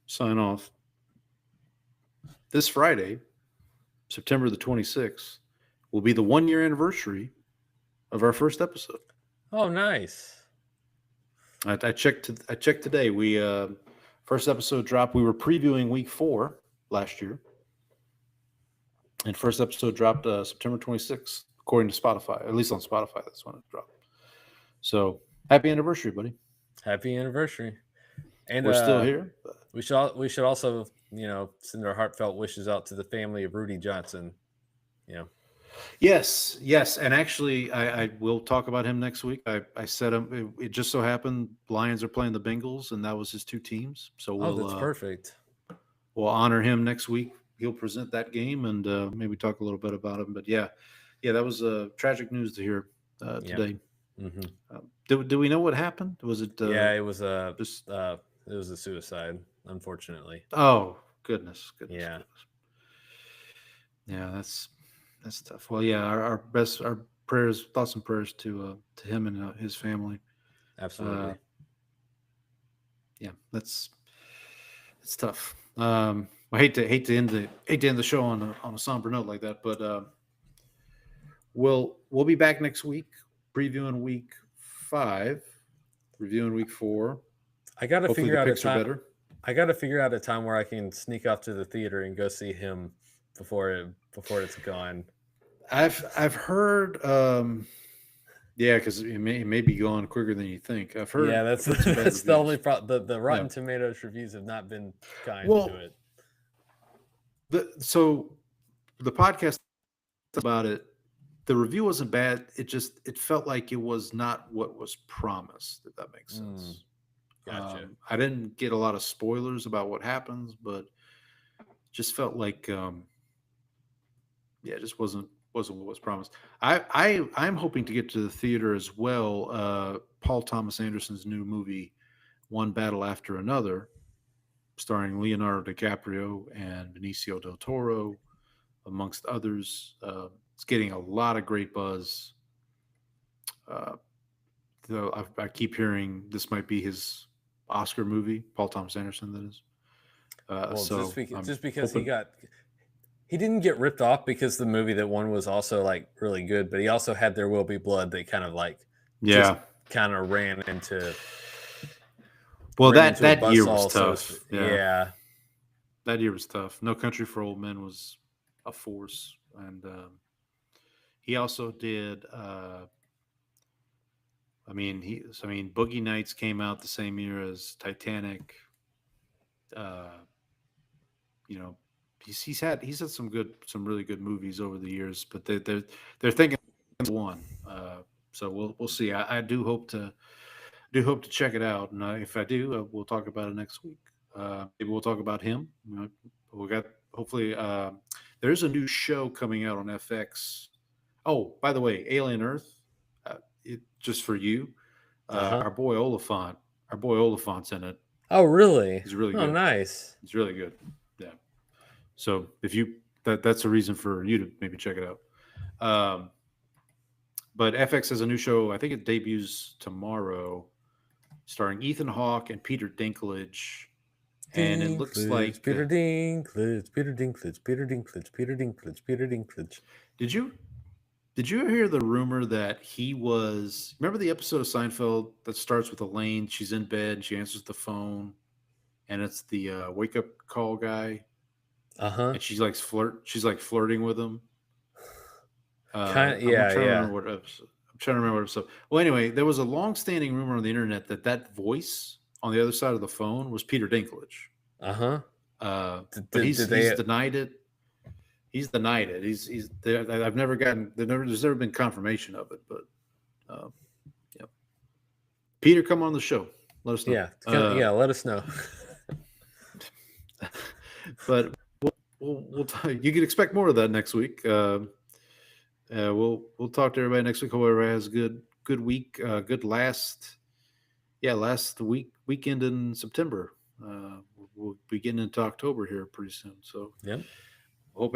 sign off, this Friday, September the 26th, will be the 1-year anniversary of our first episode. Oh, nice. I checked today. We first episode dropped. We were previewing week 4 last year, and first episode dropped September 26th, according to Spotify. At least on Spotify, that's when it dropped. So happy anniversary, buddy! Happy anniversary. And we're still here. We should also send our heartfelt wishes out to the family of Rudy Johnson. Yes, and actually, I will talk about him next week. I said him. It just so happened Lions are playing the Bengals, and that was his 2 teams. So that's perfect. We'll honor him next week. He'll present that game and maybe talk a little bit about him. But yeah, that was tragic news to hear today. Mm-hmm. Do we know what happened? Was it? It was a suicide, unfortunately. Oh goodness. Yeah. Yeah, that's tough. Well, yeah, our prayers, thoughts and prayers to him and his family. Absolutely. It's tough. I hate to end the show on a somber note like that, but we'll be back next week previewing week 5, reviewing week 4. I got to figure out a time. Better. I got to figure out a time where I can sneak off to the theater and go see him before it's gone. I've heard, because it may be gone quicker than you think. I've heard. Yeah, that's the only problem. The Rotten Tomatoes reviews have not been kind to it. So the podcast about it, the review wasn't bad. It felt like it was not what was promised, if that makes sense. Gotcha. I didn't get a lot of spoilers about what happens, but just felt like, it just wasn't what was promised. I'm hoping to get to the theater as well. Paul Thomas Anderson's new movie, One Battle After Another, starring Leonardo DiCaprio and Benicio del Toro, amongst others. It's getting a lot of great buzz. Though I keep hearing this might be his Oscar movie, Paul Thomas Anderson, that is. Just because he didn't get ripped off because the movie that won was also like really good, but he also had There Will Be Blood. They kind of kind of ran into. Well, that year was tough. Yeah, that year was tough. No Country for Old Men was a force, and he also did. Boogie Nights came out the same year as Titanic. He's had some really good movies over the years, but they're thinking one. So we'll see. I do hope to check it out, and if I do, we'll talk about it next week. Maybe we'll talk about him. We got hopefully there's a new show coming out on FX. Oh, by the way, Alien Earth. Just for you, our boy Oliphant's in it. Oh, really? He's really good. Oh, nice. He's really good. Yeah. So if that's a reason for you to maybe check it out. But FX has a new show. I think it debuts tomorrow, starring Ethan Hawke and Peter Dinklage. And it looks like Peter Dinklage. Did you hear the rumor that he was? Remember the episode of Seinfeld that starts with Elaine? She's in bed, and she answers the phone, and it's the wake up call guy. And she's like flirting with him. Yeah, trying to yeah. remember what episode. I'm trying to remember what episode. Well, anyway, there was a long-standing rumor on the internet that voice on the other side of the phone was Peter Dinklage. Uh-huh. But he's denied it. He's denied it. He's there. I've never gotten. There's never been confirmation of it. But yeah, Peter, come on the show. Let us know. Yeah, let us know. But we'll you can expect more of that next week. We'll talk to everybody next week. Hope everybody has a good week. Good last weekend in September. We'll be getting into October here pretty soon. So Yep. Hope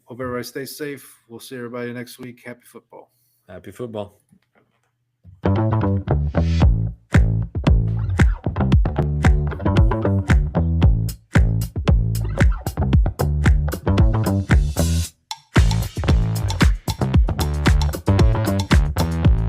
everybody stays safe. We'll see everybody next week. Happy football. Happy football.